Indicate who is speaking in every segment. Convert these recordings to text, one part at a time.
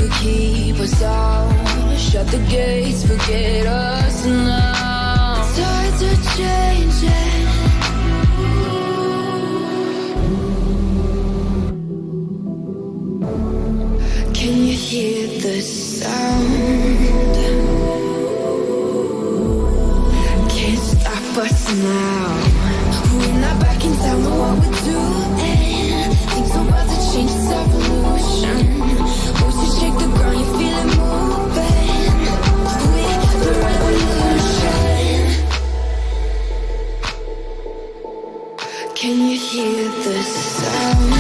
Speaker 1: to keep us out. Shut the gates, forget us now. Tides are changing. Can you hear the sound? Can't stop us now. We're not back in town, know what we're doing. Things are about to change, it's evolution. Once you shake the ground, you feel it moving. We're the revolution. Can you hear the sound?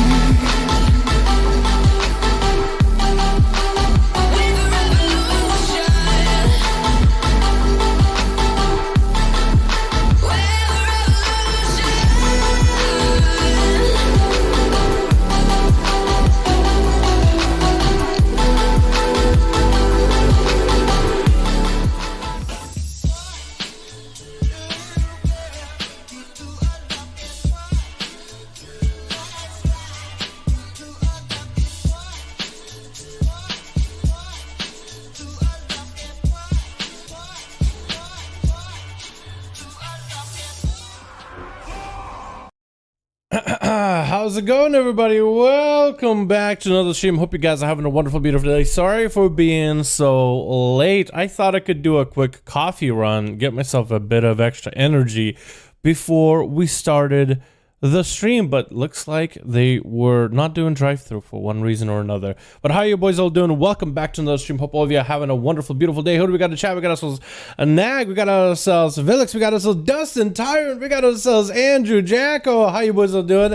Speaker 2: How's it going, everybody? Welcome back to another stream. Hope you guys are having a wonderful, beautiful day. Sorry for being so late. I thought I could do a quick coffee run, get myself a bit of extra energy before we started the stream, but looks like they were not doing drive-through for one reason or another. But how you boys all doing? Welcome back to another stream. Hope all of you are having a wonderful, beautiful day. Who do we got in the chat? We got ourselves a Nag, we got ourselves Vilix, we got ourselves Dustin, Tyrant, we got ourselves Andrew, Jacko. How you boys all doing?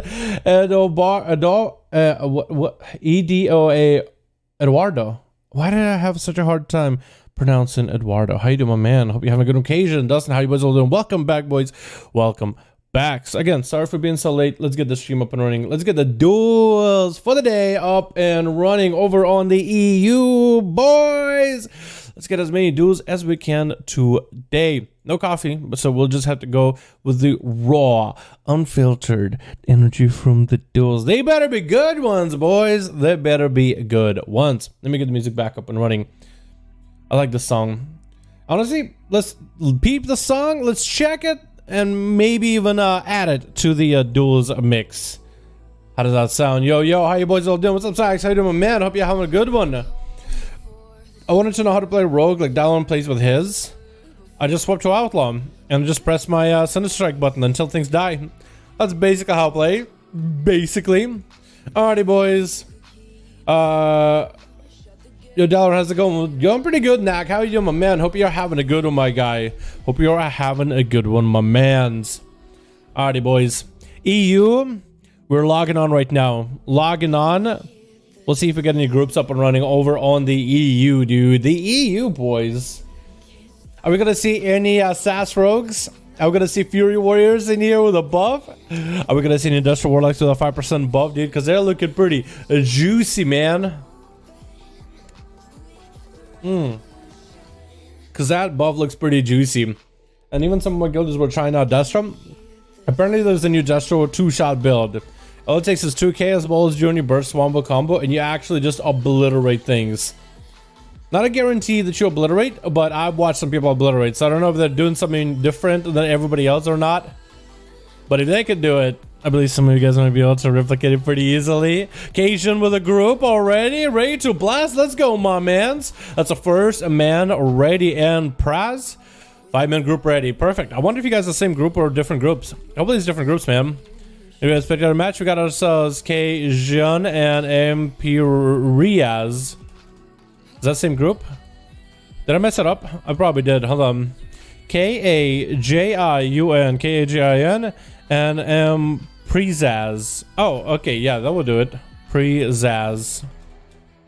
Speaker 2: E-D-O-A, Eduardo. Why did I have such a hard time pronouncing Eduardo? How you doing, my man? Hope you're having a good occasion. Dustin, how you boys all doing? Welcome back, boys. Welcome back. So again, sorry for being so late. Let's get the stream up and running. Let's get the duels for the day up and running over on the EU, boys. Let's get as many duels as we can today. No coffee, but so we'll just have to go with the raw, unfiltered energy from the duels. They better be good ones, boys. They better be good ones. Let me get the music back up and running. I like this song. Honestly, let's peep the song. Let's check it. And maybe even add it to the duels mix. How does that sound? Yo, how you boys all doing? What's up, Sykes? How you doing, my man? Hope you're having a good one. I wanted to know how to play Rogue like Dalaran plays with his. I just swapped to Outlaw and just press my Thunder Strike button until things die. That's basically how I play. Basically. Alrighty, boys. Yo, Dalaran, how's it going? Going pretty good, Knack. How you doing, my man? Hope you're having a good one, my guy. Hope you're having a good one, my mans. Alrighty, boys. EU, we're logging on right now. Logging on. We'll see if we get any groups up and running over on the EU, dude. The EU, boys. Are we gonna see any SAS Rogues? Are we gonna see Fury Warriors in here with a buff? Are we gonna see any Industrial Warlocks with a 5% buff, dude? Because they're looking pretty juicy, man. Because that buff looks pretty juicy. And even some of my guilds were trying out Destra. Apparently there's a new Destra 2-shot build. All it takes is 2k as well as Junior Burst Wombo combo, and you actually just obliterate things. Not a guarantee that you obliterate, but I've watched some people obliterate, so I don't know if they're doing something different than everybody else or not. But if they could do it, I believe some of you guys are going to be able to replicate it pretty easily. Cation with a group already, ready to blast. Let's go, my mans. That's a first man ready and Praz. 5-man group ready. Perfect. I wonder if you guys are the same group or different groups. Hopefully it's different groups, man. If you guys picked out a match, we got ourselves K-Jun and MP Riaz. Is that the same group? Did I mess it up? I probably did. Hold on. K-A-J-I-U-N, K-A-J-I-N, and Prezaz. Oh, okay, yeah, that will do it. Prezaz.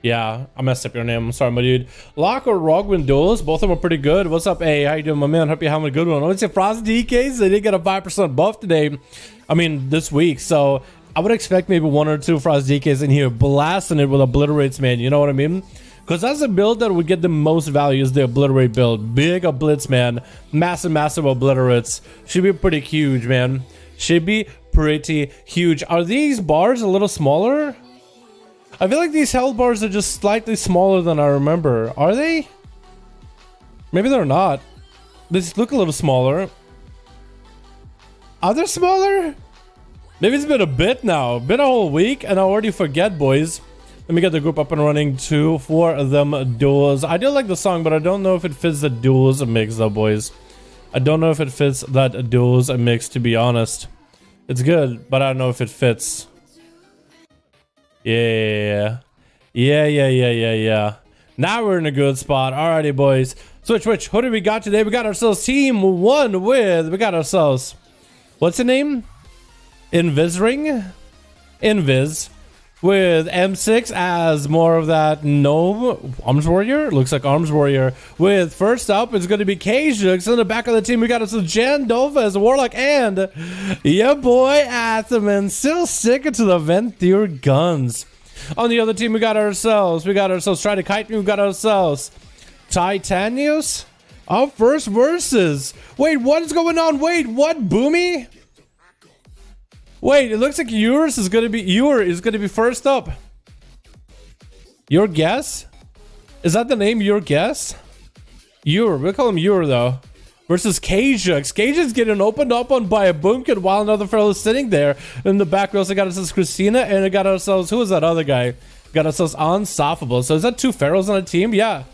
Speaker 2: Yeah, I messed up your name. I'm sorry, my dude. Locke or Rogwin duels, both of them are pretty good. What's up, A? How you doing, my man? Hope you're having a good one. I would say Frost DKs, they did get a 5% buff today. I mean, this week. So I would expect maybe 1 or 2 Frost DKs in here blasting it with obliterates, man. You know what I mean? Because that's a build that would get the most value is the obliterate build. Big oblitz, man. Massive obliterates. Should be pretty huge, man. Should be pretty huge. Are these bars a little smaller? I feel like these health bars are just slightly smaller than I remember. Are they? Maybe they're not. They just look a little smaller. Are they smaller? Maybe it's been a bit now. Been a whole week and I already forget, boys. Let me get the group up and running too for them duels. I do like the song, but I don't know if it fits the duels mix though, boys. I don't know if it fits that duels mix, to be honest. It's good, but I don't know if it fits. Yeah. Now we're in a good spot. Alrighty, boys. Switch. Who do we got today? We got ourselves team 1 with... We got ourselves... What's the name? Invis with M6 as more of that gnome arms warrior. Looks like arms warrior. With first up, it's going to be Kajux. In the back of the team, we got us Jan Dova as a warlock, and yeah, boy, Athaman still sticking to the Venthir guns. On the other team, we got ourselves Try to Kite Me. We got ourselves Titanius. Our first versus. Wait, what is going on? Wait, what? Boomy? Wait, it looks like yours is gonna be first up. Your guess? Is that the name? Your guess? We'll call him Ur though. Versus Kajux. Kajux getting opened up on by a boomkin while another fellow is sitting there. In the back, we also got ourselves Christina, and we got ourselves, who is that other guy? Got ourselves Unstoppable. So is that 2 pharaohs on a team? Yeah.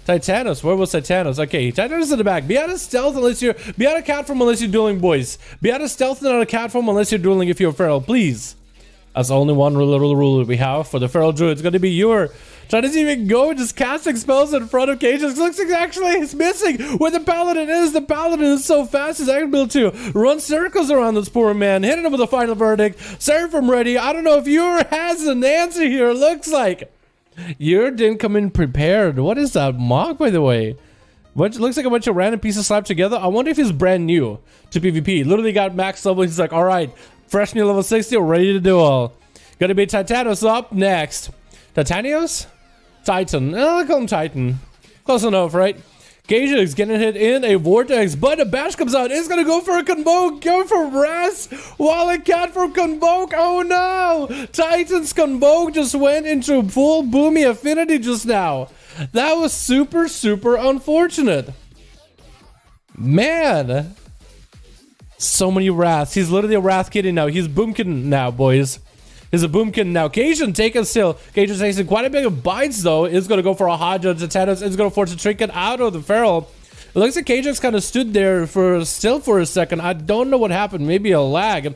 Speaker 2: Titanos, where was Titanos? Okay, Titanos in the back. Be out of stealth unless you're... Be out of cat form unless you're dueling, boys. Be out of stealth and out of cat form unless you're dueling if you're a feral, please. That's the only one little rule that we have for the feral druid. It's going to be your... Try to see if he can go, just casting spells in front of Cages. Looks like actually he's missing where the paladin is. The paladin is so fast he's able to run circles around this poor man. Hitting him with a final verdict. Seraphim ready. I don't know if Ur has an answer here. It looks like... Ur didn't come in prepared. What is that mock, by the way? What looks like a bunch of random pieces slapped together. I wonder if he's brand new to PvP. Literally got max level. He's like, all right, fresh new level 60, ready to duel. Gonna be Titanos up next. Titanios? Titan. I'll call him Titan. Close enough, right? Gage is getting hit in a vortex, but a bash comes out. It's gonna go for a convoke, go for Ras, while a cat for convoke. Oh no! Titan's convoke just went into full boomy affinity just now. That was super unfortunate. Man, so many wraths. He's literally a wrath kitty now. He's boomkin now, boys. He's a boomkin now. Cajun taking still. Cajun taking quite a bit of bites though. Is going to go for a hot judge. Titanos is going to force a trinket out of the feral. It looks like Cajun kind of stood there for a second. I don't know what happened. Maybe a lag.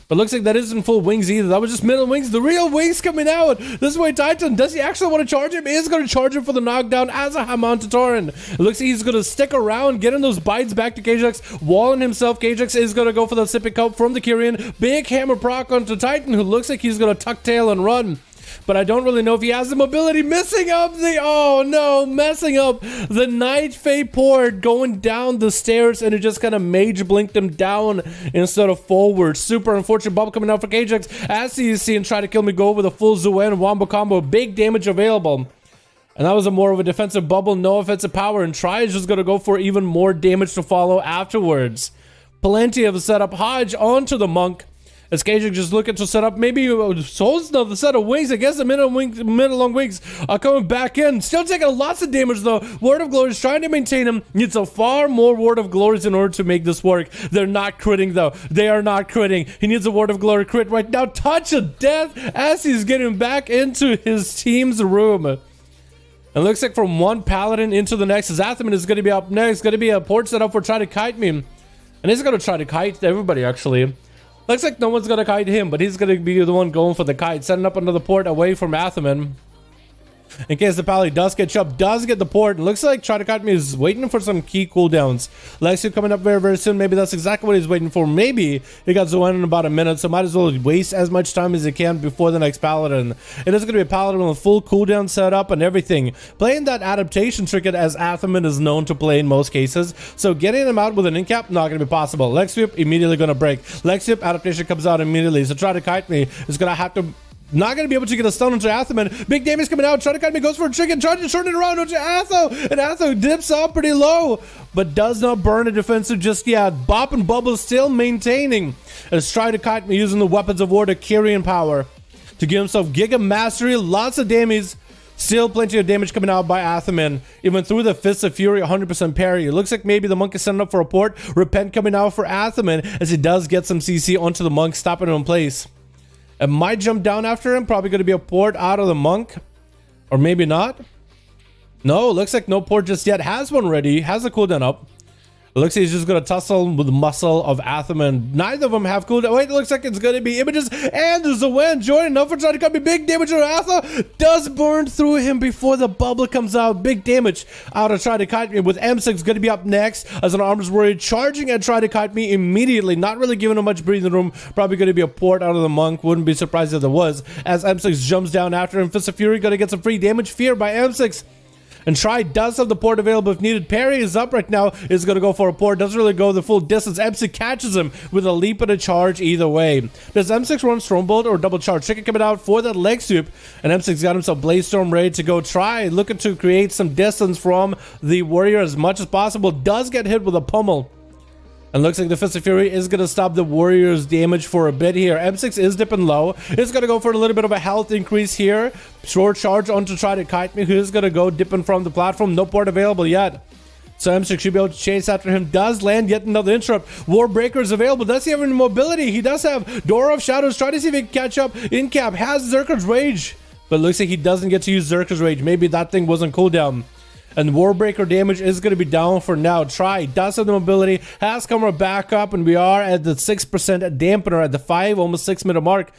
Speaker 2: But looks like that isn't full wings either. That was just middle wings. The real wings coming out. This way, Titan. Does he actually want to charge him? He is going to charge him for the knockdown as a Haman Tatoran. It looks like he's going to stick around, getting those bites back to Kajux. Walling himself. Kajux is going to go for the sipping cup from the Kyrian. Big hammer proc onto Titan, who looks like he's going to tuck tail and run. But I don't really know if he has the mobility. Messing up the Night Fae port, going down the stairs, and it just kind of mage blinked him down instead of forward. Super unfortunate bubble coming out for Kajux as he's seen try to kill me go with a full Zuen wombo combo. Big damage available. And that was a more of a defensive bubble, no offensive power, and Try is just going to go for even more damage to follow afterwards. Plenty of setup. Hodge onto the monk. As Kajux just looking to set up maybe Souls now the set of wings. I guess the middle long wings are coming back in. Still taking lots of damage though. Word of Glory is trying to maintain him. Needs a far more Word of Glories in order to make this work. They're not critting though. They are not critting. He needs a Word of Glory crit right now. Touch of Death as he's getting back into his team's room. It looks like from one paladin into the next. Zathaman is going to be up next. Going to be a port set up for Try to Kite Me. And he's going to try to kite everybody actually. Looks like no one's gonna kite him, but he's gonna be the one going for the kite, setting up another port away from Athaman. In case the pally does get chopped, does get the port. It looks like Try to Kite Me is waiting for some key cooldowns. Lexi coming up very soon. Maybe that's exactly what he's waiting for. Maybe he got Zoan in about a minute, so might as well waste as much time as he can before the next paladin. It is going to be a paladin with a full cooldown setup and everything. Playing that adaptation trinket as Athaman is known to play in most cases. So getting him out with an incap, not going to be possible. Lex Sweep immediately going to break. Lex Sweep adaptation comes out immediately. So Try to Kite Me is going to have to... Not going to be able to get a stun onto Athaman. Big damage coming out. Try to Kite Me goes for a chicken. Trying to turn it around onto Atho. And Atho dips up pretty low. But does not burn a defensive just yet. Bop and Bubble still maintaining. As Try to Kite Me using the weapons of war to Kyrian power. to give himself Giga Mastery. Lots of damage. Still plenty of damage coming out by Athaman. Even through the Fist of Fury, 100% parry. It looks like maybe the monk is setting up for a port. Repent coming out for Athaman as he does get some CC onto the monk, stopping him in place. It might jump down after him. Probably going to be a port out of the monk. Or maybe not. No, looks like no port just yet. Has one ready. Has a cooldown up. It looks like he's just going to tussle with the muscle of Athaman. Neither of them have cooldown. Wait, it looks like it's going to be images. And there's a win. Joining up for trying to cut me. Big damage on Atha. Does burn through him before the bubble comes out. Big damage out of trying to kite me. With M6 going to be up next as an Armor's Warrior charging and trying to kite me immediately. Not really giving him much breathing room. Probably going to be a port out of the monk. Wouldn't be surprised if there was. As M6 jumps down after him. Fist of Fury going to get some free damage. Fear by M6. And Try does have the port available if needed. Parry is up right now. Is going to go for a port. Doesn't really go the full distance. M6 catches him with a leap and a charge either way. Does M6 run Stormbolt or double charge? Chicken coming out for that leg sweep. And M6 got himself Blaze Storm ready to go. Try looking to create some distance from the warrior as much as possible. Does get hit with a pummel. And looks like the Fist of Fury is going to stop the warrior's damage for a bit here. M6 is dipping low. It's going to go for a little bit of a health increase here. Short charge on to try to kite me. Who's going to go dipping from the platform? No port available yet. So M6 should be able to chase after him. Does land yet another interrupt. Warbreaker is available. Does he have any mobility? He does have Door of Shadows. Try to see if he can catch up. In cap has Zerker's Rage. But looks like he doesn't get to use Zerker's Rage. Maybe that thing wasn't cooldown. And Warbreaker damage is going to be down for now. Try does have the mobility, has come back up, and we are at the 6% dampener at the 5, almost 6 minute mark.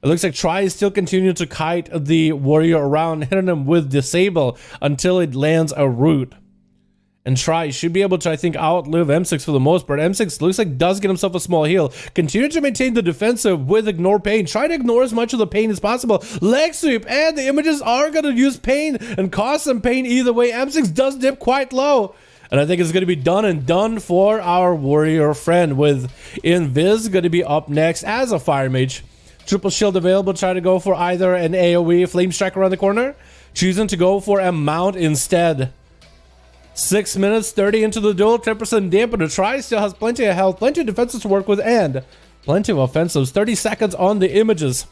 Speaker 2: It looks like Try is still continuing to kite the warrior around, hitting him with Disable until it lands a root. And Try should be able to, I think, outlive M6 for the most part. M6 looks like does get himself a small heal. Continue to maintain the defensive with Ignore Pain. Try to ignore as much of the pain as possible. Leg sweep, and the images are going to use pain and cause some pain either way. M6 does dip quite low. And I think it's going to be done and done for our warrior friend, with Invis going to be up next as a Fire Mage. Triple shield available. Try to go for either an AoE Flame Strike around the corner. Choosing to go for a mount instead. 6 minutes 30 into the duel. 10% dampener. Try still has plenty of health, plenty of defenses to work with, and plenty of offensives. 30 seconds on the images,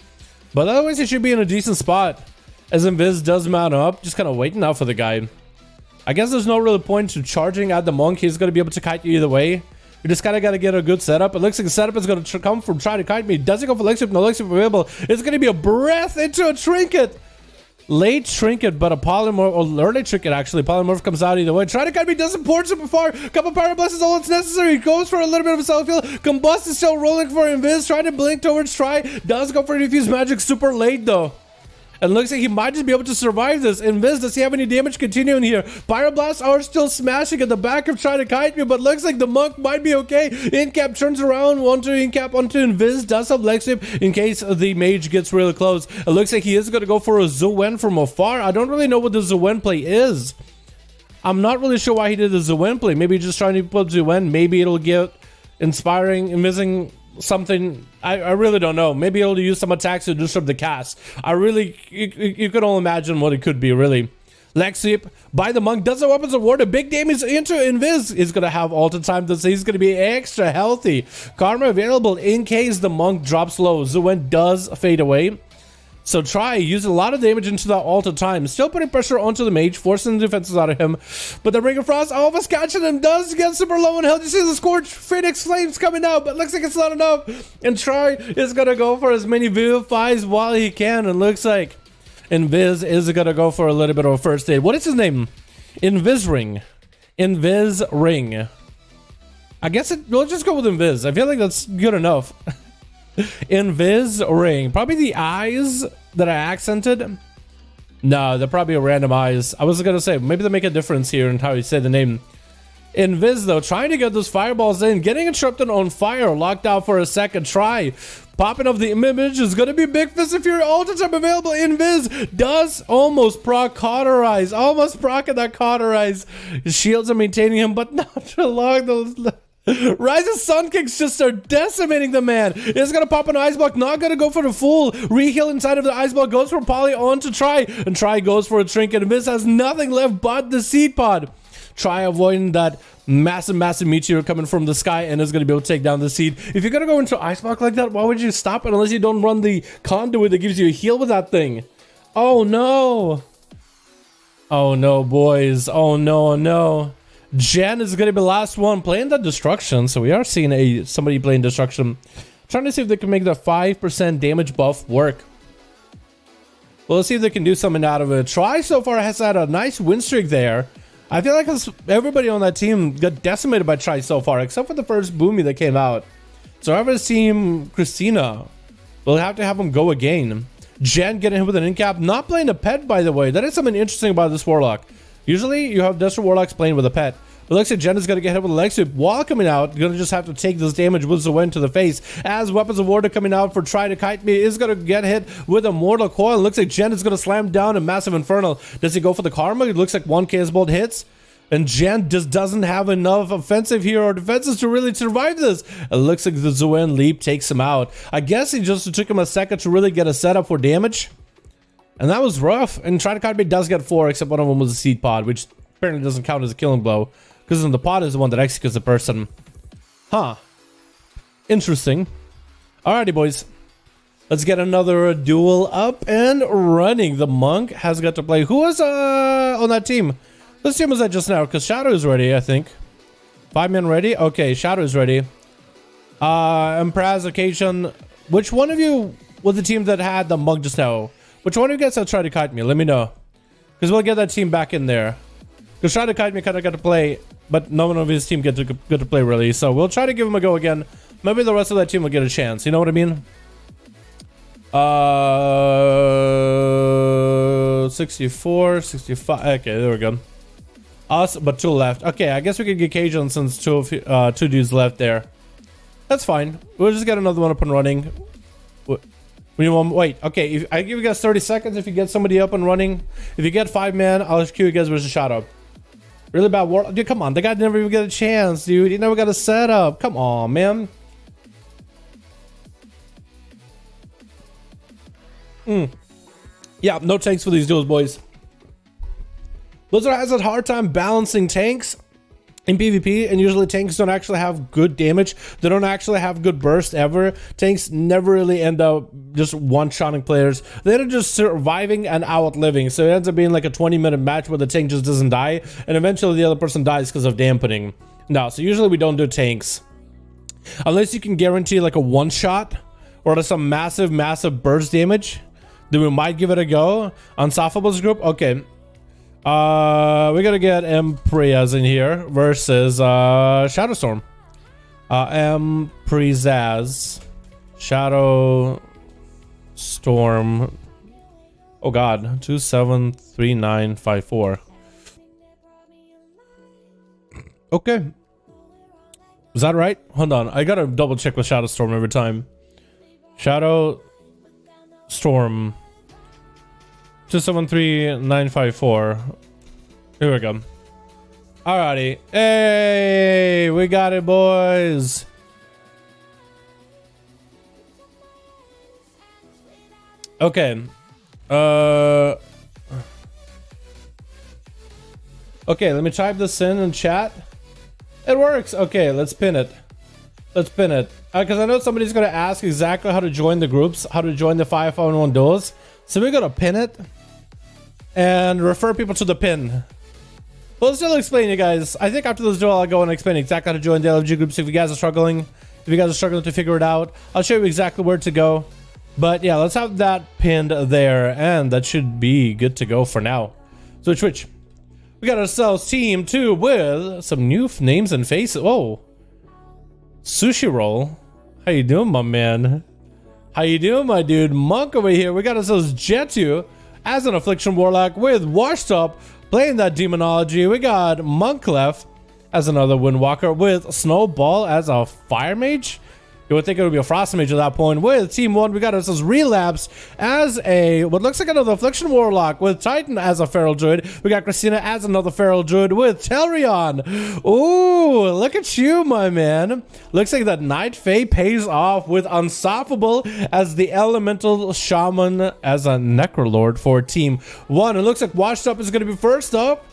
Speaker 2: but otherwise he should be in a decent spot as Invis does mount up, just kind of waiting out for the guy. I guess there's no real point to charging at the monk. He's going to be able to kite you either way. You just kind of got to get a good setup. It looks like the setup is going to come from Try to kite me. Does it go for leg sweep? No leg sweep available. It's going to be a breath into a trinket. Late trinket, but a polymorph, or early trinket actually. Polymorph comes out either way. Try to cut me, doesn't port super far. Couple power blasts is all that's necessary. Goes for a little bit of a self heal. Combust is still rolling for Invis. Trying to blink towards Try. Does go for Diffuse Magic super late though. And looks like he might just be able to survive this. Invis, does he have any damage continuing here? Pyroblasts are still smashing at the back of Trying to kite me, but looks like the monk might be okay. Incap turns around, onto Incap, onto Invis, does have leg sweep in case the mage gets really close. It looks like he is going to go for a Zuen from afar. I don't really know what the Zuen play is. I'm not really sure why he did the Zuen play. Maybe just trying to put Zuen. Maybe it'll get inspiring and missing something. I really don't know. Maybe it'll use some attacks to disrupt the cast. You could all imagine what it could be, really. Leg sweep by the monk, does the weapons award a big damage into Invis. Is going to have alter time, so he's going to be extra healthy. Karma available in case the monk drops low. Zuen does fade away. So Try used a lot of damage into that alter time. Still putting pressure onto the mage, forcing the defenses out of him. But the Ring of Frost almost catching him. Does get super low in health. You see the Scorch Phoenix Flames coming out, but looks like it's not enough. And Try is going to go for as many Vivifies while he can. And looks like Invis is going to go for a little bit of a first aid. What is his name? Invis Ring. Invis Ring. I guess we'll just go with Invis. I feel like that's good enough. Invis Ring. Probably the eyes that I accented. No, they're probably random eyes. I was gonna say maybe they make a difference here in how you say the name. Invis though, trying to get those fireballs in, getting interrupted on fire, locked out for a second. Try popping up the image is gonna be Big Fist of Fury. All the time available. Invis does almost proc Cauterize, almost proc that Cauterize. His shields are maintaining him, but not for long. Those Rise's Sun Kicks just start decimating the man. It's gonna pop an ice block, not gonna go for the full reheal inside of the ice block. Goes for Poly on to Try, and Try goes for a trinket. And Invis has nothing left but the seed pod. try avoiding that massive meteor coming from the sky and is going to be able to take down the seed. If you're going to go into ice block like that, why would you stop it unless you don't run the conduit that gives you a heal with that thing? Oh no. Oh no, boys. Oh no. Jen is going to be the last one playing that destruction. So we are seeing somebody playing destruction. Trying to see if they can make the 5% damage buff work. Well, let's see if they can do something out of it. Try so far has had a nice win streak there. I feel like everybody on that team got decimated by Try so far, except for the first Boomy that came out. So whoever's team Christina, we'll have to have him go again. Jen getting hit with an in-cap, not playing a pet, by the way. That is something interesting about this Warlock. Usually you have Desert Warlocks playing with a pet. But looks like Jen is going to get hit with a leg sweep while coming out. Going to just have to take this damage with the wind to the face. As Weapons of War coming out for Try to Kite Me is going to get hit with a Mortal Coil. Looks like Jen is going to slam down a Massive Infernal. Does he go for the Karma? It looks like one KS Bolt hits. And Jen just doesn't have enough offensive here or defenses to really survive this. It looks like the Zuen Leap takes him out. I guess he just took him a second to really get a setup for damage. And that was rough. And Try to Kite Me does get 4, except one of them was a Seed Pod, which apparently doesn't count as a killing blow. Because the pod is the one that executes the person. Huh. Interesting. Alrighty, boys. Let's get another duel up and running. The Monk has got to play. Who was on that team? Whose team was that just now? Because Shadow is ready, I think. 5 men ready? Okay, Shadow is ready. Emperor's Occasion. Which one of you was the team that had the Monk just now? Which one of you guys have tried to kite me? Let me know. Because we'll get that team back in there. Because Try to Kite Me kind of got to play, but no one of his team get to play really. So we'll try to give him a go again. Maybe the rest of that team will get a chance. You know what I mean? 64, 65. Okay, there we go. Us, but 2 left. Okay, I guess we could get Cajun since 2 dudes left there. That's fine. We'll just get another one up and running. Wait, okay. If I give you guys 30 seconds if you get somebody up and running. If you get 5 man, I'll just queue you guys versus Shadow. Really bad war. Dude, come on. The guy never even get a chance, dude. He never got a setup. Come on, man. Yeah, no tanks for these duels, boys. Blizzard has a hard time balancing tanks in PvP, and usually tanks don't actually have good damage. They don't actually have good burst ever. Tanks never really end up just one-shotting players. They end up just surviving and outliving. So it ends up being like a 20-minute match where the tank just doesn't die, and eventually the other person dies because of dampening. No, so usually we don't do tanks. Unless you can guarantee like a one-shot or some massive burst damage, then we might give it a go. Unsuffables group? Okay. We gotta get Empriaz in here versus Shadowstorm. Empriaz, Shadowstorm. Oh god, 273954. Okay, is that right? Hold on, I gotta double check with Shadowstorm every time. Shadowstorm 273954. Here we go. Alrighty. Hey, we got it, boys. Okay. Okay, let me type this in chat. It works. Okay, let's pin it. Let's pin it. Because I know somebody's going to ask exactly how to join the groups, how to join the 5v5 1v1 duels. So we're going to pin it and refer people to the pin. We'll still explain, you guys. I think after this duel, I'll go and explain exactly how to join the LFG groups. If you guys are struggling, to figure it out, I'll show you exactly where to go. But yeah, let's have that pinned there, and that should be good to go for now. So Twitch, we got ourselves team 2 with some new names and faces. Oh, Sushi Roll. How you doing, my man? How you doing, my dude? Monk over here. We got ourselves Jetu as an Affliction Warlock with Washed Up playing that Demonology. We got Monklef as another Windwalker with Snowball as a Fire Mage. You would think it would be a Frost Mage at that point. With Team 1, we got ourselves Relapse as a, what looks like another Affliction Warlock with Titan as a Feral Druid. We got Christina as another Feral Druid with Telrion. Ooh, look at you, my man. Looks like that Night Fae pays off with Unstoppable as the Elemental Shaman as a Necrolord for Team 1. It looks like Washed Up is going to be first up.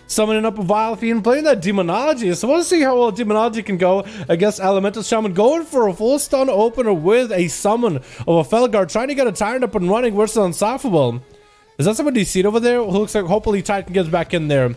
Speaker 2: Summoning up a Vile Fiend, playing that Demonology. So I want to see how well Demonology can go against Elemental Shaman. Going for a full stun opener with a summon of a Felguard, trying to get a Tyrant up and running versus Unstoppable. Is that somebody DC'd over there? Who looks like hopefully Titan gets back in there.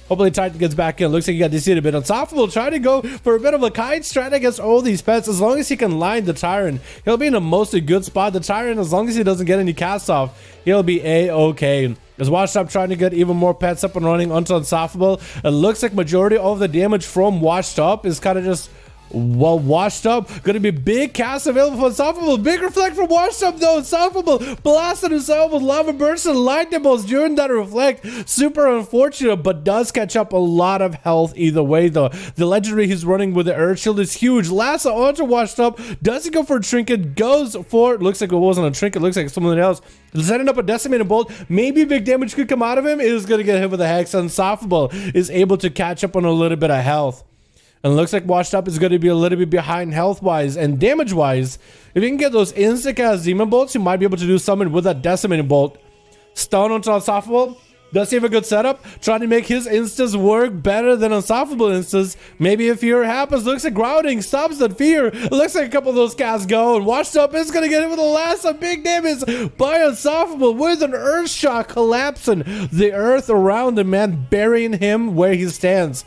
Speaker 2: Hopefully Titan gets back in. Looks like he got DC'd a bit. Unstoppable trying to go for a bit of a kite strat against all these pets. As long as he can line the Tyrant, he'll be in a mostly good spot. The Tyrant, as long as he doesn't get any casts off, he'll be a-okay. As Washed Up trying to get even more pets up and running onto Unstoppable. It looks like majority of the damage from Washed Up is kind of just well washed up. Gonna be big cast available for Unstoppable. Big reflect from Washed Up though. Unstoppable blasted himself with lava bursts and lightning bolts during that reflect. Super unfortunate, but does catch up a lot of health either way though. The legendary he's running with the Earth Shield is huge. Lasso onto Washed Up. Does he go for a trinket? Goes for, looks like it wasn't a trinket, looks like something else. Setting up a decimated bolt. Maybe big damage could come out of him. It is gonna get hit with a hex. Unstoppable is able to catch up on a little bit of health. And it looks like Washed Up is going to be a little bit behind health-wise and damage-wise. If you can get those instant-cast Demon Bolts, you might be able to do something with that Decimating Bolt. Stun onto Unstoppable. Does he have a good setup? Trying to make his instance work better than Unstoppable instance. Maybe if fear happens. Looks like grounding stops that fear. It looks like a couple of those casts go. And Washed Up is going to get hit with a last of big damage by Unstoppable with an Earth Shock collapsing the earth around him, man, burying him where he stands.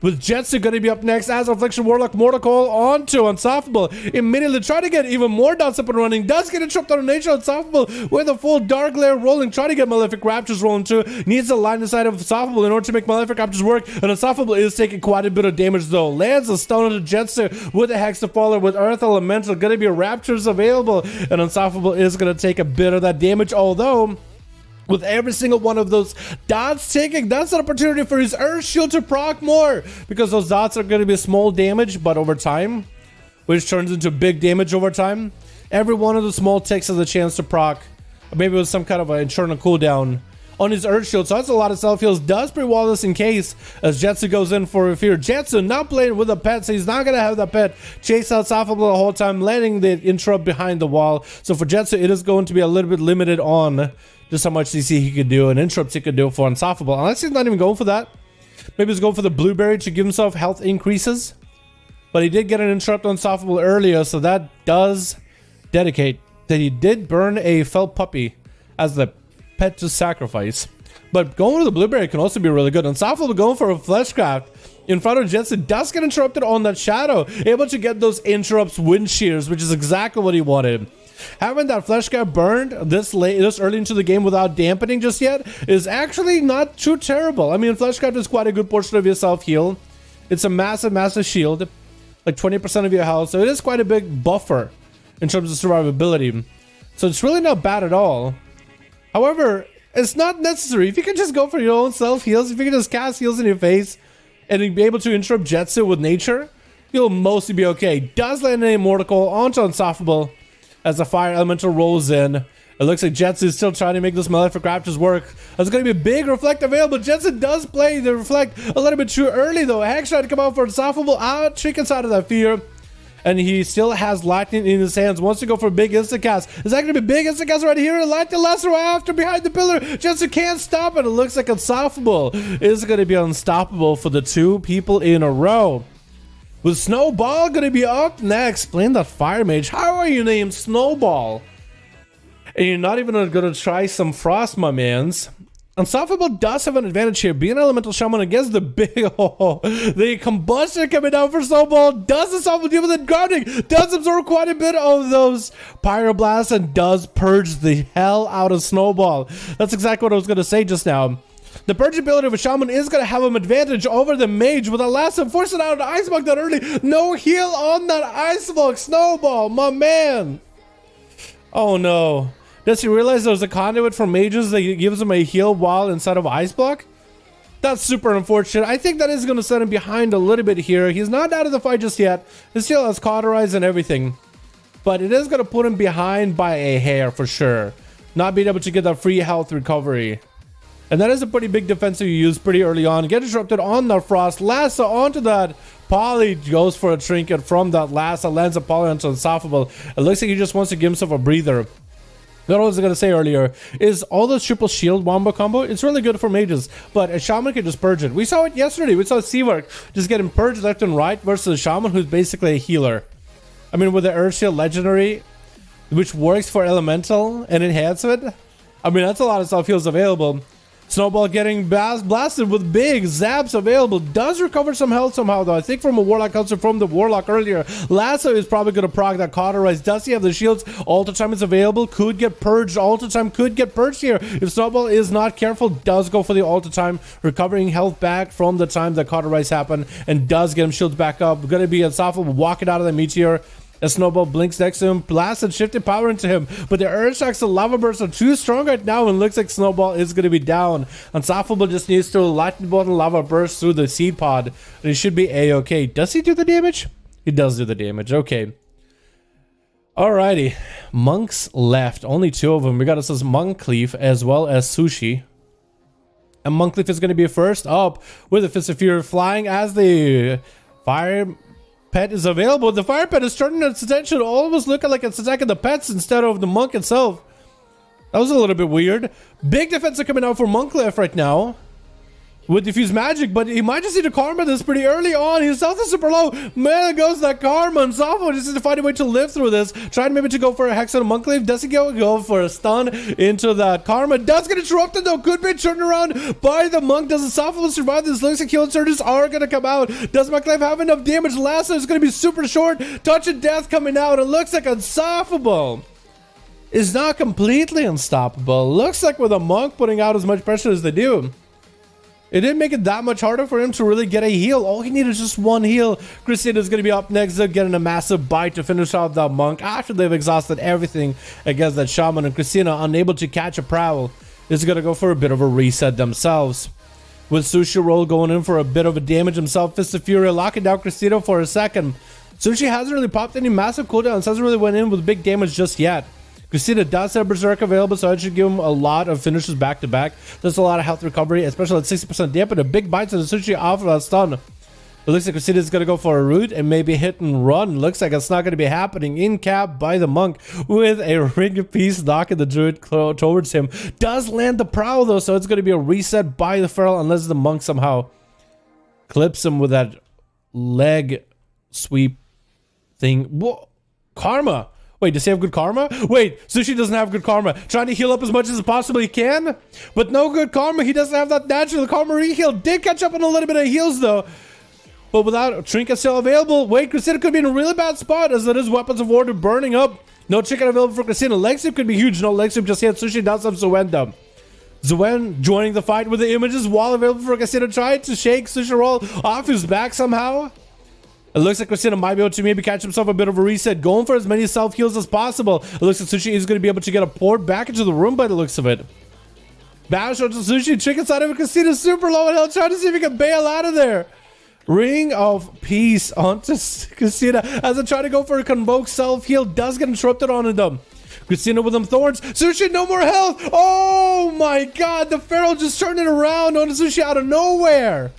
Speaker 2: With Jetsu going to be up next as Affliction Warlock Mortal Coil onto Unstoppable. Immediately trying to get even more dots up and running. Does get interrupted on nature. Unstoppable with a full Dark Lair rolling. Trying to get Malefic Raptors rolling too. Needs to line the side of Unstoppable in order to make Malefic Raptors work. And Unstoppable is taking quite a bit of damage though. Lands a stone onto Jetsu with a Hexafaller with Earth Elemental. Going to be Raptors available. And Unstoppable is going to take a bit of that damage. Although, with every single one of those dots taking, that's an opportunity for his Earth Shield to proc more, because those dots are going to be small damage, but over time, which turns into big damage over time. Every one of the small ticks has a chance to proc, maybe with some kind of an internal cooldown on his Earth Shield. So that's a lot of self heals. Does pre-wall this in case, as Jetsu goes in for a fear. Jetsu not playing with a pet, so he's not going to have that pet chase out Unstoppable the whole time, letting the interrupt behind the wall. So for Jetsu, it is going to be a little bit limited on just how much CC he could do and interrupts he could do for Unstoppable. Unless he's not even going for that. Maybe he's going for the Blueberry to give himself health increases. But he did get an interrupt on Unstoppable earlier, so that does dedicate that he did burn a felt puppy as the pet to sacrifice. But going to the Blueberry can also be really good. Unstoppable going for a Fleshcraft in front of Jetsu does get interrupted on that Shadow. Able to get those interrupts wind shears, which is exactly what he wanted. Having that Fleshcraft burned this early into the game without dampening just yet is actually not too terrible. I mean, Fleshcraft is quite a good portion of your self-heal. It's a massive shield, like 20% of your health, so it is quite a big buffer in terms of survivability. So it's really not bad at all. However, it's not necessary. If you can just go for your own self-heals, if you can just cast heals in your face and be able to interrupt Jetsu with nature, you'll mostly be okay. Does land an Immortal Coil onto Unstoppable as the Fire Elemental rolls in. It looks like Jetsu is still trying to make this Malefic Raptors work. There's going to be a big Reflect available. Jetsu does play the Reflect a little bit too early though. Hex trying to come out for Unstoppable. Trickens out of that fear. And he still has Lightning in his hands. Wants to go for a big Instacast. Is that going to be big Instacast right here? Lightning Lasso after behind the pillar. Jetsu can't stop it. It looks like Unstoppable is going to be unstoppable for the two people in a row. With Snowball going to be up next. Playing that Fire Mage. How are you named Snowball? And you're not even going to try some Frost, my mans. Unstoppable does have an advantage here. Being an Elemental Shaman against the big the combustion coming down for Snowball. Does Unstoppable deal with it? Grounding. Does absorb quite a bit of those Pyroblasts and does purge the hell out of Snowball. That's exactly what I was going to say just now. The purge ability of a Shaman is going to have an advantage over the Mage with a Lasso forcing out an Ice Block that early. No heal on that Ice Block. Snowball, my man. Oh no. Does he realize there's a conduit for mages that gives him a heal while inside of Ice Block? That's super unfortunate. I think that is going to set him behind a little bit here. He's not out of the fight just yet. His heal has cauterized and everything. But it is going to put him behind by a hair for sure. Not being able to get that free health recovery. And that is a pretty big defensive you use pretty early on. Get disrupted on the Frost. Lasso onto that. Polly goes for a trinket from that Lasso. Lands a Polly onto Unstoppable. It looks like he just wants to give himself a breather. What I was going to say earlier is all those triple shield wombo combo, it's really good for mages, but a shaman can just purge it. We saw it yesterday. We saw Seawork just getting purged left and right versus a shaman who's basically a healer. I mean, with the Earth Shield Legendary, which works for elemental and enhancement, I mean, that's a lot of self heals available. Snowball getting blasted with big zaps available. Does recover some health somehow, though. I think from a Warlock also from the Warlock earlier. Lasso is probably going to proc that Cauterize. Does he have the shields? Alter Time is available. Could get purged. Alter Time could get purged here. If Snowball is not careful, does go for the Alter Time, recovering health back from the time that Cauterize happened, and does get him shields back up. Going to be unstoppable walking out of the Meteor. A Snowball blinks next to him, blasts and shifted power into him, but the Earth Shocks and Lava Bursts are too strong right now, and looks like Snowball is going to be down. Unstoppable just needs to Lightning Bolt and Lava Burst through the Seed Pod, and he should be A-okay. Does he do the damage? He does do the damage, okay. Alrighty, monks left, only 2 of them. We got us as Monkleaf as well as Sushi. And Monkleaf is going to be first up with a Fist of Fury flying as the Fire Pet is available. The Fire Pet is turning its attention, almost looking like it's attacking the pets instead of the monk itself. That was a little bit weird. Big defense are coming out for Monkleaf right now with Diffuse Magic, but he might just need to Karma this pretty early on. His health is super low. Man, goes that Karma, and Safo just needs to find a way to live through this. Trying maybe to go for a Hex on a Monkleaf. Does he go for a stun into that Karma? Does get interrupted though. Could be turned around by the monk. Does the Safo survive? This looks like heal surges are going to come out. Does Monkleaf have enough damage? Lasso is going to be super short. Touch of Death coming out. It looks like unstoppable. Is not completely unstoppable. Looks like with a monk putting out as much pressure as they do, it didn't make it that much harder for him to really get a heal. All he needed is just one heal. Christina is going to be up next, getting a massive bite to finish off that monk after they've exhausted everything against that shaman. And Christina, unable to catch a prowl, is going to go for a bit of a reset themselves. With Sushi Roll going in for a bit of a damage himself. Fist of Fury locking down Christina for a second. Sushi hasn't really popped any massive cooldowns, hasn't really went in with big damage just yet. Christina does have Berserk available, so I should give him a lot of finishes back to back. There's a lot of health recovery, especially at 60% damp, and a big bite to the Sushi off of that stun. It looks like Christina is going to go for a root and maybe hit and run. Looks like it's not going to be happening. In cap by the monk with a ring of peace knocking the druid towards him. Does land the prowl though, so it's going to be a reset by the feral unless the monk somehow clips him with that leg sweep thing. Whoa. Karma. Wait, does he have good karma? Wait, Sushi doesn't have good karma. Trying to heal up as much as possibly can, but no good karma. He doesn't have that natural karma re-heal. Did catch up on a little bit of heals though, but without a trinket still available. Wait, Christina could be in a really bad spot as it is Weapons of War burning up. No trinket available for Christina. Leg sweep could be huge. No leg sweep just yet. Sushi does have Zuenda. Zuen joining the fight with the images. Wall available for Christina. Trying to shake Sushi Roll off his back somehow. It looks like Christina might be able to maybe catch himself a bit of a reset, going for as many self-heals as possible. It looks like Sushi is going to be able to get a port back into the room by the looks of it. Bash shot to Sushi, trick inside of it. Christina's super low on health, trying to see if he can bail out of there. Ring of Peace onto Christina as they try to go for a convoke self-heal. Does get interrupted on them. Christina with them thorns. Sushi, no more health. Oh my god, the Pharaoh just turned it around on Sushi out of nowhere.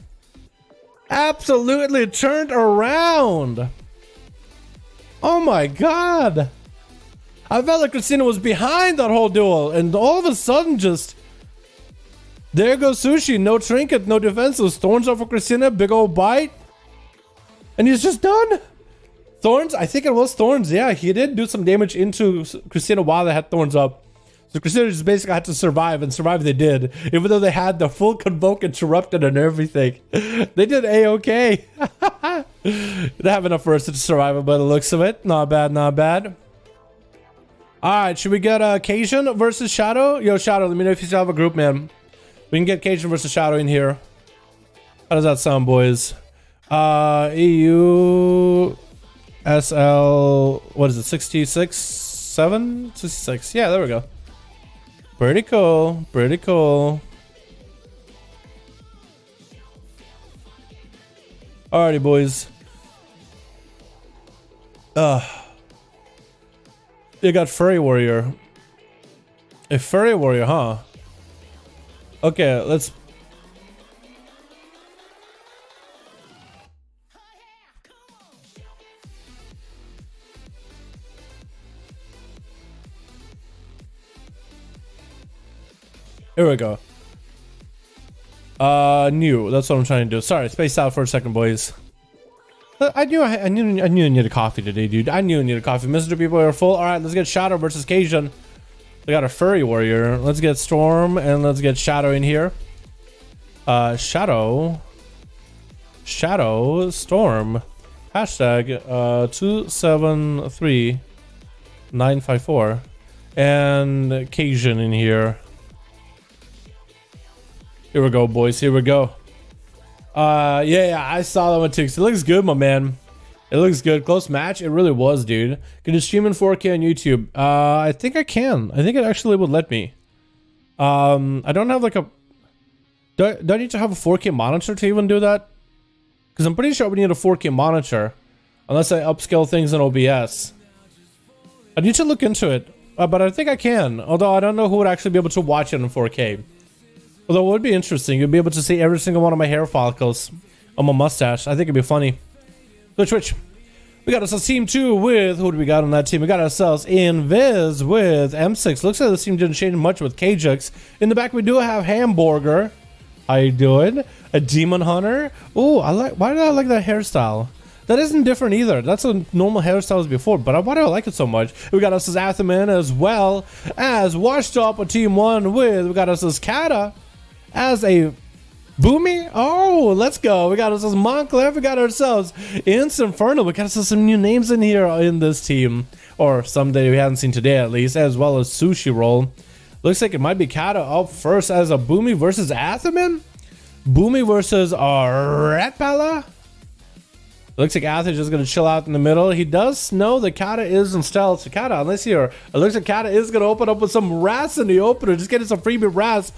Speaker 2: Absolutely turned around. Oh my god. I felt like Christina was behind that whole duel, and all of a sudden just there goes Sushi. No trinket, no defenses. Thorns off of Christina, big old bite, and he's just done. Thorns, I think it was Thorns. Yeah, he did do some damage into Christina while they had Thorns up. So Crusader just basically had to survive, and survive they did. Even though they had the full convoke interrupted and everything. They did A-okay. They have enough for us to survive it by the looks of it. Not bad, not bad. Alright, should we get Cajun versus Shadow? Yo, Shadow, let me know if you still have a group, man. We can get Cajun versus Shadow in here. How does that sound, boys? EU... SL... What is it? 66? 7? 66? Yeah, there we go. Pretty cool. Pretty cool. Alrighty, boys. You got Furry Warrior. A Furry Warrior, huh? Okay, let's... Here we go. New. That's what I'm trying to do. Sorry, spaced out for a second, boys. I knew I needed coffee today, dude. I knew I needed coffee. Mr. People are full. All right, let's get Shadow versus Cajun. We got a furry warrior. Let's get Storm and let's get Shadow in here. Shadow, Storm. Hashtag 273954 and Cajun in here. Here we go, boys. Here we go. Yeah, I saw that one too. It looks good, my man. It looks good. Close match. It really was, dude. Can you stream in 4K on YouTube? I think I can. I think it actually would let me. I don't have like a... Do I need to have a 4K monitor to even do that? Because I'm pretty sure we need a 4K monitor. Unless I upscale things in OBS. I need to look into it. But I think I can. Although I don't know who would actually be able to watch it in 4K. Although it would be interesting. You'd be able to see every single one of my hair follicles on my mustache. I think it'd be funny. Switch. We got ourselves team 2 with... Who do we got on that team? We got ourselves Invis with M6. Looks like this team didn't change much with Kajux. In the back we do have Hamburger. How you doing? A Demon Hunter. Oh, I like... Why did I like that hairstyle? That isn't different either. That's a normal hairstyle as before. But why do I like it so much? We got us as Atherman as well as Watchdog on team 1 with... We got us as Kata as a... Boomy? Oh, let's go. We got ourselves Montclair. We got ourselves Infernal. We got ourselves some new names in here in this team. Or someday we haven't seen today at least. As well as Sushi Roll. Looks like it might be Kata up first as a Boomy versus Atherman. Boomy versus Ratpala. Looks like Ath is just going to chill out in the middle. He does know that Kata is in stealth. So Kata, unless here, it looks like Kata is going to open up with some Rats in the opener. Just getting some freebie Rats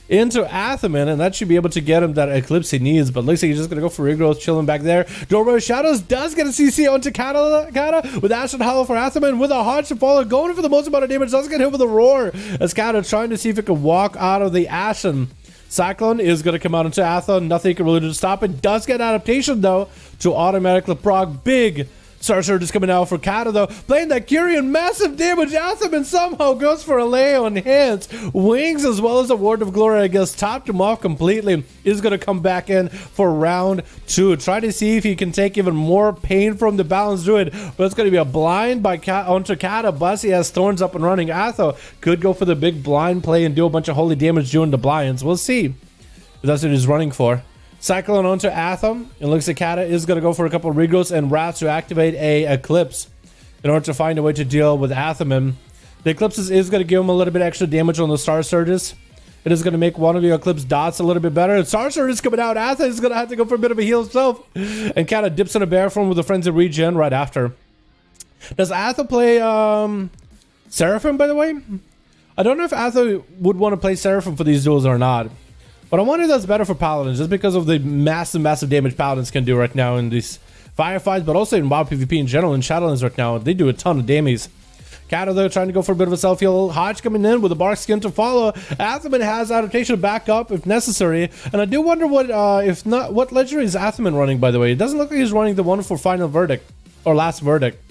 Speaker 2: into Atherman, and that should be able to get him that Eclipse he needs. But looks like he's just going to go for regrowth, chilling back there. Doorway Shadows does get a CC onto Kata with Ashen Hollow for Atherman with a Hodge to follow. Going for the most amount of damage. Does get hit with a Roar as Kata trying to see if it can walk out of the Ashen. Cyclone is going to come out into Atha. Nothing can really do to stop it. Does get adaptation, though, to automatically proc. Big Sorcerer just coming out for Kata, though. Playing that Kyrian, massive damage. Atherman somehow goes for a lay on hands. Wings as well as a Ward of Glory, I guess, topped him off completely. Is going to come back in for round 2. Try to see if he can take even more pain from the Balanced Druid. But it's going to be a blind by onto Kata. Bussy has Thorns up and running. Atho could go for the big blind play and do a bunch of holy damage during the blinds. We'll see if that's what he's running for. Cyclone onto Atham. It looks like Kata is going to go for a couple of regrowths and Rats to activate a Eclipse in order to find a way to deal with Athaman. The Eclipses is going to give him a little bit extra damage on the Star Surges. It is going to make one of your Eclipse dots a little bit better. And Star Surge is coming out. Atha is going to have to go for a bit of a heal himself. And Kata dips in a bear form with a Frenzy Regen right after. Does Atha play Seraphim, by the way? I don't know if Atha would want to play Seraphim for these duels or not. But I wonder if that's better for Paladins, just because of the massive damage Paladins can do right now in these firefights, but also in WoW PvP in general, in Shadowlands right now. They do a ton of damage. Kata, though, trying to go for a bit of a self-heal. Hodge coming in with a Bark Skin to follow. Atherman has adaptation back up if necessary. And I do wonder what, if not, what legendary is Atherman running, by the way? It doesn't look like he's running the one for Final Verdict, or Last Verdict.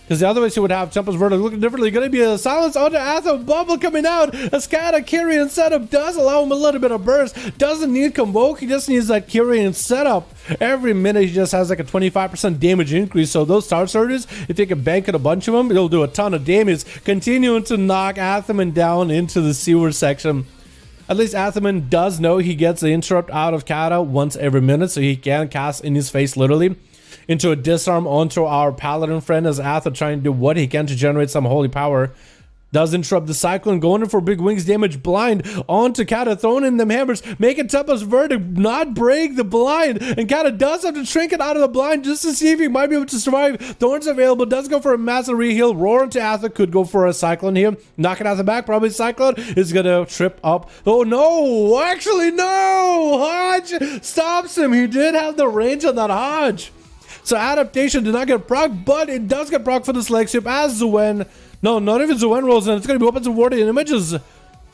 Speaker 2: Because the other way she would have Tempest Verdict looking differently. Going to be a silence onto Atho. Bubble coming out. A Skata Kyrian setup does allow him a little bit of burst. Doesn't need Convoke. He just needs that Kyrian setup. Every minute he just has like a 25% damage increase. So those Star Surges, if you can bank it a bunch of them, it'll do a ton of damage. Continuing to knock Atherman down into the sewer section. At least Atherman does know he gets the interrupt out of Kata once every minute. So he can cast in his face literally into a disarm onto our Paladin friend as Atha trying to do what he can to generate some holy power. Does interrupt the Cyclone, going in for big wings damage, blind onto Kata, throwing in them hammers, making Tempest Verdict not break the blind, and Kata does have to shrink it out of the blind just to see if he might be able to survive. Thorns available, does go for a massive reheal, roar into Atha, could go for a Cyclone here, knocking Atha back, probably Cyclone is gonna trip up. Oh no, actually no, Hodge stops him. He did have the range on that Hodge. So adaptation did not get proc, but it does get proc for the select ship as Zuen. No, not even Zuen rolls in. It's going to be weapons and warding images.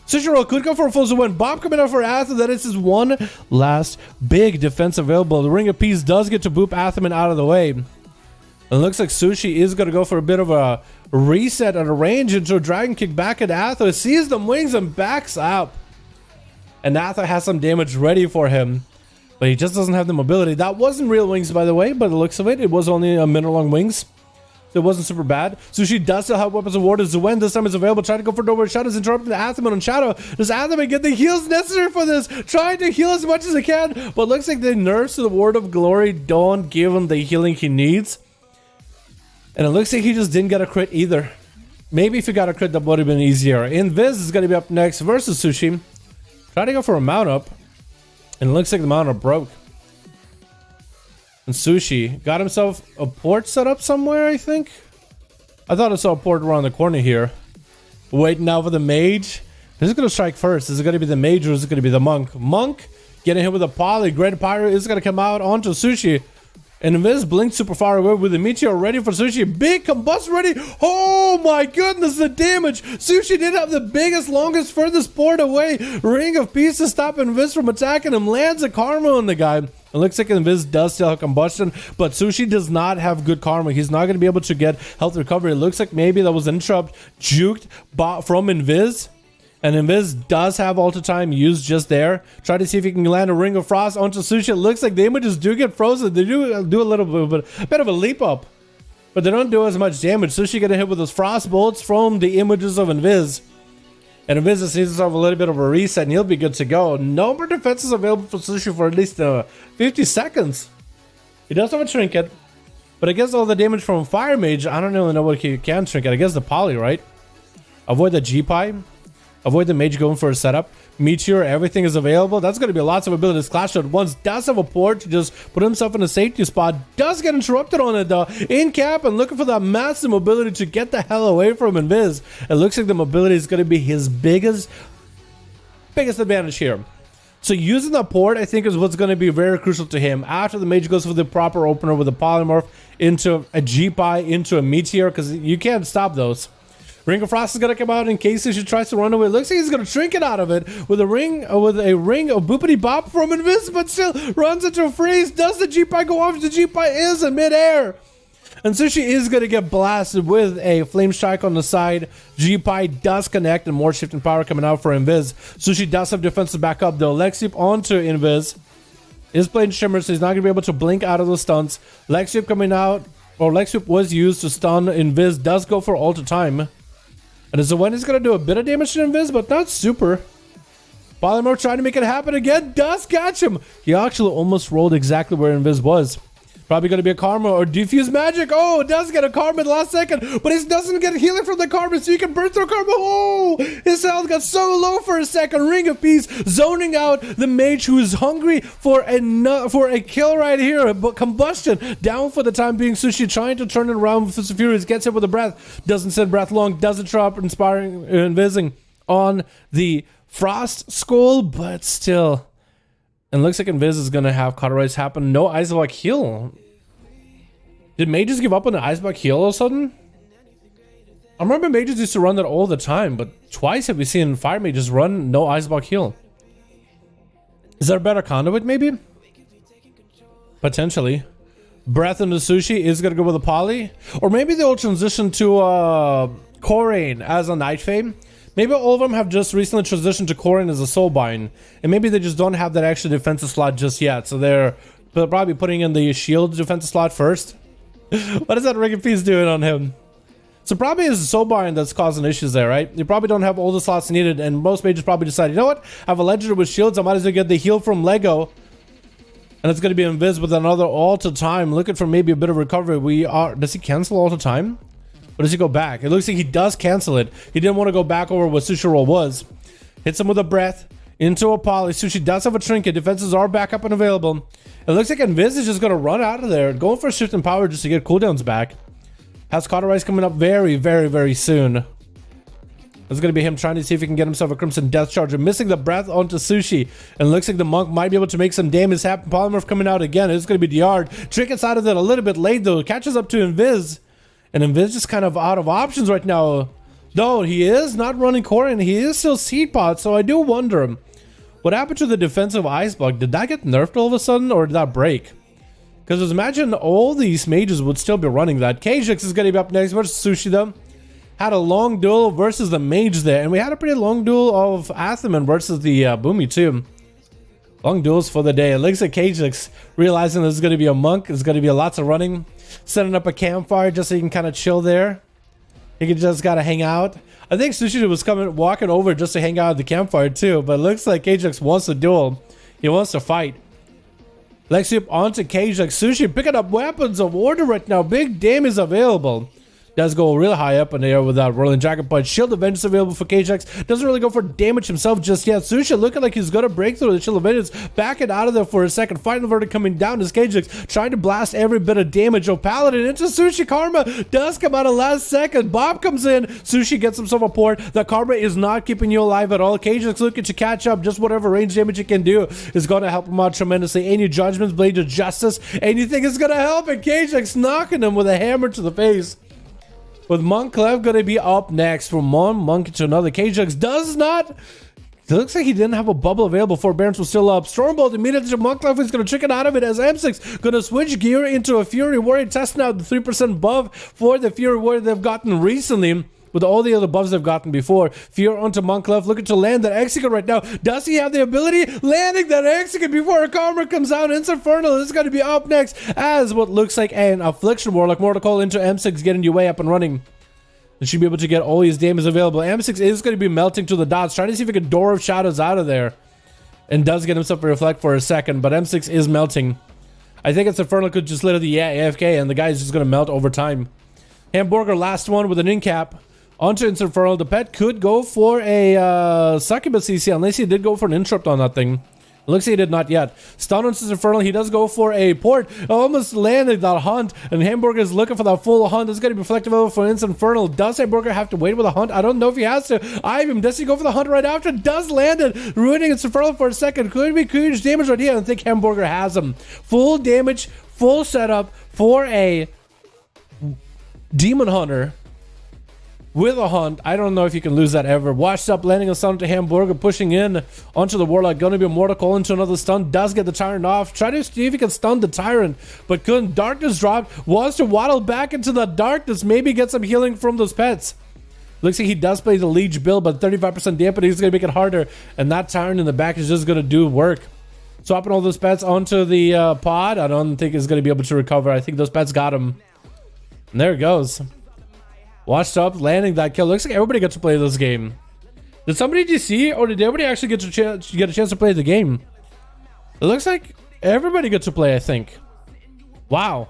Speaker 2: Cicero could go for a full Zuen. Bob coming out for Atha. That is his one last big defense available. The Ring of Peace does get to boop Atherman out of the way. It looks like Sushi is going to go for a bit of a reset at a range into a dragon kick back at Athor. Sees them wings and backs up. And Athor has some damage ready for him. But he just doesn't have the mobility. That wasn't real wings, by the way, by the looks of it. It was only a minute long wings. So it wasn't super bad. Sushi does still have weapons awarded. Zuen this time is available. Trying to go for nowhere. Shadow's interrupting the Athame on Shadow. Does Athame get the heals necessary for this? Trying to heal as much as he can. But looks like the nerfs to the Word of Glory don't give him the healing he needs. And it looks like he just didn't get a crit either. Maybe if he got a crit, that would have been easier. Invis is going to be up next versus Sushi. Trying to go for a mount up. And it looks like the mount up broke. And Sushi got himself a port set up somewhere, I think. I thought I saw a port around the corner here. Waiting now for the mage. Who's going to strike first? Is it going to be the mage or is it going to be the monk? Monk getting hit with a poly. Great Pyro is going to come out onto Sushi. And Invis blinks super far away with the Meteor ready for Sushi. Big combust ready. Oh my goodness, the damage. Sushi did have the biggest, longest, furthest port away. Ring of Peace to stop Invis from attacking him. Lands a karma on the guy. It looks like Invis does still have combustion, but Sushi does not have good karma. He's not going to be able to get health recovery. It looks like maybe that was an interrupt juked from Invis. And Invis does have Alter Time used just there. Try to see if he can land a Ring of Frost onto Sushi. It looks like the images do get frozen. They do a little bit of a leap up. But they don't do as much damage. Sushi getting hit with those Frost Bolts from the images of Invis. And Invis sees himself a little bit of a reset and he'll be good to go. No more defenses available for Sushi for at least 50 seconds. He does have a Trinket. But I guess all the damage from Fire Mage, I don't really know what he can Trinket. I guess the Poly, right? Avoid the G-Pie. Avoid the mage going for a setup. Meteor, everything is available. That's going to be lots of abilities. Clash at once. Does have a port to just put himself in a safety spot. Does get interrupted on it though. In cap and looking for that massive mobility to get the hell away from Invis. It looks like the mobility is going to be his biggest advantage here. So using the port, I think, is what's going to be very crucial to him. After the mage goes for the proper opener with a polymorph into a G-Pie, into a Meteor, because you can't stop those. Ring of Frost is going to come out in case he tries to run away. Looks like he's going to Trinket out of it with a ring of boopity bop from Invis, but still runs into a freeze. Does the G-Pie go off? The G-Pie is in midair. And Sushi is going to get blasted with a Flame Strike on the side. G-Pie does connect and more shifting power coming out for Invis. Sushi does have defensive back up though. Lexip onto Invis. Is playing Shimmer, so he's not going to be able to blink out of the stunts. Lexip coming out, or Lexip was used to stun Invis. Does go for Alter Time. And Zuen is going to do a bit of damage to Invis, but not super. Polymorph trying to make it happen again. Does catch him. He actually almost rolled exactly where Invis was. Probably going to be a Karma or Diffuse Magic. Oh, it does get a Karma in the last second. But he doesn't get healing from the Karma, so you can burn through Karma. Oh, his health got so low for a second. Ring of Peace zoning out the mage who is hungry for a kill right here. But Combustion down for the time being. Sushi trying to turn it around with Fist of Furies. Gets hit with a breath. Doesn't send breath long. Doesn't drop inspiring Invising on the Frost Skull. But still... And looks like Invis is going to have Cauterize happen. No Ice Block heal. Did mages give up on the Ice Block heal all of a sudden? I remember mages used to run that all the time, but twice have we seen fire mages run no Ice Block heal. Is there a better conduit maybe? Potentially. Breath into Sushi is going to go with a Poly. Or maybe they'll transition to Corain as a Night Fame. Maybe all of them have just recently transitioned to Corin as a Soulbind. And maybe they just don't have that extra defensive slot just yet. So they're probably putting in the shield defensive slot first. What is that Ring of Peace doing on him? So probably it's Soulbind that's causing issues there, right? You probably don't have all the slots needed. And most mages probably decide, you know what? I have a Legendary with shields. I might as well get the heal from Lego. And it's going to be Invis with another Alter Time. Looking for maybe a bit of recovery. Does he cancel Alter Time? Or does he go back? It looks like he does cancel it. He didn't want to go back over what Sushi roll was. Hits him with a breath. Into a Poly. Sushi does have a Trinket. Defenses are back up and available. It looks like Invis is just going to run out of there. Going for a shift in power just to get cooldowns back. Has Cauterize coming up very, very, very soon. It's going to be him trying to see if he can get himself a Crimson Death Charger. Missing the breath onto Sushi. And looks like the Monk might be able to make some damage happen. Polymorph coming out again. It's going to be Diard. Trinket's out of it a little bit late though. Catches up to Invis. And Invis just kind of out of options right now. Though he is not running core and he is still Seed Pod. So I do wonder what happened to the defensive Ice Block. Did that get nerfed all of a sudden or did that break? Because imagine all these mages would still be running that. KJX is going to be up next versus Sushi though. Had a long duel versus the mage there. And we had a pretty long duel of Athaman versus the Boomy too. Long duels for the day. It looks like KJX realizing this is going to be a monk. There's going to be lots of running. Setting up a campfire just so you can kind of chill there. You can just gotta hang out. I think Sushi was walking over just to hang out at the campfire too, but it looks like KJX wants to duel. He wants to fight. Lexi up onto KJX. Sushi picking up weapons of order right now. Big damage available. Does go real high up in the air with that Whirling Jacket Punch. Shield of Vengeance available for KJX. Doesn't really go for damage himself just yet. Sushi looking like he's gonna break through the Shield of Vengeance. Backing out of there for a second. Final verdict coming down as KJX trying to blast every bit of damage. Paladin into Sushi. Karma does come out of last second. Bob comes in. Sushi gets himself a port. The Karma is not keeping you alive at all. KJX looking to catch up. Just whatever range damage you can do is gonna help him out tremendously. Any Judgments, Blade of Justice, anything is gonna help. And KJX knocking him with a hammer to the face. With Monklev going to be up next from one monk to another. KJX does not. It looks like he didn't have a bubble available. Forbearance was still up. Stormbolt immediately to Monklev. He's going to chicken out of it as M6 going to switch gear into a Fury Warrior, testing out the 3% buff for the Fury Warrior they've gotten recently. With all the other buffs they've gotten before. Fear onto Monklev, looking to land that Execute right now. Does he have the ability? Landing that Execute before a Karma comes out. Infernal is going to be up next as what looks like an Affliction Warlock. More to call into M6, getting you way up and running. They should be able to get all his damage available. M6 is going to be melting to the dots, trying to see if he can Door of Shadows out of there. And does get himself a Reflect for a second, but M6 is melting. I think it's Infernal could just literally, AFK, and the guy is just going to melt over time. Hamburger, last one with an in-cap. Onto Infernal. The pet could go for a Succubus CC, unless he did go for an Interrupt on that thing. It looks like he did not yet. Stun on Infernal. He does go for a port. Almost landed that hunt. And Hamburger is looking for that full hunt. It's going to be reflective over for Infernal. Does Hamburger have to wait with a hunt? I don't know if he has to. Ivan, does he go for the hunt right after? Does land it. Ruining Infernal for a second. Could be huge damage right here. I think Hamburger has him. Full damage. Full setup for a Demon Hunter. With a hunt, I don't know if you can lose that ever. Washed up, landing a stun to Hamburger, pushing in onto the Warlock. Gonna be a Mortal Call into another stun. Does get the Tyrant off. Try to see if he can stun the Tyrant, but couldn't. Darkness dropped. Wants to waddle back into the darkness. Maybe get some healing from those pets. Looks like he does play the Leech build, but 35% dampening is gonna make it harder. And that Tyrant in the back is just gonna do work. Swapping all those pets onto the pod. I don't think he's gonna be able to recover. I think those pets got him. And there it goes. Watched up, landing that kill. Looks like everybody got to play this game. Did somebody DC, or did everybody actually get a chance to play the game? It looks like everybody got to play, I think. Wow.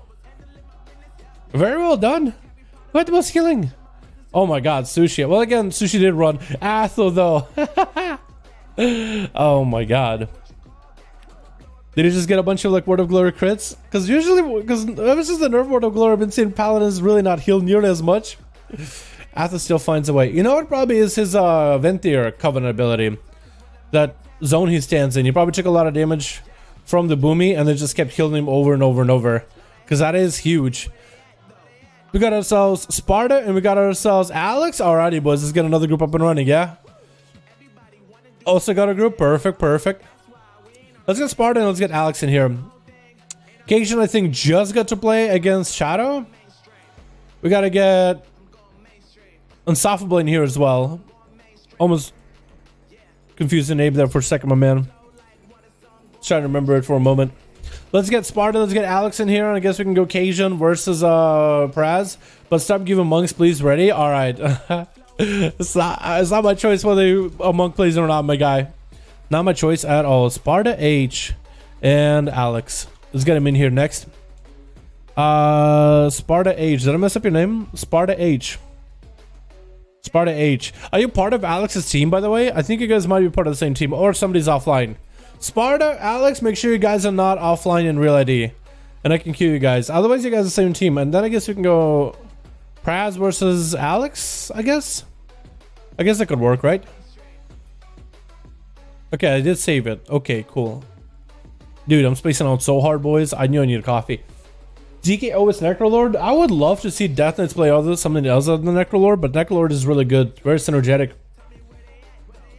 Speaker 2: Very well done. Who had the most healing? Oh my god, Sushi. Well, again, Sushi did run. Atho, though. Oh my god. Did he just get a bunch of like Word of Glory crits? Because usually, ever since the nerf Word of Glory, I've been seeing Paladins really not heal nearly as much. Athos still finds a way. You know what probably is his Ventier Covenant ability. That zone he stands in. He probably took a lot of damage from the Boomy and then just kept healing him over and over and over. Because that is huge. We got ourselves Sparta and we got ourselves Alex. Alrighty, boys. Let's get another group up and running, yeah? Also got a group. Perfect, perfect. Let's get Sparta and let's get Alex in here. Cation, I think, just got to play against Shadow. We gotta get Unstoppable in here as well. Almost confused the name there for a second, my man. Trying to remember it for a moment. Let's get Sparta, let's get Alex in here, and I guess we can go Cajun versus Praz. But stop giving monks, please. Ready? Alright. it's not my choice whether a monk plays or not, my guy. Not my choice at all. Sparta H and Alex. Let's get him in here next. Sparta H. Did I mess up your name? Sparta H. Sparta H. Are you part of Alex's team, by the way? I think you guys might be part of the same team, or somebody's offline. Sparta, Alex, make sure you guys are not offline in real ID. And I can queue you guys. Otherwise, you guys are the same team. And then I guess we can go Praz versus Alex, I guess. I guess that could work, right? Okay, I did save it. Okay, cool. Dude, I'm spacing out so hard, boys. I knew I needed coffee. DKO is Necrolord. I would love to see Death Knights play something else other than Necrolord, but Necrolord is really good. Very synergetic.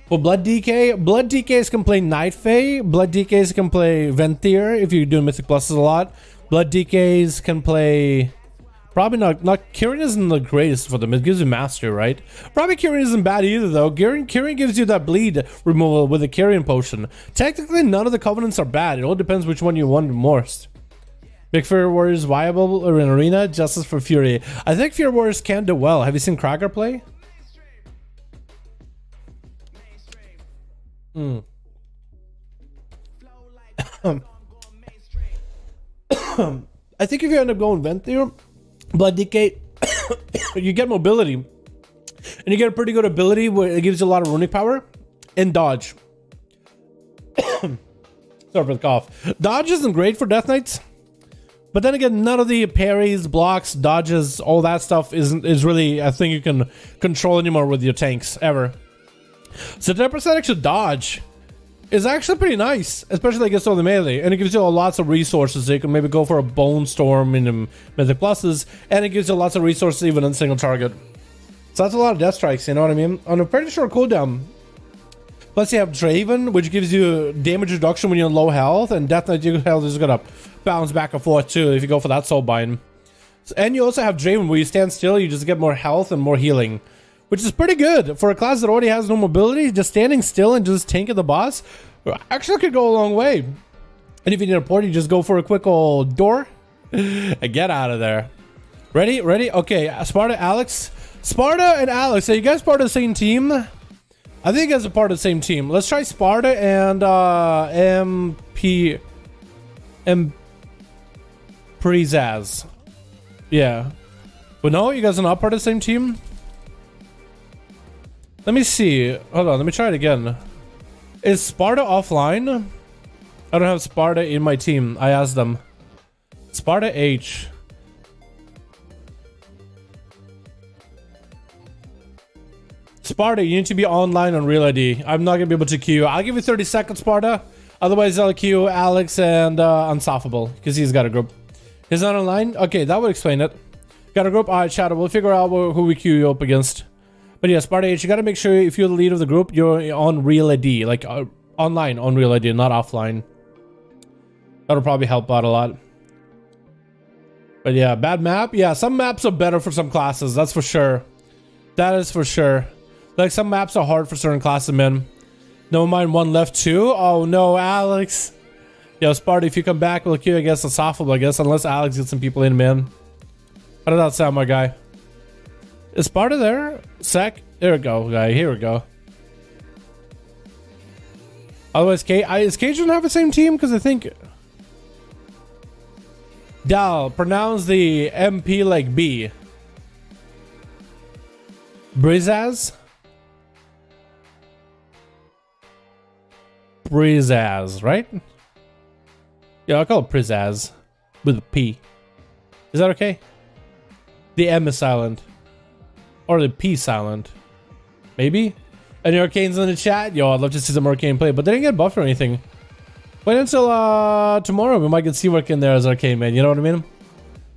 Speaker 2: Well, Blood DKs can play Night Fae. Blood DKs can play Ventier if you're doing Mythic Pluses a lot. Blood DKs can play. Probably not. Kirin isn't the greatest for them. It gives you mastery, right? Probably Kirin isn't bad either, though. Kirin gives you that bleed removal with the Kirin potion. Technically, none of the covenants are bad. It all depends which one you want the most. Big Fear Warriors viable or in arena? Justice for Fury. I think Fear Warriors can do well. Have you seen Krager play? I think if you end up going Vent there, Blood DK, you get mobility. And you get a pretty good ability where it gives you a lot of runic power and dodge. Sorry for the cough. Dodge isn't great for Death Knights. But then again, none of the parries, blocks, dodges, all that stuff is really a thing you can control anymore with your tanks, ever. So 10% extra dodge is actually pretty nice, especially against all the melee. And it gives you lots of resources, so you can maybe go for a Bone Storm in the Mythic Pluses, and it gives you lots of resources even on single target. So that's a lot of death strikes, you know what I mean? On a pretty short cooldown. Plus you have Draven, which gives you damage reduction when you're in low health, and Death Knight your health is gonna bounce back and forth too if you go for that Soulbind. And you also have Draven, where you stand still, you just get more health and more healing, which is pretty good for a class that already has no mobility. Just standing still and just tanking the boss actually could go a long way. And if you need a port, you just go for a quick old door and get out of there. Ready? Okay, Sparta, Alex. Sparta and Alex, are you guys part of the same team? I think you guys are part of the same team. Let's try Sparta and Prezaz. Yeah. But no, you guys are not part of the same team? Let me see. Hold on, let me try it again. Is Sparta offline? I don't have Sparta in my team. I asked them. Sparta H. Sparta, you need to be online on Real ID. I'm not gonna be able to queue. I'll give you 30 seconds, Sparta. Otherwise, I'll queue Alex and Unstoppable, because he's got a group. He's not online? Okay, that would explain it. Got a group? Alright, Shadow. We'll figure out who we queue you up against. But yeah, Sparta H, you gotta make sure if you're the lead of the group, you're on Real ID. Like, online on Real ID, not offline. That'll probably help out a lot. But yeah, bad map? Yeah, some maps are better for some classes, that's for sure. That is for sure. Like, some maps are hard for certain classes, man. Never mind, one left, two. Oh no, Alex. Yo, Sparta, if you come back, we'll queue against the Softball, I guess, unless Alex gets some people in, man. How did that sound, my guy? Is Sparta there? Sec? There we go, guy. Here we go. Otherwise, is Cajun have the same team? Because I think... Dal, pronounce the MP like B. Brizaz? Brizaz, right? Yeah, I'll call it Brizaz. With a P. Is that okay? The M is silent. Or the P silent. Maybe? Any Arcanes in the chat? Yo, I'd love to see some Arcane play, but they didn't get buffed or anything. Wait until tomorrow. We might get Seawork in there as Arcane, man. You know what I mean?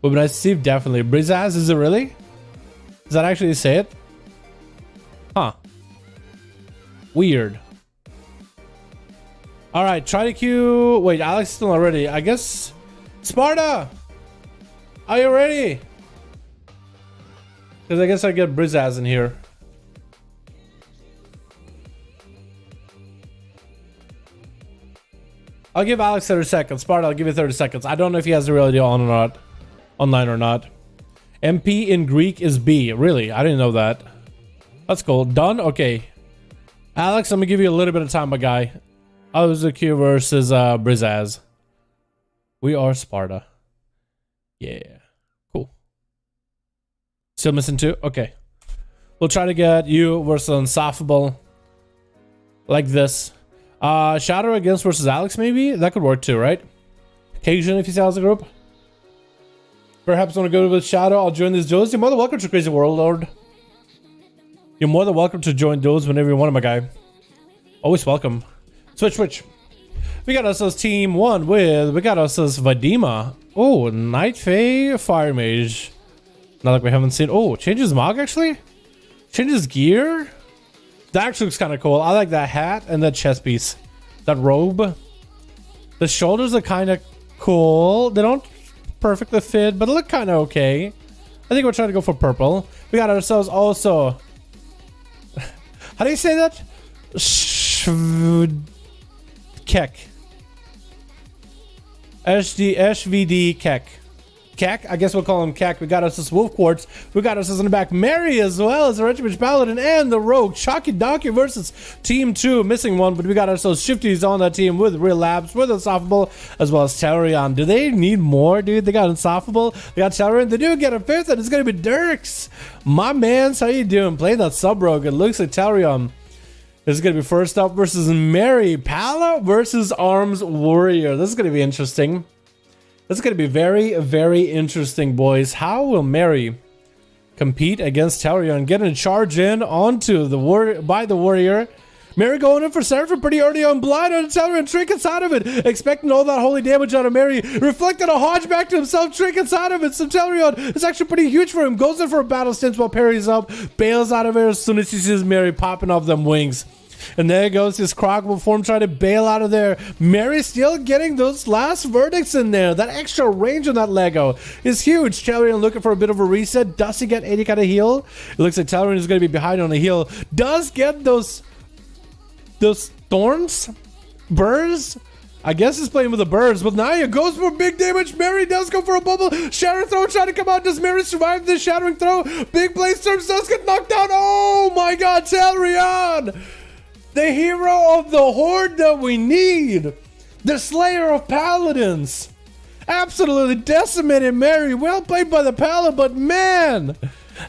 Speaker 2: Would be nice to see, definitely. Brizaz, is it really? Does that actually say it? Huh. Weird. Alright, try to queue. Wait, Alex is still not ready. I guess. Sparta! Are you ready? Because I guess I get Brizaz in here. I'll give Alex 30 seconds. Sparta, I'll give you 30 seconds. I don't know if he has the reality on or not. Online or not. MP in Greek is B. Really? I didn't know that. That's cool. Done? Okay. Alex, let me give you a little bit of time, my guy. Ozuki versus Brizaz. We are Sparta. Yeah. Cool. Still missing two? Okay. We'll try to get you versus Unstoppable. Like this. Shadow against versus Alex, maybe? That could work too, right? Cajun, if he sells a group. Perhaps want to go with Shadow. I'll join this duels. You're more than welcome to Crazy World Lord. You're more than welcome to join duels whenever you want, my guy. Always welcome. Switch. We got ourselves team one with, we got ourselves Vadima. Oh, Night Fae Fire Mage. Not like we haven't seen. Oh, changes Mog actually? Changes gear? That actually looks kind of cool. I like that hat and that chest piece. That robe. The shoulders are kind of cool. They don't perfectly fit, but it looked kind of okay. I think we're trying to go for purple. We got ourselves also... How do you say that? Kek. SVD Kek. Kek? I guess we'll call him Kek. We got us this Wolf Quartz. We got us in the back Mary as well as the Regiment Paladin and the Rogue. Chalky Donkey versus Team 2. Missing one, but we got ourselves Shifties on that team with Relapse, with Unstoppable, as well as Tellurion. Do they need more, dude? They got Unstoppable. They got Tellurion. They do get a fifth, and it's going to be Dirks. My mans, how you doing? Playing that Sub-Rogue. It looks like Tellurion is going to be first up versus Mary. Pala versus Arms Warrior. This is going to be interesting. This is going to be very, very interesting, boys. How will Mary compete against Tellurion? Getting a charge in onto the Warrior. Mary going in for Seraphim pretty early on. Blind on Tellurion. Trinkets out of it. Expecting all that holy damage out of Mary. Reflected a Hodge back to himself. Trinkets out of it. So Tellurion is actually pretty huge for him. Goes in for a battle stance while parries up. Bails out of it as soon as he sees Mary popping off them wings. And there goes his Crocable form trying to bail out of there. Mary still getting those last verdicts in there. That extra range on that Lego is huge. Tellurion looking for a bit of a reset. Does he get any kind of heal? It looks like Tellurion is going to be behind on the heal. Does get those thorns? Burrs? I guess he's playing with the birds, but Naya goes for big damage. Mary does go for a bubble. Shattering throw trying to come out. Does Mary survive this shattering throw? Big Blaze Storms does get knocked down. Oh my god, Tellurion! The hero of the horde that we need. The slayer of paladins. Absolutely decimated Mary. Well played by the paladin, but man,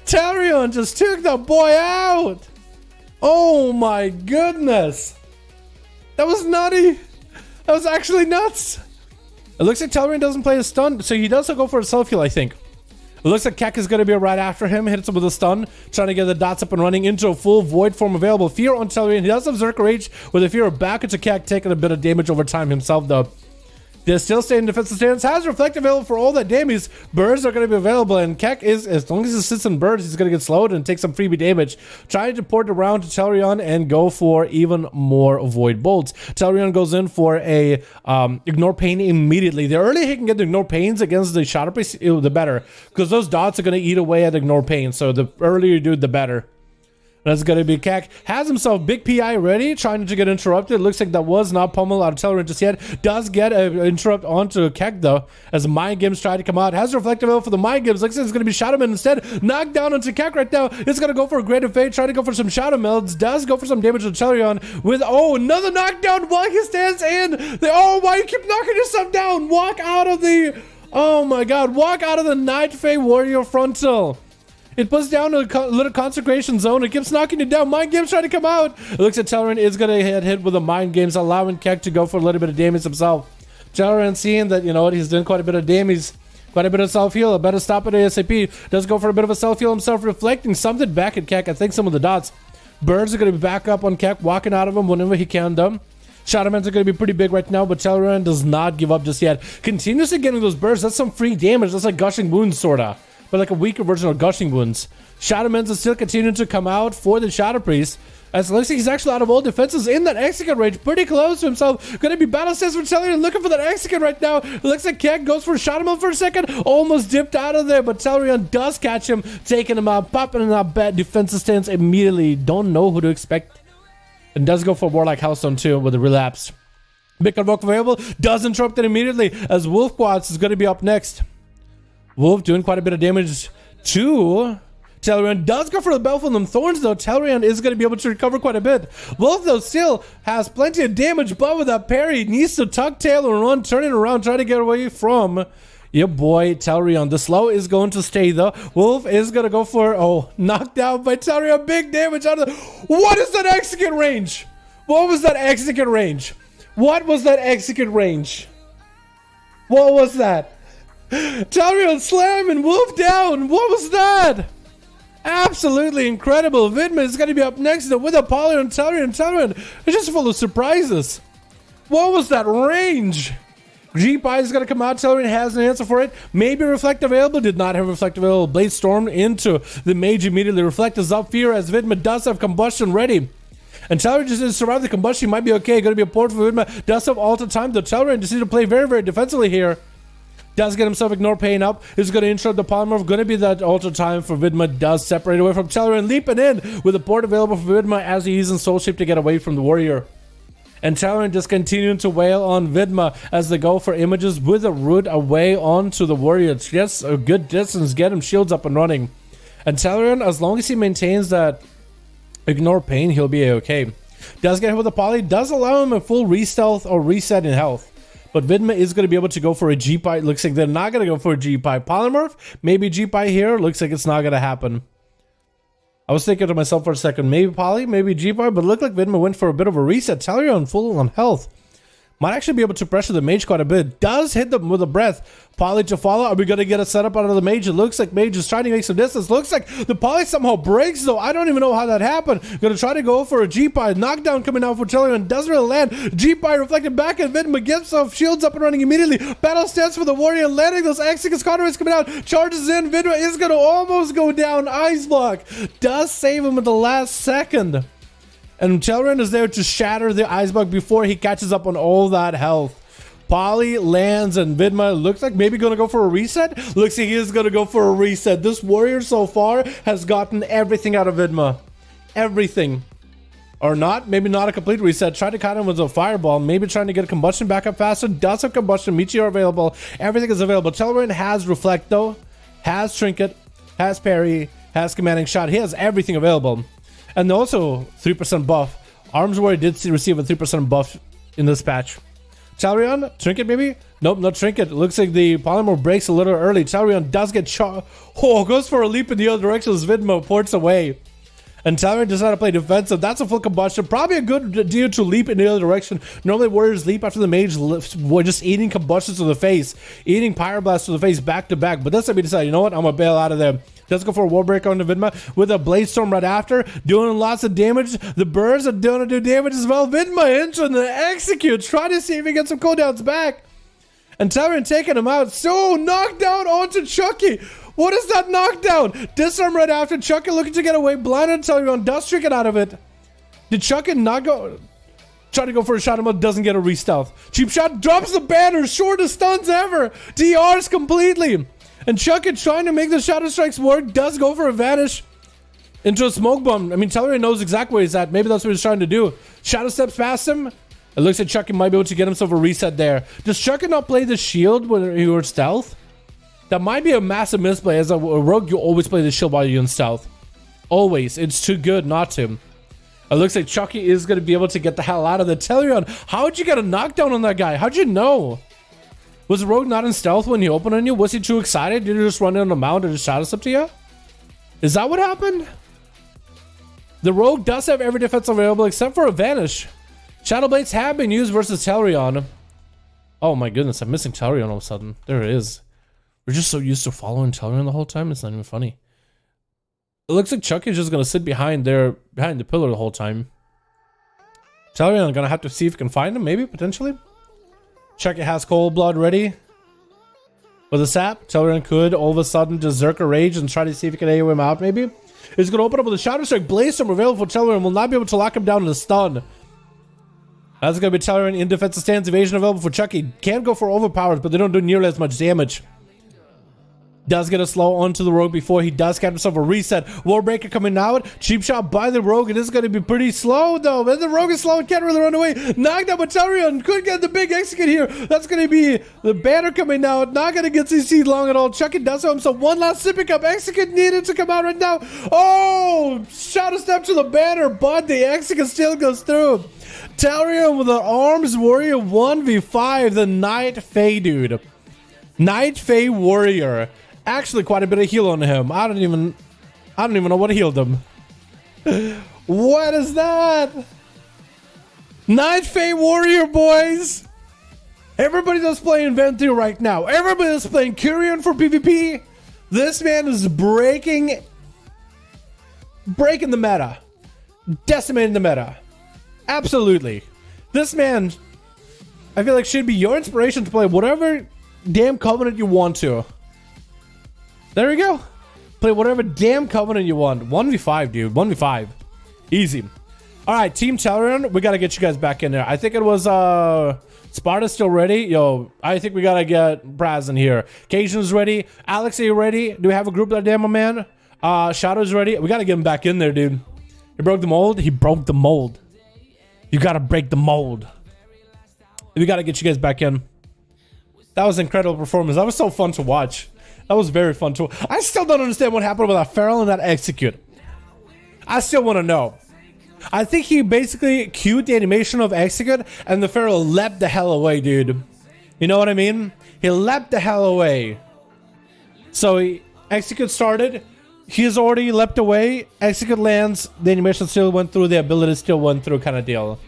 Speaker 2: Tellurion just took the boy out. Oh my goodness. That was nutty. That was actually nuts. It looks like Tellurion doesn't play a stun, so he does go for a self-heal, I think. It looks like Kek is going to be right after him. Hits him with a stun. Trying to get the dots up and running into a full void form available. Fear on Tellurion. He does have Zerker Rage with a Fear back into Kek, taking a bit of damage over time himself, though. They're still staying in defensive stance. Has Reflect available for all that damage. Birds are going to be available, and Kek is, as long as he sits in birds, he's going to get slowed and take some freebie damage. Trying to port around to Tellurion and go for even more Void Bolts. Tellurion goes in for a Ignore Pain immediately. The earlier he can get the Ignore Pains against the Shadow Priest, the better. Because those dots are going to eat away at Ignore Pain, so the earlier you do it, the better. That's going to be Kek. Has himself big PI ready, trying to get interrupted. Looks like that was not pummel out of Tellurion just yet. Does get an interrupt onto Kek, though, as Mind Games try to come out. Has Reflective Veil for the Mind Games. Looks like it's going to be Shadowman instead. Knocked down onto Kek right now. It's going to go for a Great Fate, trying to go for some Shadow Melds. Does go for some damage to Tellurion with, oh, another knockdown while he stands in. Oh, why you keep knocking yourself down? Walk out of the, oh my god, walk out of the Night Fae Warrior frontal. It puts down a little consecration zone. It keeps knocking it down. Mind Games trying to come out. It looks like Tellurion is going to get hit with the Mind Games, allowing Kek to go for a little bit of damage himself. Tellurion seeing that, you know what, he's doing quite a bit of damage. Quite a bit of self-heal. I better stop it ASAP. Does go for a bit of a self-heal himself, reflecting something back at Kek. I think some of the dots. Birds are going to be back up on Kek, walking out of him whenever he can, though. Shadowmans are going to be pretty big right now, but Tellurion does not give up just yet. Continuously getting those birds. That's some free damage. That's like Gushing Wounds, sorta. But like a weaker version of Gushing Wounds. Shadowmans are still continuing to come out for the Shadow Priest. As it looks like he's actually out of all defenses in that execute range. Pretty close to himself. Going to be battle stance for Tellurion. Looking for that execute right now. It looks like Kek goes for Shadowman for a second. Almost dipped out of there. But Tellurion does catch him. Taking him out. Popping in that bad defensive stance immediately. Don't know who to expect. And does go for Warlock Hellstone too with a relapse. Big Convoke available. Does interrupt it immediately. As Wolf Quads is going to be up next. Wolf doing quite a bit of damage to Tellurion. Does go for the Bell from them Thorns, though. Tellurion is going to be able to recover quite a bit. Wolf, though, still has plenty of damage, but with that parry, needs to tuck tail and run, turning around, trying to get away from your boy Tellurion. The slow is going to stay, though. Wolf is going to go for, oh, knocked out by Tellurion. Big damage out of the... What is that execute range? What was that execute range? What was that execute range? What was that? Tellurion slamming Wolf down. What was that? Absolutely incredible. Vidman is going to be up next though, with Apollo and Tellurion. Tellurion is just full of surprises. What was that range? G-Pie is going to come out. Tellurion has an answer for it. Maybe Reflect available. Did not have Reflect available. Blade Storm into the Mage immediately. Reflect is up. Fear as Vidman does have Combustion ready. And Tellurion just needs to survive the combustion. Might be okay. Going to be a port for Vidman. Does have Alter Time though. Tellurion just needs to play very, very defensively here. Does get himself ignore pain up. Is going to interrupt the polymorph. Going to be that ultra time for Vidma. Does separate away from Dalaran. Leaping in with a port available for Vidma as he uses Soul Shape to get away from the warrior. And Dalaran just continuing to wail on Vidma as they go for images with a root away onto the warrior. Just a good distance. Get him shields up and running. And Dalaran, as long as he maintains that ignore pain, he'll be okay. Does get hit with a poly. Does allow him a full re-stealth or reset in health. But Vidma is going to be able to go for a G-Pie. Looks like they're not going to go for a G-Pie. Polymorph, maybe G-Pie here. Looks like it's not going to happen. I was thinking to myself for a second, maybe Poly, maybe G-Pie, but it looked like Vidma went for a bit of a reset. Dalaran full on health. Might actually be able to pressure the mage quite a bit. Does hit them with a breath. Poly to follow. Are we going to get a setup out of the mage? It looks like mage is trying to make some distance. Looks like the poly somehow breaks, though. I don't even know how that happened. Going to try to go for a G-Pie. Knockdown coming out for Dalaran. Doesn't really land. G-Pie reflected back at Vidma. Gets himself shields up and running immediately. Battle stance for the warrior. Landing those Execus conduits coming out. Charges in. Vidma is going to almost go down. Ice block. Does save him at the last second. And Dalaran is there to shatter the ice block before he catches up on all that health. Poly lands and Vidma looks like maybe going to go for a reset. Looks like he is going to go for a reset. This warrior so far has gotten everything out of Vidma. Everything. Or not. Maybe not a complete reset. Try to cut him with a fireball. Maybe trying to get combustion back up faster. Does have combustion. Meteor available. Everything is available. Dalaran has reflect though. Has trinket. Has parry. Has commanding shot. He has everything available. And also 3% buff. Arms Warrior did receive a 3% buff in this patch. Dalaran, trinket maybe? Nope, not trinket. It looks like the polymer breaks a little early. Dalaran does get shot. Oh, goes for a leap in the other direction as Vidma ports away. And Dalaran does not play defensive. That's a full combustion. Probably a good deal to leap in the other direction. Normally warriors leap after the mage just eating combustions to the face. Eating pyroblast to the face back to back. But this time we decide, you know what? I'm going to bail out of there. Let's go for a Warbreaker on the Vidma with a Blade Storm right after. Doing lots of damage. The birds are doing to do damage as well. Vidma entering the execute. Trying to see if he gets some cooldowns back. And Dalaran taking him out. So knockdown onto Chucky. What is that knockdown? Disarm right after. Chucky looking to get away. Blinded Dalaran. Does trick it out of it. Did Chucky not go? Trying to go for a shot him, doesn't get a re-stealth. Cheap shot drops the banner. Shortest stuns ever. DRs completely. And Chucky trying to make the Shadow Strikes work. Does go for a vanish into a smoke bomb. I mean, Dalaran knows exactly where he's at. Maybe that's what he's trying to do. Shadow steps past him. It looks like Chucky might be able to get himself a reset there. Does Chucky not play the shield when he was stealth? That might be a massive misplay. As a rogue, you always play the shield while you're in stealth. Always. It's too good not to. It looks like Chucky is going to be able to get the hell out of the Dalaran. How'd you get a knockdown on that guy? How'd you know? Was the rogue not in stealth when he opened on you? Was he too excited? Did he just run in on the mount and just shadow step to you? Is that what happened? The rogue does have every defense available except for a vanish. Shadow Blades have been used versus Dalaran. Oh my goodness, I'm missing Dalaran all of a sudden. There it is. We're just so used to following Dalaran the whole time, it's not even funny. It looks like Chucky's just gonna sit behind the pillar the whole time. Dalaran gonna have to see if he can find him, maybe, potentially. Chucky has Cold Blood ready. With a sap, Dalaran could all of a sudden just Zerker Rage and try to see if he can AO him out, maybe. He's going to open up with a Shadow Strike. Blaze Storm available for Dalaran. Will not be able to lock him down in a stun. That's going to be Dalaran in defensive stance. Evasion available for Chucky. Can't go for overpowers, but they don't do nearly as much damage. Does get a slow onto the rogue before he does get himself a reset. Warbreaker coming out. Cheap shot by the rogue. It is going to be pretty slow though. But the rogue is slow and can't really run away. Knocked out by Dalaran. Could get the big execute here. That's going to be the banner coming out. Not going to get CC long at all. Chucky does have himself one last sipping up. Execute needed to come out right now. Oh! Shadow step to the banner, but the execute still goes through. Dalaran with the Arms Warrior 1v5. The Night Fae dude. Night Fae Warrior. Actually, quite a bit of heal on him. I don't even know what healed him. What is that? Night Fae Warrior, boys. Everybody that's playing Ventu right now. Everybody that's playing Curion for PvP. This man is breaking the meta. Decimating the meta. Absolutely. This man, I feel like, should be your inspiration to play whatever damn Covenant you want to. There we go. Play whatever damn Covenant you want. 1v5, dude. 1v5. Easy. All right, Team Dalaran, we got to get you guys back in there. I think it was Sparta still ready. Yo, I think we got to get Braz in here. Cajun's ready. Alex, are you ready? Do we have a group that damn man? Shadow's ready. We got to get him back in there, dude. He broke the mold. He broke the mold. You got to break the mold. We got to get you guys back in. That was an incredible performance. That was so fun to watch. That was very fun to watch. I still don't understand what happened with that Feral and that Execute. I still want to know. I think he basically cued the animation of Execute and the Feral leapt the hell away, dude. You know what I mean? He leapt the hell away. So Execute started. He's already leapt away. Execute lands. The animation still went through. The ability still went through kind of deal.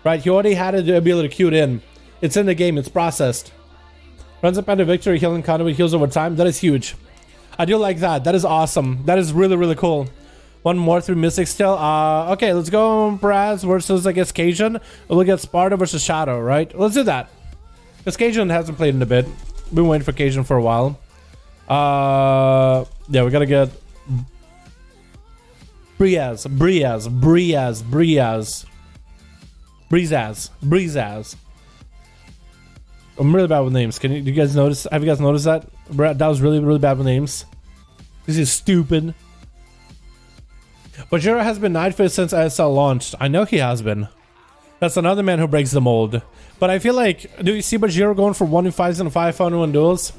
Speaker 2: Right? He already had the ability to cue it in. It's in the game. It's processed. Runs up into victory. Healing conduit heals over time. That is huge. I do like that. That is awesome. That is really, really cool. One more through Mystic still. Okay, let's go Braz versus, I guess, Cajun. We'll get Sparta versus Shadow, right? Let's do that. Because Cajun hasn't played in a bit. Been waiting for Cajun for a while. Yeah, we gotta get Breezaz. I'm really bad with names. Do you guys notice? Have you guys noticed that? That was really, really bad with names. This is stupid. Bajiro has been Night Phase since ASL launched. I know he has been. That's another man who breaks the mold. But I feel like, do you see Bajiro going for 1v5s and 5v5 1v1 duels?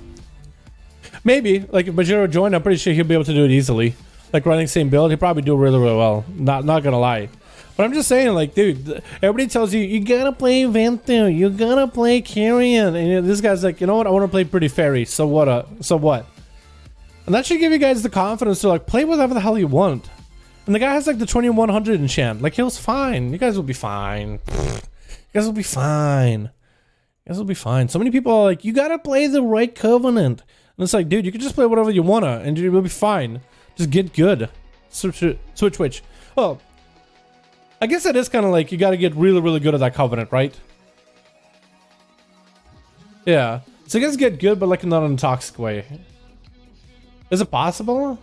Speaker 2: Maybe. Like if Bajiro joined, I'm pretty sure he'll be able to do it easily. Like running same build, he'll probably do really, really well. Not gonna lie. But I'm just saying, like, dude, everybody tells you, you gotta play Ventu, you gotta play Carrion. And this guy's like, you know what, I wanna play Pretty Fairy. So what? So what? And that should give you guys the confidence to like play whatever the hell you want. And the guy has like the 2100 enchant. Like, he was fine. You guys will be fine. You guys will be fine. You guys will be fine. So many people are like, you gotta play the right Covenant. And it's like, dude, you can just play whatever you wanna and you will be fine. Just get good. Switch. Well, I guess it is kind of like you gotta get really, really good at that Covenant, right? Yeah. So you guys get good, but like not in a toxic way. Is it possible?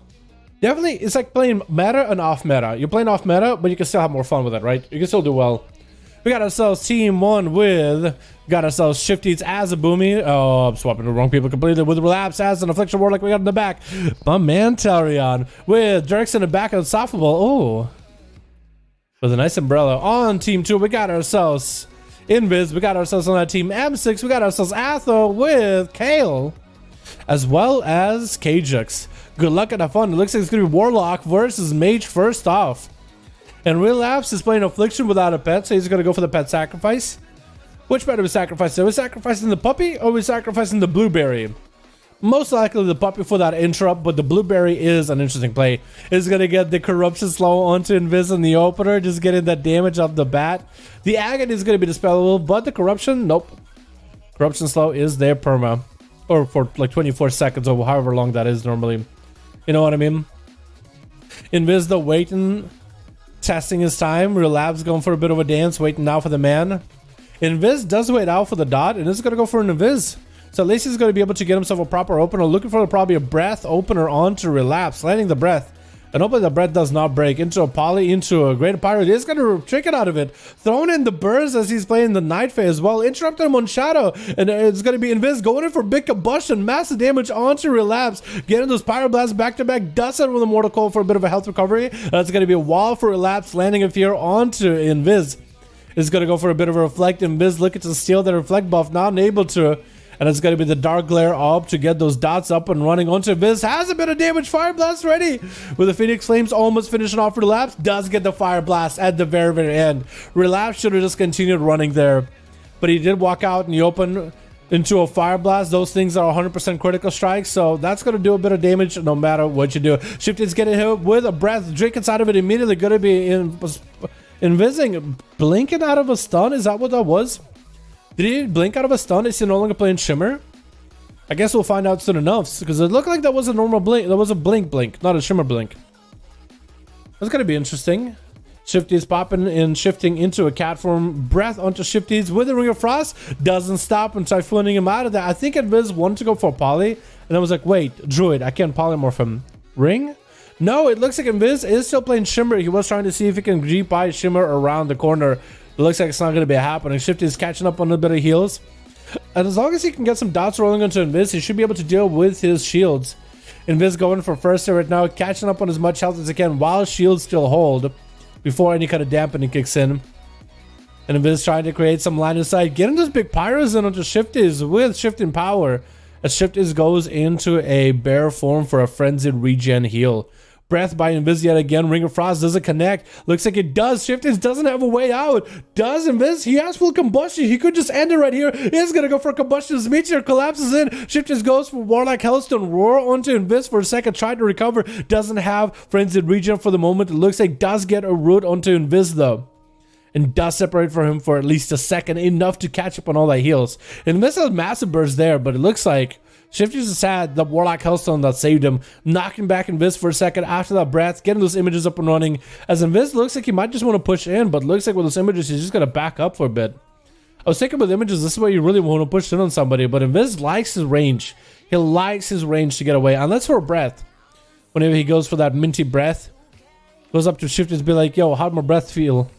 Speaker 2: Definitely, it's like playing meta and off meta. You're playing off meta, but you can still have more fun with it, right? You can still do well. We got ourselves team one with, got ourselves Shifties as a Boomy. Oh, I'm swapping the wrong people completely with Relapse as an Affliction War like we got in the back. My man Tarion with Jerks in the back of Softball. Oh, with a nice umbrella. On team two, we got ourselves Invis. We got ourselves on that team M6. We got ourselves Atho with Kale, as well as Kajux. Good luck and have fun. It looks like it's going to be Warlock versus Mage first off. And Relapse is playing Affliction without a pet, so he's going to go for the pet sacrifice. Which pet are we sacrificing? Are we sacrificing the puppy or are we sacrificing the blueberry? Most likely the puppy for that interrupt, but the blueberry is an interesting play. It's going to get the corruption slow onto Invis in the opener, just getting that damage off the bat. The agony is going to be dispellable, but the corruption, nope. Corruption slow is their perma. Or for like 24 seconds or however long that is normally. You know what I mean? Invis though waiting, testing his time. Relapse going for a bit of a dance, waiting now for the man. Invis does wait out for the dot, and is going to go for an Invis. So at least he's going to be able to get himself a proper opener. Looking for probably a breath opener onto Relapse. Landing the breath. And hopefully the breath does not break. Into a poly, into a great pirate. He's going to trick it out of it. Throwing in the burst as he's playing the Night Phase as well. Interrupting him on Shadow. And it's going to be Invis going in for big combustion. Massive damage onto Relapse. Getting those Pyroblasts back to back. Does it with a Mortal Coil for a bit of a health recovery. That's going to be a wall for Relapse. Landing a fear onto Invis. Is going to go for a bit of a reflect. Invis looking to steal the reflect buff. Not able to. And it's going to be the Dark Glare up to get those dots up and running onto Viz. Has a bit of damage. Fire Blast ready. With the Phoenix Flames almost finishing off Relapse. Does get the Fire Blast at the very, very end. Relapse should have just continued running there. But he did walk out in the open into a Fire Blast. Those things are 100% critical strikes. So that's going to do a bit of damage no matter what you do. Shifty's getting hit with a breath. Drink inside of it immediately. Going to be invising. Blinking out of a stun. Is that what that was? Did he blink out of a stun? Is he no longer playing Shimmer? I guess we'll find out soon enough, because it looked like that was a normal blink. That was a blink, not a Shimmer blink. That's gonna be interesting. Shifty's popping and shifting into a cat form. Breath onto Shifty's with a Ring of Frost. Doesn't stop and typhooning him out of that. I think Invis wanted to go for a poly, and I was like, wait, Druid, I can't polymorph him. Ring? No, it looks like Invis is still playing Shimmer. He was trying to see if he can G-Buy Shimmer around the corner. It looks like it's not going to be happening. Shifty is catching up on a bit of heals. And as long as he can get some dots rolling onto Invis, he should be able to deal with his shields. Invis going for first right now, catching up on as much health as he can while shields still hold before any kind of dampening kicks in. And Invis trying to create some line of sight, getting those big pyros in onto Shifties with shifting power as Shifties goes into a bear form for a frenzied regen heal. Breath by Invis yet again. Ring of Frost doesn't connect. Looks like it does. Shifties doesn't have a way out. Does Invis? He has full combustion. He could just end it right here. He's going to go for combustion. His meteor collapses in. Shifties goes for Warlock Hellstone. Roar onto Invis for a second. Trying to recover. Doesn't have frenzied regen for the moment. It looks like does get a root onto Invis though. And does separate for him for at least a second. Enough to catch up on all that heals. And Invis has massive burst there. But it looks like Shifty just had the Warlock Hellstone that saved him, knocking back Invis for a second after that breath, getting those images up and running. As Invis looks like he might just want to push in, but looks like with those images, he's just going to back up for a bit. I was thinking with images, this is where you really want to push in on somebody, but Invis likes his range. He likes his range to get away, unless for a breath. Whenever he goes for that minty breath, goes up to Shifty to be like, yo, how'd my breath feel?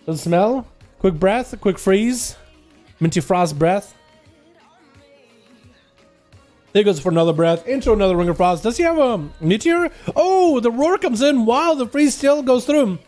Speaker 2: Does it smell? Quick breath, quick freeze, minty frost breath. There goes for another breath, into another Ring of Frost. Does he have a meteor? Oh, the roar comes in while the freeze still goes through him.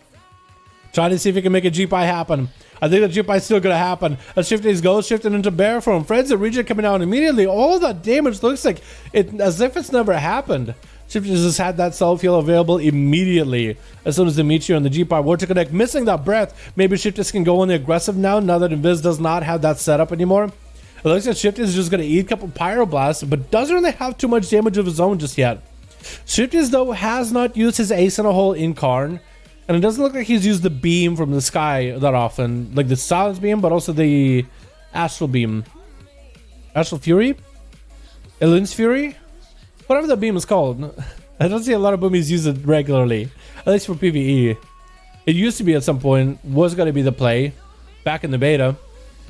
Speaker 2: Trying to see if he can make a G-Pie happen. I think the G-Pie is still going to happen. As Shifties goes, shifting into bear form. Fred's the region coming out immediately. All that damage looks like it as if it's never happened. Shifties just had that self-heal available immediately. As soon as the meteor and the G-Pie were to connect, missing that breath. Maybe Shifties can go on the aggressive now that Invis does not have that setup anymore. It looks like Shifty is just going to eat a couple Pyroblasts, but doesn't really have too much damage of his own just yet. Shifty, though, has not used his Ace in a hole in Karn, and it doesn't look like he's used the beam from the sky that often. Like the Silence Beam, but also the Astral Beam. Astral Fury? Elin's Fury? Whatever the beam is called. I don't see a lot of boomies use it regularly, at least for PvE. It used to be at some point, was going to be the play, back in the beta.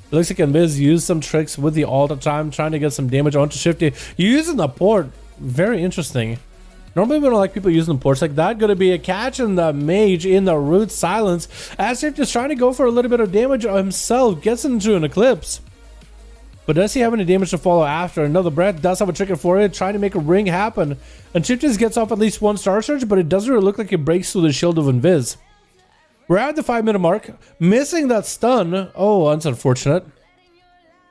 Speaker 2: It looks like Invis used some tricks with the ult at time, trying to get some damage onto Shifty. Using the port, very interesting. Normally we don't like people using the ports like that. Going to be a catch in the mage in the root silence. As Shifty's trying to go for a little bit of damage himself, gets into an eclipse. But does he have any damage to follow after? Another breath does have a trigger for it, trying to make a ring happen. And Shifty gets off at least one Star Surge, but it doesn't really look like it breaks through the shield of Invis. We're at the 5-minute mark, missing that stun. Oh, that's unfortunate.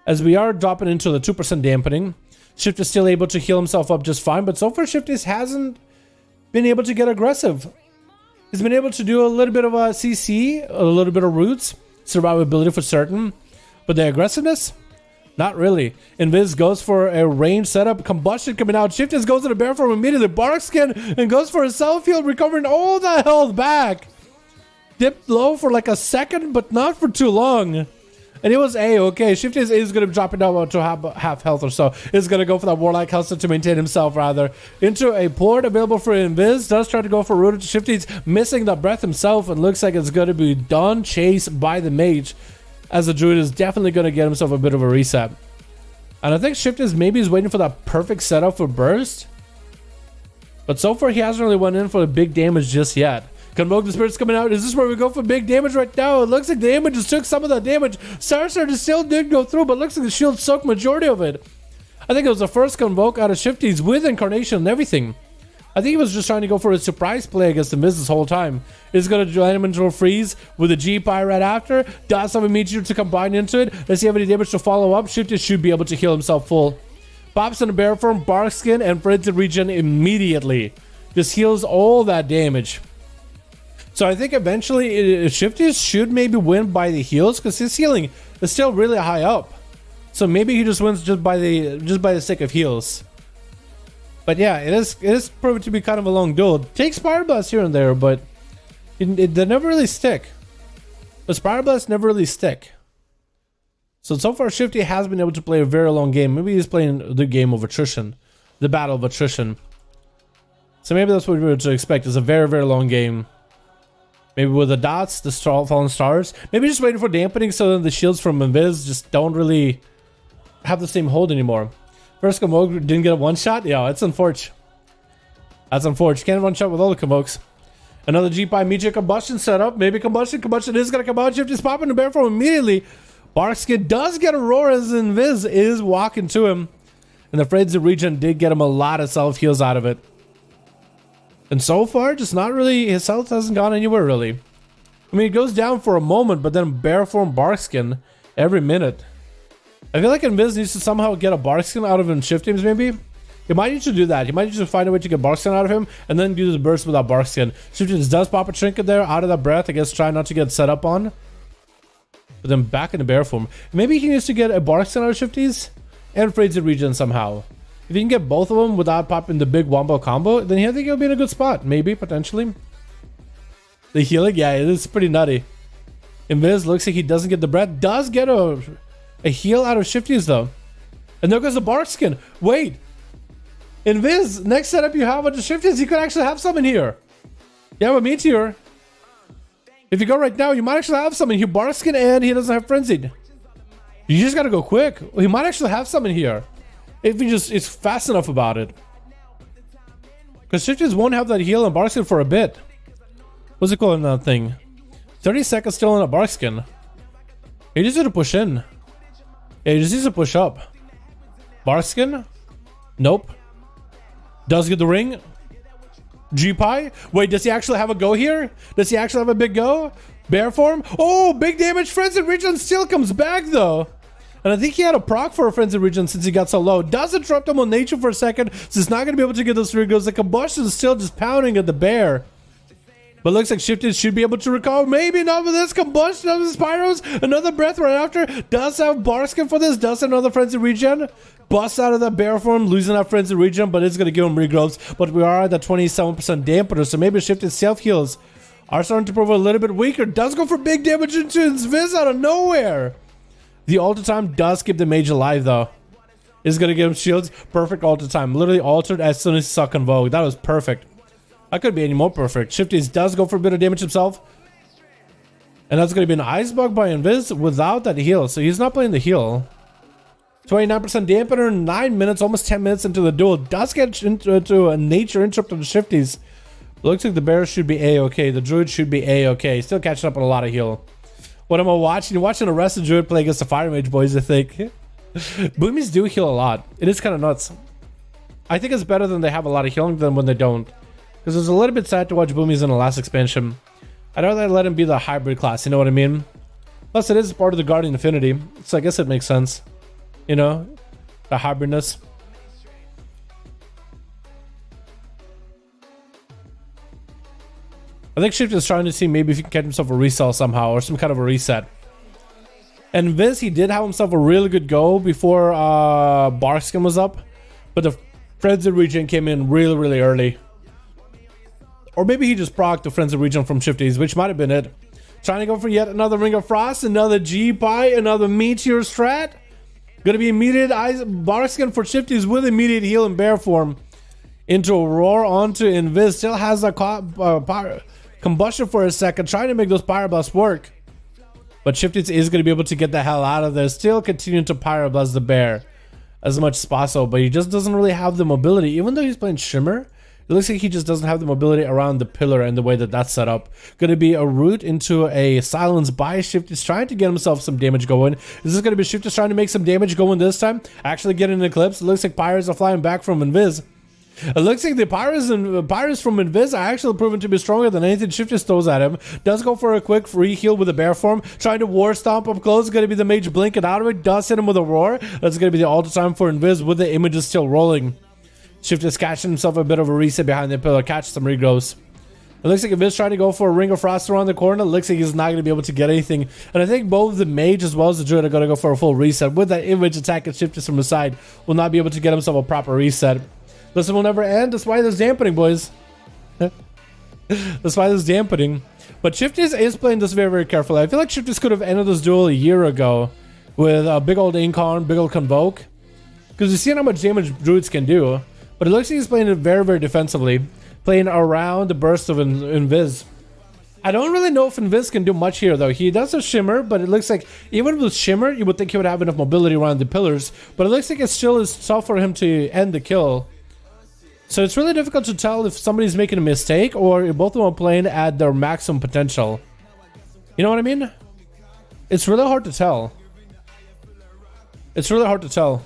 Speaker 2: As we are dropping into the 2% dampening. Shift is still able to heal himself up just fine, but so far Shifty hasn't been able to get aggressive. He's been able to do a little bit of a CC, a little bit of roots, survivability for certain, but the aggressiveness, not really. Invis goes for a range setup, combustion coming out. Shifty goes to the bear form immediately, bark skin, and goes for a self-heal, recovering all the health back. Dipped low for like a second, but not for too long. And it was A-okay. Shifty is going to drop it down to half health or so. Is going to go for that Warlock Hellstone to maintain himself, rather. Into a port available for Invis. Does try to go for Rooted to Shifty's, missing the breath himself. And looks like it's going to be done. Chased by the mage. As the Druid is definitely going to get himself a bit of a reset. And I think Shifty's maybe is waiting for that perfect setup for burst. But so far, he hasn't really went in for the big damage just yet. Convoke the Spirits coming out. Is this where we go for big damage right now? It looks like the images took some of that damage. Star Surge still did go through, but looks like the shield soaked majority of it. I think it was the first Convoke out of Shifty's with Incarnation and everything. I think he was just trying to go for a surprise play against the Miz this whole time. He's going to join him into a freeze with a G-Pie right after. Does have a meteor to combine into it. Does he have any damage to follow up? Shifty should be able to heal himself full. Pops in a bear form, bark skin, and frenzied regen immediately. Just heals all that damage. So I think eventually Shifty should maybe win by the heals, because his healing is still really high up. So maybe he just wins just by the sake of heals. But yeah, it is proven to be kind of a long duel. Takes Spire Blast here and there, but they never really stick. The Spire Blast never really stick. So far Shifty has been able to play a very long game. Maybe he's playing the game of attrition, the battle of attrition. So maybe that's what we were to expect, is a very, very long game. Maybe with the dots, the fallen stars. Maybe just waiting for dampening so that the shields from Invis just don't really have the same hold anymore. First Convoke didn't get a one shot. Yeah, it's unfortunate. That's unfortunate. Can't one shot with all the convokes. Another G-Pi Meteor combustion setup. Maybe combustion is gonna come out. Shift is popping the bear form immediately. Barkskin does get a roar as Invis is walking to him. And the Frenzy region did get him a lot of self-heals out of it. And so far, just not really, his health hasn't gone anywhere really. I mean, it goes down for a moment, but then bear form Barkskin every minute. I feel like Invis needs to somehow get a Barkskin out of him shift teams maybe. He might need to do that. He might need to find a way to get Barkskin out of him and then do the burst without Barkskin. Shift teams does pop a trinket there out of that breath. I guess try not to get set up on. But then back in the bear form. Maybe he needs to get a Barkskin out of shifties and Frenzy region somehow. If you can get both of them without popping the big wombo combo, then I think he'll be in a good spot. Maybe, potentially. The healing, yeah, it is pretty nutty. Invis looks like he doesn't get the breath. Does get a heal out of shifties though. And there goes the Barkskin. Wait. Invis, next setup you have with the shifties, you could actually have some in here. Yeah, with Meteor. If you go right now, you might actually have some in here. Barkskin and he doesn't have Frenzied. You just gotta go quick. He might actually have some in here. If he just is fast enough about it. Because shifties won't have that heal on Barkskin for a bit. What's it called in that thing? 30 seconds still on a Barkskin. He just needs to push in. Yeah, he just needs to push up. Barkskin? Nope. Does get the ring. G-Pi? Wait, does he actually have a go here? Does he actually have a big go? Bear form? Oh, big damage. Frenzy region still comes back though. And I think he had a proc for a Frenzy region since he got so low. Does interrupt him on nature for a second. So he's not going to be able to get those 3 goes. The combustion is still just pounding at the bear. But looks like Shifted should be able to recover. Maybe not with this combustion of his pyros. Another breath right after. Does have Barkskin for this. Does have another Frenzy regen. Busts out of that bear form, losing that Frenzy regen, but it's going to give him regrowths. But we are at the 27% dampener, so maybe Shifted self heals are starting to prove a little bit weaker. Does go for big damage into his Viz out of nowhere. The ultra time does keep the mage alive though. Is going to give him shields. Perfect ultra time. Literally altered as soon as he saw Convoke. That was perfect. I couldn't be any more perfect. Shifties does go for a bit of damage himself. And that's going to be an Ice Bug by Invis without that heal. So he's not playing the heal. 29% dampener, 9 minutes, almost 10 minutes into the duel. Does get into a nature interrupt of the Shifties. Looks like the bear should be A-okay. The druid should be A-okay. Still catching up on a lot of heal. What am I watching? You're watching the rest of the druid play against the fire mage boys, I think. Boomies do heal a lot. It is kind of nuts. I think it's better than they have a lot of healing than when they don't. Because it's a little bit sad to watch Boomies in the last expansion. I'd rather let him be the hybrid class, you know what I mean? Plus it is part of the Guardian Affinity, so I guess it makes sense. You know? The hybridness. I think Shift is trying to see maybe if he can get himself a resell somehow, or some kind of a reset. And Viz, he did have himself a really good go before Barkskin was up. But the Frenzy region came in really early. Or maybe he just procced the Frenzy region from Shifties, which might have been it. Trying to go for yet another Ring of Frost, another G-Pi, another Meteor strat. Gonna be immediate Barkskin for Shifties with immediate heal in bear form. Into a roar onto Invis. Still has a combustion for a second, trying to make those Pyroblast work. But Shifties is gonna be able to get the hell out of there. Still continuing to Pyroblast the bear as much as possible, but he just doesn't really have the mobility. Even though he's playing Shimmer, it looks like he just doesn't have the mobility around the pillar and the way that that's set up. Going to be a route into a silence by Shifties, trying to get himself some damage going. Is this going to be Shifties trying to make some damage going this time? Actually getting an Eclipse. It looks like Pyros are flying back from Invis. It looks like the Pyros from Invis are actually proven to be stronger than anything Shifties throws at him. Does go for a quick free heal with a bear form. Trying to war stomp up close. Going to be the mage blinking out of it. Does hit him with a roar. That's going to be the ultra time for Invis with the images still rolling. Shift is catching himself a bit of a reset behind the pillar, catch some regrowths. It looks like if he's trying to go for a Ring of Frost around the corner, it looks like he's not going to be able to get anything. And I think both the mage as well as the druid are going to go for a full reset. With that image attack and Shift is from the side, will not be able to get himself a proper reset. This will never end. That's why there's dampening, boys. That's why there's dampening. But Shifties is playing this very carefully. I feel like Shifties could have ended this duel a year ago with a big old Incarn, big old Convoke. Because you've seen how much damage druids can do. But it looks like he's playing it very defensively. Playing around the burst of Invis. I don't really know if Invis can do much here though. He does have Shimmer, but it looks like even with Shimmer, you would think he would have enough mobility around the pillars. But it looks like it still is tough for him to end the kill. So it's really difficult to tell if somebody's making a mistake or if both of them are playing at their maximum potential. You know what I mean? It's really hard to tell. It's really hard to tell.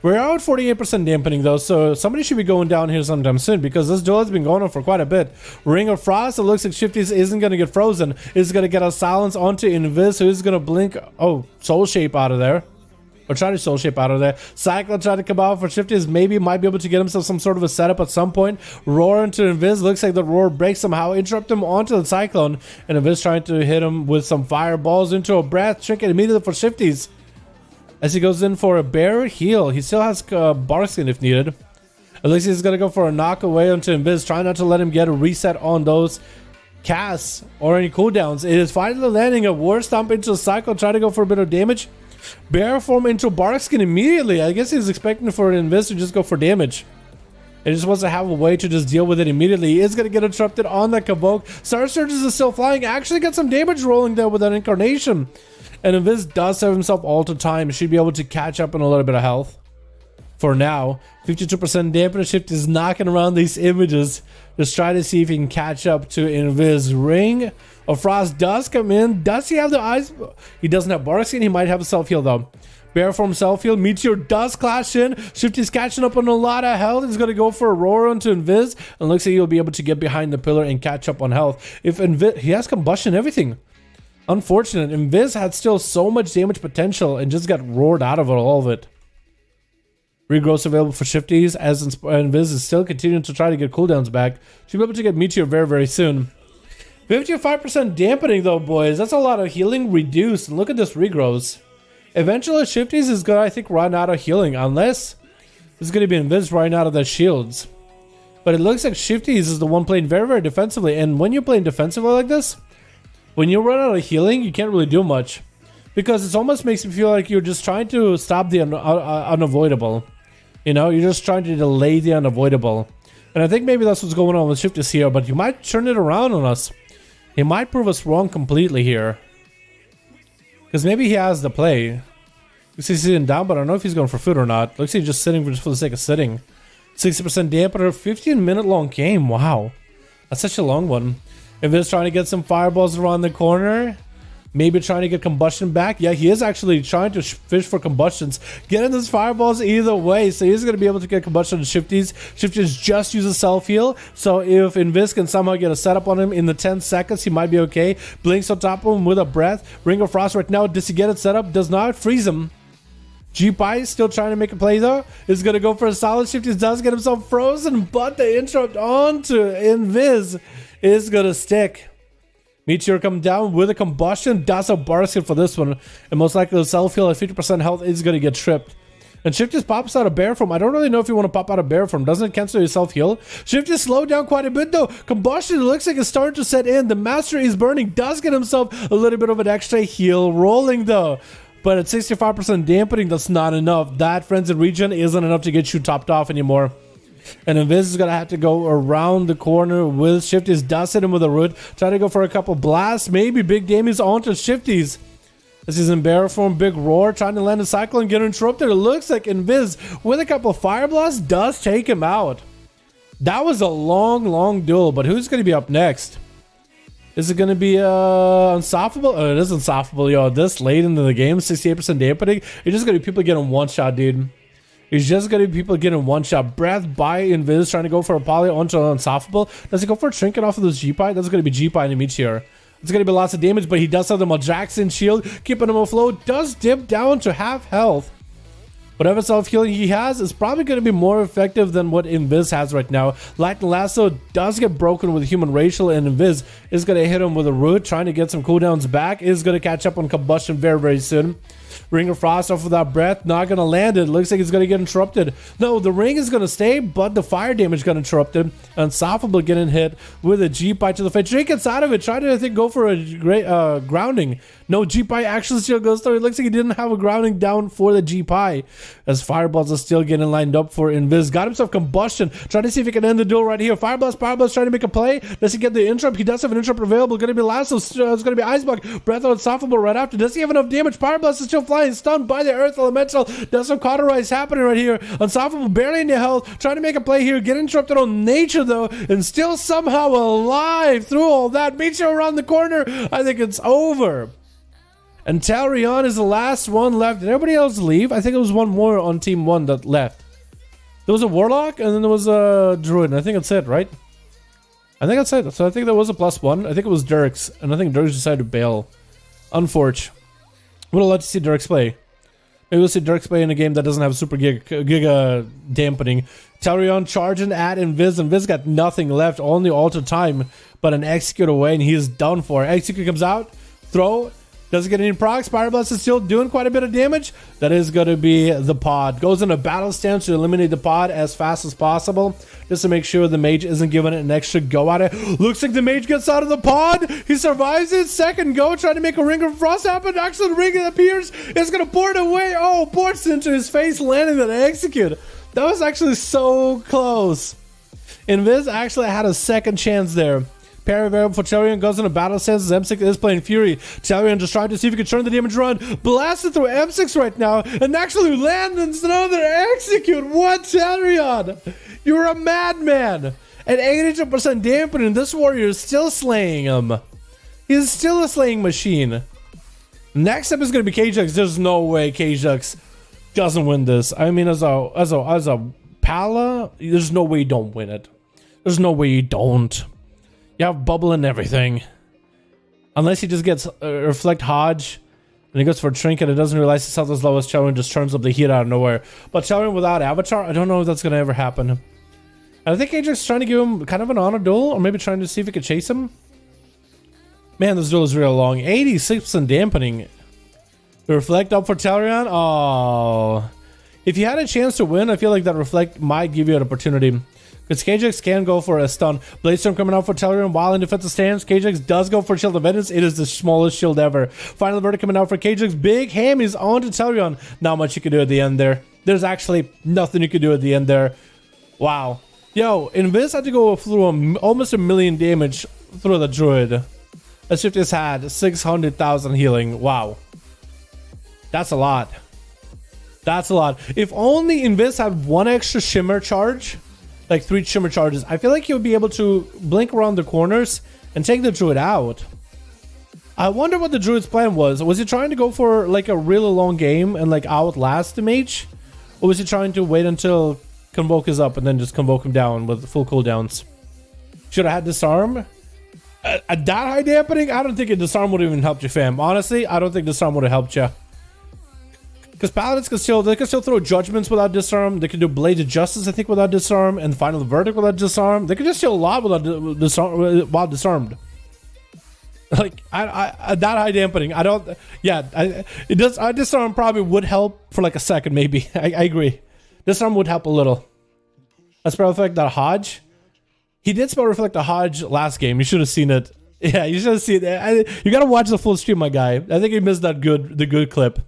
Speaker 2: We're out 48% dampening though, so somebody should be going down here sometime soon because this duel has been going on for quite a bit. Ring of Frost, it looks like Shifties isn't going to get frozen. It's going to get a silence onto Invis, who is going to blink. Oh, Soul Shape out of there. Or try to Soul Shape out of there. Cyclone trying to come out for Shifties. Maybe might be able to get himself some sort of a setup at some point. Roar into Invis. Looks like the Roar breaks somehow. Interrupt him onto the Cyclone. And Invis trying to hit him with some fireballs into a breath. Trinket immediately for Shifties. As he goes in for a bear heal. He still has Barkskin if needed. At least he's going to go for a knock away onto Invis. Try not to let him get a reset on those casts or any cooldowns. It is finally landing a War Stomp into the Cyclone. Try to go for a bit of damage. Bear form into Barkskin immediately. I guess he's expecting for an Invis to just go for damage. He just wants to have a way to just deal with it immediately. He is going to get interrupted on the Convoke. Star Surges is still flying. Actually got some damage rolling there with that Incarnation. And Invis does have himself all to time. Should be able to catch up in a little bit of health. For now, 52% dampener shift is knocking around these images. Just try to see if he can catch up to Invis. Ring of Frost does come in. Does he have the eyes? He doesn't have Barkskin. He might have a self-heal though. Bear form self-heal. Meteor does clash in. Shifty's catching up on a lot of health. He's going to go for a roar onto Invis. And looks like he'll be able to get behind the pillar and catch up on health. If Invis, he has combustion everything. Unfortunate. Invis had still so much damage potential and just got roared out of it, all of it. Regrowth available for Shifties as Invis is still continuing to try to get cooldowns back. Should be able to get Meteor very, very soon. 55% dampening though, boys. That's a lot of healing reduced. And look at this regrowths. Eventually, Shifties is going to, I think, run out of healing. Unless it's going to be Invis running out of their shields. But it looks like Shifties is the one playing very, very defensively. And when you're playing defensively like this, when you run out of healing, you can't really do much. Because it almost makes me feel like you're just trying to stop the unavoidable. You know, you're just trying to delay the unavoidable. And I think maybe that's what's going on with Shifties here. But you might turn it around on us. He might prove us wrong completely here. Because maybe he has the play. Looks like he's sitting down, but I don't know if he's going for food or not. Looks like he's just sitting just for the sake of sitting. 60% dampener, 15-minute long game. Wow. That's such a long one. If he's trying to get some fireballs around the corner, maybe trying to get combustion back. Yeah, he is actually trying to fish for combustions. Getting those fireballs either way, so he's going to be able to get combustion to Shifties. Shifties just use a self-heal, so if Invis can somehow get a setup on him in the 10 seconds, he might be okay. Blinks on top of him with a breath. Ring of Frost right now, does he get it set up? Does not freeze him. G-Pie still trying to make a play though. Is going to go for a solid Shifties, does get himself frozen, but the interrupt onto Invis is going to stick. Meteor come down with a combustion. Does a Barkskin for this one. And most likely the self-heal at 50% health is going to get tripped. And Shifty pops out of bear form. I don't really know if you want to pop out of bear form. Doesn't it cancel your self-heal? Shifty slowed down quite a bit though. Combustion looks like it's starting to set in. The Master is burning. Does get himself a little bit of an extra heal rolling though. But at 65% dampening, that's not enough. That, friends and regen, isn't enough to get you topped off anymore. And Invis is going to have to go around the corner with Shifties. Does hit him with a root. Try to go for a couple blasts. Maybe big damage onto Shifties. This is in bear form. Big roar. Trying to land a cyclone. Get interrupted. It looks like Invis with a couple fire blasts does take him out. That was a long, long duel. But who's going to be up next? Is it going to be Unstoppable? Oh, it is Unstoppable, yo. This late into the game. 68% dampening. It's just going to be people getting one shot, dude. It's just going to be people getting one shot. Breath by Invis trying to go for a poly onto Unstoppable. Does he go for a trinket off of this G-Pie? That's going to be G-Pie and a Meteor. It's going to be lots of damage, but he does have the Jackson shield. Keeping him afloat. Does dip down to half health. Whatever self-healing he has is probably going to be more effective than what Invis has right now. Lightning Lasso does get broken with Human Racial, and Invis is going to hit him with a root. Trying to get some cooldowns back. Is going to catch up on Combustion very, very soon. Ring of Frost off of that breath. Not going to land it. Looks like it's going to get interrupted. No, the ring is going to stay, but the fire damage got interrupted. Unstoppable getting hit with a G-Pie to the face. Drake gets out of it. Trying to, I think, go for a great grounding. No, G-Pie actually still goes through. It looks like he didn't have a grounding down for the G-Pie. As fireballs are still getting lined up for Invis. Got himself combustion. Trying to see if he can end the duel right here. Fireblast trying to make a play. Does he get the interrupt? He does have an interrupt available. Going to be Lasso. It's going to be Iceblock. Breath Unstoppable right after. Does he have enough damage? Fireblast is still flying, stunned by the Earth Elemental. There's some cauterize happening right here. Unstoppable, barely in the health, trying to make a play here, get interrupted on nature though, and still somehow alive through all that. Meteor around the corner. I think it's over. And Dalaran is the last one left. Did everybody else leave? I think it was one more on team 1 that left. There was a Warlock, and then there was a Druid, and I think that's it, right? I think that's it. So I think there was a +1. I think it was Dirks, and I think Dirks decided to bail. Unfortunate. Would have loved to see Dirks play. Maybe we'll see Dirks play in a game that doesn't have super giga dampening. Dalaran charging at Invis, and Invis got nothing left, only alter time, but an execute away, and he's done for. Execute comes out, throw. Doesn't get any procs. Fire Blast is still doing quite a bit of damage. That is going to be the pod. Goes in a battle stance to eliminate the pod as fast as possible, just to make sure the mage isn't giving it an extra go at it. Looks like the mage gets out of the pod. He survives it. Second go, trying to make a ring of frost happen. Actually, the ring appears. It's going to pour it away. Oh, pours into his face, landing that execute. That was actually so close. Invis actually had a second chance there. Parry variable for Dalaran, goes in a battle stance as M6 is playing Fury. Dalaran just trying to see if he can turn the damage run. Blasted through M6 right now, and actually lands another execute. What, Dalaran? You're a madman. At 82% dampening, this warrior is still slaying him. He's still a slaying machine. Next up is going to be KJX. There's no way KJX doesn't win this. I mean, as a Pala, there's no way you don't win it. There's no way you don't. You have bubble and everything. Unless he just gets Reflect Hodge and he goes for a Trinket and doesn't realize he's out as low as Dalaran, just turns up the heat out of nowhere. But Dalaran without Avatar, I don't know if that's going to ever happen. And I think Ajax is trying to give him kind of an honor duel, or maybe trying to see if he could chase him. Man, this duel is real long. 86% dampening. The Reflect up for Dalaran. Oh. If you had a chance to win, I feel like that Reflect might give you an opportunity. Because KJX can go for a stun. Bladestorm coming out for Dalaran while in defensive stance. KJX does go for Shield of Vengeance. It is the smallest shield ever. Final Verdict coming out for KJX. Big hammies onto Dalaran. Not much you can do at the end there. There's actually nothing you can do at the end there. Wow. Yo, Invis had to go through almost 1 million damage through the Druid. As if this had 600,000 healing. Wow. That's a lot. That's a lot. If only Invis had 1 extra Shimmer charge, like 3 Shimmer charges, I feel like he would be able to blink around the corners and take the Druid out. I wonder what the Druid's plan was. Was he trying to go for like a really long game and like outlast the mage? Or was he trying to wait until Convoke is up and then just Convoke him down with full cooldowns? Should have had Disarm? At that high dampening? I don't think a Disarm would have even helped you, fam. Honestly, I don't think Disarm would have helped you. Because Paladins can still throw Judgments without Disarm. They can do Blades of Justice, I think, without Disarm, and Final Verdict without Disarm. They can just steal a lot without Disarm, while disarmed. Like that high dampening, I don't. Yeah, it does. Disarm probably would help for like a second, maybe. I agree. Disarm would help a little. A spell effect that Hodge. He did spell reflect the Hodge last game. You should have seen it. Yeah, you should have seen it. You gotta watch the full stream, my guy. I think he missed the good clip.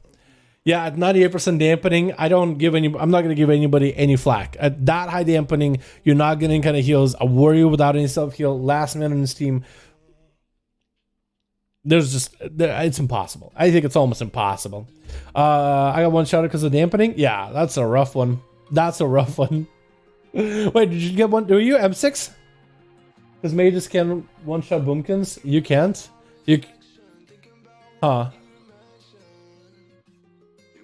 Speaker 2: Yeah, at 98% dampening, I'm not gonna give anybody any flack. At that high dampening, you're not getting any kind of heals. A warrior without any self heal, last man on his team. It's impossible. I think it's almost impossible. I got one shot because of dampening. Yeah, that's a rough one. That's a rough one. Wait, did you get one? Do you M6? Because mages can one-shot boomkins. You can't. Huh?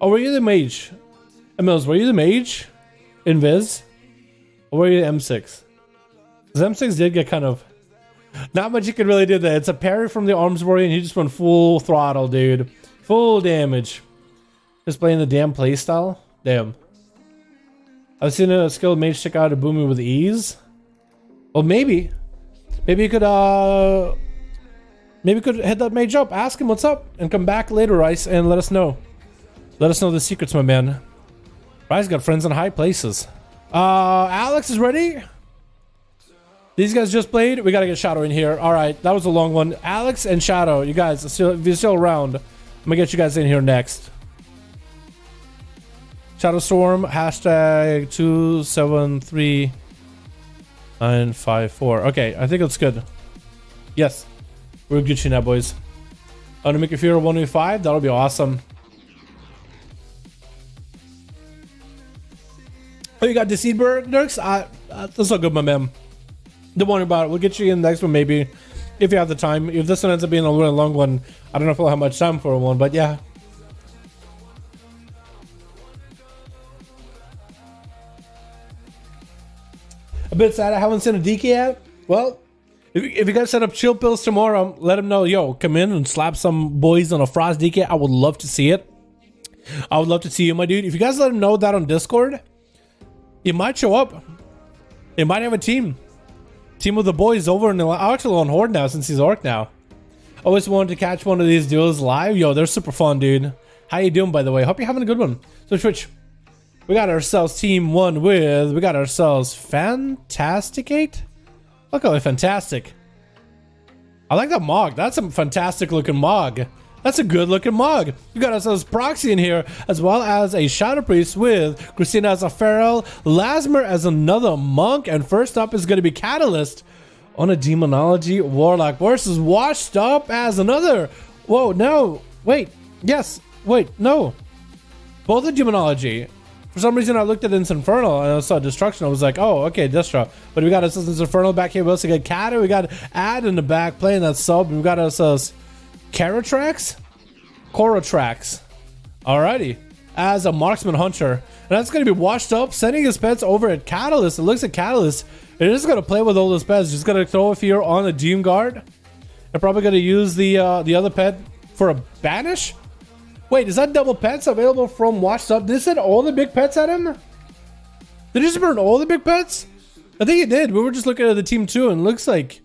Speaker 2: Oh, were you the mage? Emils, were you the mage? Invis? Or were you the M6? Because M6 did get kind of... Not much you can really do there. It's a parry from the arms warrior and he just went full throttle, dude. Full damage. Just playing the damn playstyle. Damn. I've seen a skilled mage stick out a boomy with ease. Well, maybe. Maybe you could hit that mage up, ask him what's up, and come back later, Rice, and let us know. Let us know the secrets, my man. Rice got friends in high places. Alex is ready. These guys just played. We gotta get Shadow in here. All right, that was a long one. Alex and Shadow, you guys, if you're still around, I'm gonna get you guys in here next. Shadow Storm, hashtag 273954. Okay, I think that's good. Yes, we're Gucci now, boys. I'm gonna make you fear 1v5. That'll be awesome. Oh, you got Deceived Dirks? That's all good, my man. Don't worry about it. We'll get you in the next one, maybe, if you have the time. If this one ends up being a really long one, I don't know if we'll have much time for one, but yeah. A bit sad I haven't seen a DK yet. Well, if you guys set up chill pills tomorrow, let them know, yo, come in and slap some boys on a Frost DK. I would love to see it. I would love to see you, my dude. If you guys let them know that on Discord, you might show up. You might have a team. Team of the boys over in the actually on Horde now since he's Orc now. Always wanted to catch one of these duels live. Yo, they're super fun, dude. How you doing, by the way? Hope you're having a good one. So Twitch, we got ourselves team one with, we got ourselves Fantasticate. Look how fantastic. I like that Mog. That's a fantastic looking Mog. That's a good looking Mog. We got ourselves Proxy in here, as well as a Shadow Priest with Christina as a Feral, Lasmer as another Monk, and first up is going to be Catalyst on a Demonology Warlock versus Washed Up as another. Whoa, no. Wait. Yes. Wait, no. Both are Demonology. For some reason, I looked at Instant Infernal and I saw Destruction. I was like, oh, okay, Destro. But we got Instant Infernal back here. We also got Cat. We got Ad in the back playing that sub. We got ourselves Corotrax. Alrighty. As a Marksman Hunter. And that's going to be Washed Up, sending his pets over at Catalyst. It looks like Catalyst. It is going to play with all those pets. Just going to throw a fear on the Doom Guard. They're probably going to use the other pet for a Banish. Wait, is that double pets available from Washed Up? Did it send all the big pets at him? Did he just burn all the big pets? I think he did. We were just looking at the team 2 and it looks like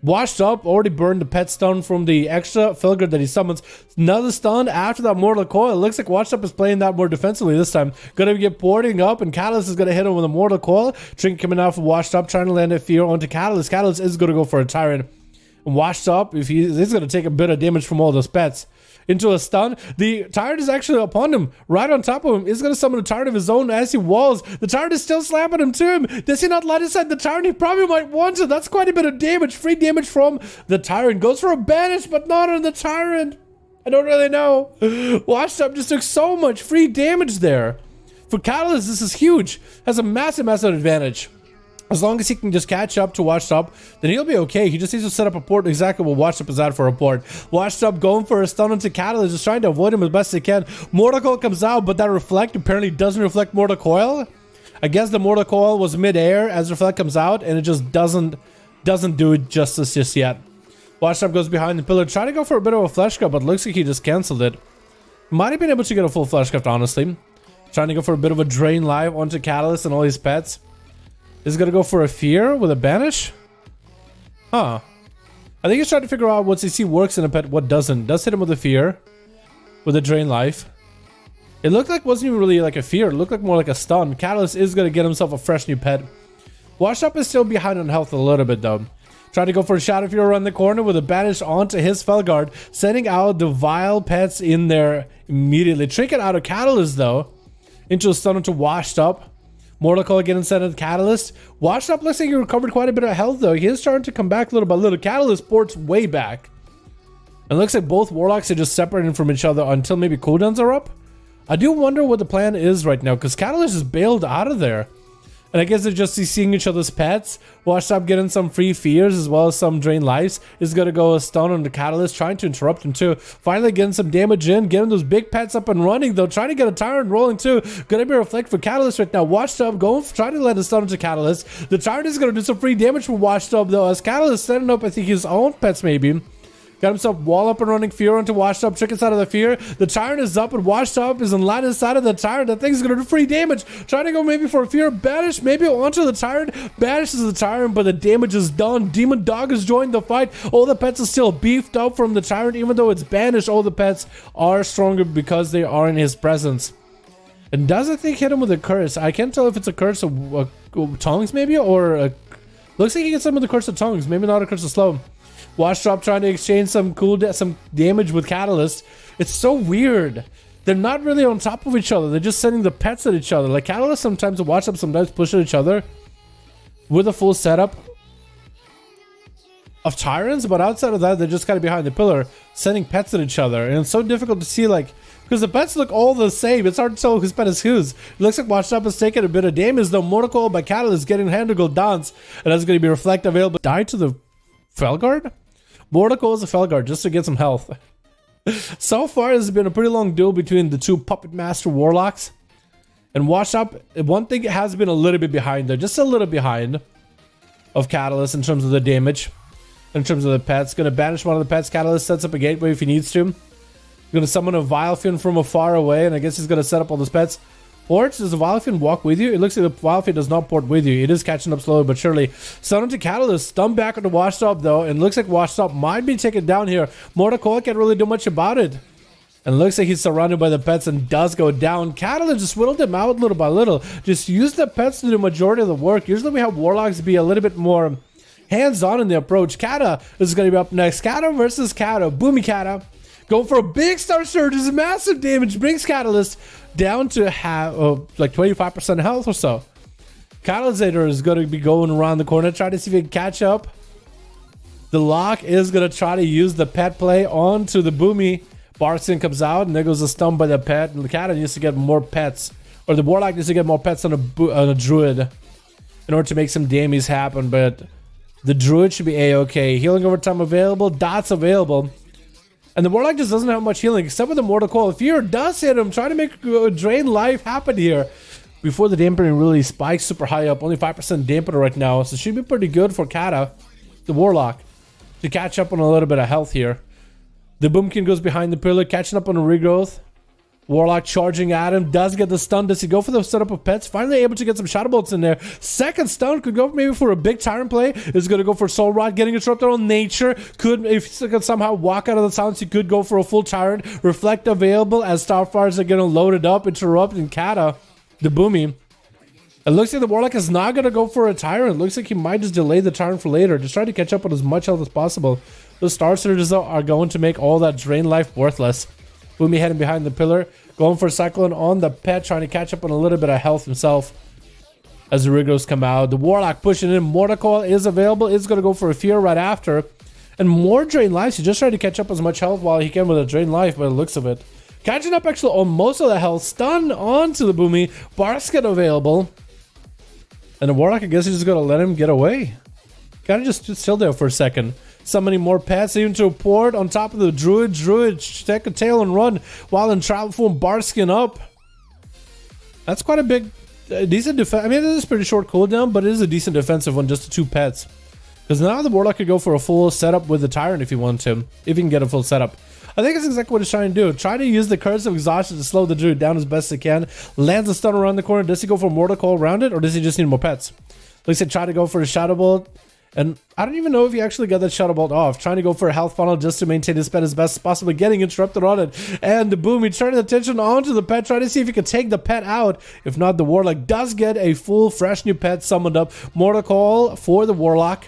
Speaker 2: Washed Up already burned the pet stun from the extra Felguard that he summons. Another stun after that Mortal Coil. It looks like Washed Up is playing that more defensively this time. Gonna get porting up and Catalyst is gonna hit him with a Mortal Coil. Trinket coming out for Washed Up, trying to land a fear onto Catalyst. Catalyst is gonna go for a Tyrant. And Washed Up, if he's gonna take a bit of damage from all those pets. Into a stun. The Tyrant is actually upon him, right on top of him. He's going to summon a Tyrant of his own as he walls. The Tyrant is still slapping him to him. Does he not let aside the Tyrant? He probably might want to. That's quite a bit of damage. Free damage from the Tyrant. Goes for a Banish, but not on the Tyrant. I don't really know. Washed Up just took so much free damage there. For Catalyst, this is huge. Has a massive, massive advantage. As long as he can just catch up to Washed Up, then he'll be okay. He just needs to set up a port exactly what Washed Up is at for a port. Washed Up going for a stun into Catalyst, just trying to avoid him as best he can. Mortal Coil comes out, but that Reflect apparently doesn't reflect Mortal Coil. I guess the Mortal Coil was mid-air as Reflect comes out, and it just doesn't do it justice just yet. Washed Up goes behind the pillar, trying to go for a bit of a Flesh Cup, but looks like he just canceled it. Might have been able to get a full Flesh Cup, honestly. Trying to go for a bit of a Drain Live onto Catalyst and all these pets. Is gonna go for a fear with a Banish? Huh. I think he's trying to figure out what CC works in a pet, what doesn't. Does hit him with a fear. With a Drain Life. It looked like wasn't even really like a fear. It looked like more like a stun. Catalyst is gonna get himself a fresh new pet. Washed Up is still behind on health a little bit though. Trying to go for a Shadow Fury around the corner with a Banish onto his Felguard. Sending out the vile pets in there immediately. Trinket out of Catalyst though. Into a stun into Washed Up. Mortal Coil getting sent at Catalyst. Washed Up looks like he recovered quite a bit of health though. He is starting to come back little by little. Catalyst ports way back. And it looks like both Warlocks are just separating from each other until maybe cooldowns are up. I do wonder what the plan is right now because Catalyst is bailed out of there. And I guess they're just seeing each other's pets. Washed Up getting some free fears as well as some drain lives. Is going to go a stun on the Catalyst, trying to interrupt him too. Finally getting some damage in, getting those big pets up and running though. Trying to get a Tyrant rolling too. Going to be Reflect for Catalyst right now. Washed Up going, trying to let a stun into Catalyst. The Tyrant is going to do some free damage for Washed Up though. As Catalyst setting up, I think, his own pets maybe. Got himself wall up and running fear onto Washed Up, trick inside of the fear. The Tyrant is up and Washed Up is in line inside of the Tyrant. That thing's gonna do free damage. Trying to go maybe for a fear Banish, maybe onto the Tyrant. Banishes the Tyrant, but the damage is done. Demon Dog has joined the fight. All the pets are still beefed up from the Tyrant, even though it's banished. All the pets are stronger because they are in his presence. And does I think hit him with a curse? I can't tell if it's a curse of tongues maybe, or a, looks like he gets some of the curse of tongues. Maybe not a curse of slow. Washed Up trying to exchange some some damage with Catalyst. It's so weird. They're not really on top of each other. They're just sending the pets at each other. Like Catalyst sometimes, Washed Up sometimes push at each other with a full setup of Tyrants, but outside of that, they're just kind of behind the pillar, sending pets at each other. And it's so difficult to see, like, because the pets look all the same. It's hard to tell whose pet is whose. It looks like Watched Up is taking a bit of damage, though. Mortal by Catalyst getting handled dance, and that's going to be Reflect available. Die to the Felguard? Mortal is a Felguard just to get some health. So far, this has been a pretty long duel between the two Puppet Master Warlocks. And Watched Up, one thing has been a little bit behind there, just a little behind of Catalyst in terms of the damage, in terms of the pets. Going to banish one of the pets. Catalyst sets up a gateway if he needs to. Going to summon a Vilefin from afar away, and I guess he's going to set up all those pets. Ports, does the Vilefin walk with you? It looks like the Vilefin does not port with you. It is catching up slowly but surely. Summon to Catalyst, stun back on the Watched Up though, and looks like Watched Up might be taken down here. Mortal can't really do much about it. And looks like he's surrounded by the pets and does go down. Catalyst just whittled him out little by little. Just use the pets to do the majority of the work. Usually we have Warlocks be a little bit more hands-on in the approach. Kata is going to be up next. Kata versus Kata. Boomy Kata. Going for a big Star Surge. Is massive damage. Brings Catalyst down to like 25% health or so. Catalysator is going to be going around the corner. Try to see if he can catch up. The Lock is going to try to use the pet play onto the Boomy. Barkson comes out, and there goes a stun by the pet. And the Kata needs to get more pets. Or the Warlock needs to get more pets on a Druid in order to make some damage happen. But the Druid should be A-okay. Healing overtime available. Dots available. And the Warlock just doesn't have much healing, except with the Mortal Coil. Fear does hit him. Trying to make drain life happen here. Before the dampening really spikes super high up. Only 5% dampener right now. So it should be pretty good for Kata, the Warlock, to catch up on a little bit of health here. The Boomkin goes behind the pillar, catching up on a regrowth. Warlock charging at him, does get the stun. Does he go for the setup of pets? Finally able to get some Shadow Bolts in there. Second stun could go maybe for a big Tyrant play. Is going to go for Soul Rod, getting interrupted on nature. Could, if he could somehow walk out of the silence, he could go for a full Tyrant. Reflect available as Starfires are getting loaded up, interrupting Kata, the Boomy. It looks like the Warlock is not going to go for a Tyrant. It looks like he might just delay the Tyrant for later. Just try to catch up on as much health as possible. The Star Surges are going to make all that drain life worthless. Boomy heading behind the pillar. Going for a Cyclone on the pet, trying to catch up on a little bit of health himself. As the Rigos come out. The Warlock pushing in. Mortal Coil is available. It's going to go for a Fear right after. And more drain lives. He's just trying to catch up as much health while he can with a drain life by the looks of it. Catching up actually on most of the health. Stun onto the Boomy. Basket available. And the Warlock, I guess he's just going to let him get away. Kind of just chill there for a second. Summoning more pets into a port on top of the Druid. Druid, take a tail and run while in travel form. Barskin up. That's quite a big, decent defense. I mean, this is a pretty short cooldown, but it is a decent defensive one, just the two pets. Because now the Warlock could go for a full setup with the Tyrant if he wants to. If he can get a full setup. I think that's exactly what he's trying to do. Try to use the Curse of Exhaustion to slow the Druid down as best he can. Lands a stun around the corner. Does he go for Mortal Coil around it, or does he just need more pets? Like I said, try to go for a Shadow Bolt. And I don't even know if he actually got that Shadow Bolt off. Trying to go for a health funnel just to maintain his pet as best as possible. Getting interrupted on it. And the Boomy turning attention onto the pet. Trying to see if he can take the pet out. If not, the Warlock does get a full, fresh new pet summoned up. Mortal Coil for the Warlock.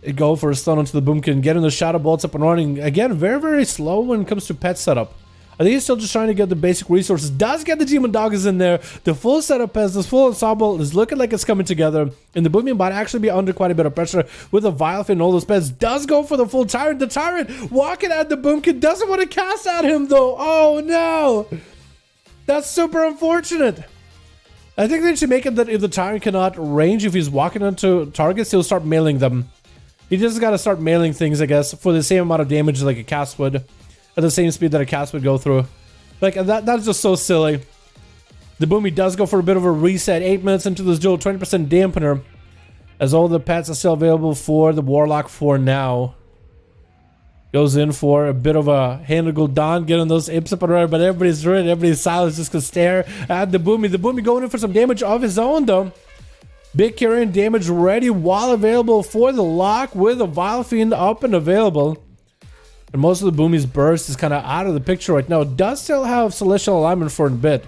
Speaker 2: It go for a stun onto the Boomkin. Getting the Shadow Bolts up and running. Again, very, very slow when it comes to pet setup. I think he's still just trying to get the basic resources. Does get the Demon Doggers in there. The full setup pets, this full ensemble is looking like it's coming together. And the Boomy might actually be under quite a bit of pressure with a Vilefin and all those pets. Does go for the full Tyrant. The Tyrant walking at the Boomkin. Doesn't want to cast at him though. Oh no. That's super unfortunate. I think they should make it that if the Tyrant cannot range, if he's walking onto targets, he'll start mailing them. He just got to start mailing things, I guess, for the same amount of damage like a cast would. At the same speed that a cast would go through. Like, that's just so silly. The Boomy does go for a bit of a reset. 8 minutes into this duel, 20% dampener. As all the pets are still available for the Warlock for now. Goes in for a bit of a hand of Gul'dan, getting those imps up and running, but everybody's ruined. Everybody's silent, just gonna stare at the Boomy. The Boomy going in for some damage of his own, though. Big carrying damage ready while available for the Lock with a Vilefiend up and available. And most of the Boomy's burst is kind of out of the picture right now. It does still have Celestial Alignment for a bit.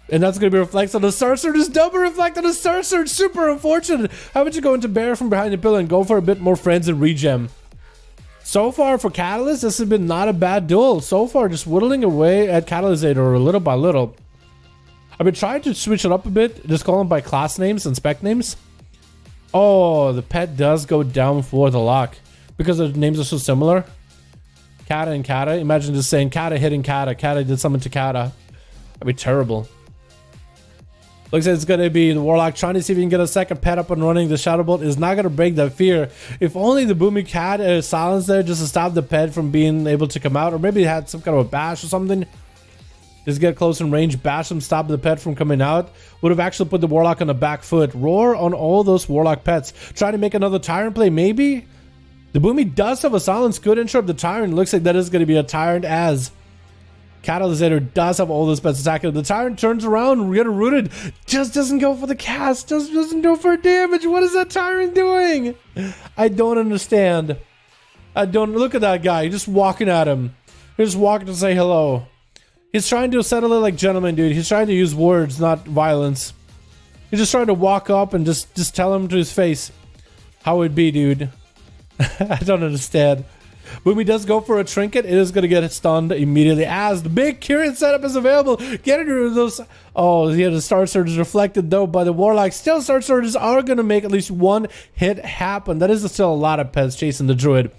Speaker 2: And that's going to be reflected on the Star Surge. Just double reflect on the Star Surge. Super unfortunate. How about you go into Bear from behind the pillar and go for a bit more friends and regen? So far for Catalyst, this has been not a bad duel. So far, just whittling away at Catalysator little by little. I've been trying to switch it up a bit. Just call them by class names and spec names. Oh, the pet does go down for the Lock. Because the names are so similar. Kata and Kata. Imagine just saying Kata hitting Kata. Kata did something to Kata. That'd be terrible. Looks like it's going to be the Warlock trying to see if he can get a second pet up and running. The Shadow Bolt is not going to break that fear. If only the Boomy Cat silence there just to stop the pet from being able to come out. Or maybe it had some kind of a bash or something. Just get close in range, bash him, stop the pet from coming out. Would have actually put the Warlock on the back foot. Roar on all those Warlock pets. Trying to make another Tyrant play, maybe? The Boomy does have a silence. Could interrupt the Tyrant. Looks like that is going to be a Tyrant as Catalysator does have all those pets attacking. The Tyrant turns around, get rooted, just doesn't go for the cast, just doesn't go for damage. What is that Tyrant doing? I don't understand. I don't look at that guy. He's just walking at him. He's just walking to say hello. He's trying to settle it like gentlemen, dude. He's trying to use words, not violence. He's just trying to walk up and just tell him to his face how it be, dude. I don't understand. Boomy does go for a trinket. It is going to get stunned immediately as the big Kyrian setup is available. Getting rid of those. Oh, yeah, the Star Surge is reflected though by the Warlock. Still, Star Surges are going to make at least one hit happen. That is still a lot of pets chasing the Druid.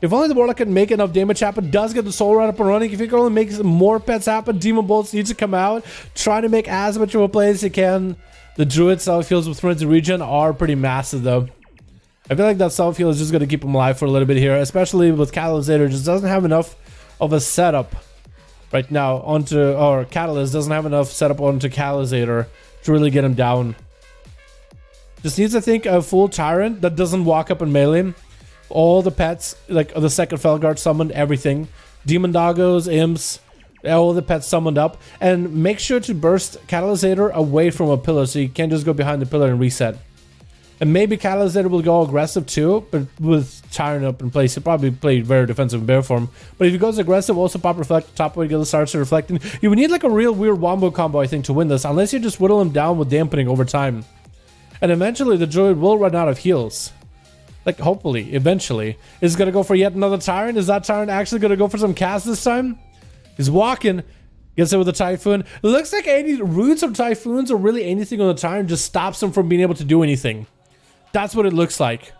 Speaker 2: If only the Warlock can make enough damage happen, does get the Soul Rod up and running. If you can only make more pets happen, Demon Bolts needs to come out. Trying to make as much of a play as you can. The Druid self heals with Frenzy Regen are pretty massive though. I feel like that self heal is just going to keep him alive for a little bit here, especially with Catalysator. Just doesn't have enough of a setup right now onto, or Catalyst doesn't have enough setup onto Catalysator to really get him down. Just needs to think a full Tyrant that doesn't walk up and melee. All the pets, like the second Felguard summoned, everything. Demon Doggos, Imps, all the pets summoned up. And make sure to burst Catalysator away from a pillar so you can't just go behind the pillar and reset. And maybe Catalysator will go aggressive too, but with Tyrant up in place, he'll probably play very defensive in bear form. But if he goes aggressive, also pop reflect, top way, get the starts to reflecting. You would need like a real weird wombo combo, I think, to win this, unless you just whittle him down with dampening over time. And eventually the Druid will run out of heals. Like, hopefully, eventually. Is going to go for yet another Tyrant? Is that Tyrant actually going to go for some cast this time? He's walking. Gets it with a Typhoon. It looks like any roots or Typhoons or really anything on the Tyrant just stops him from being able to do anything. That's what it looks like.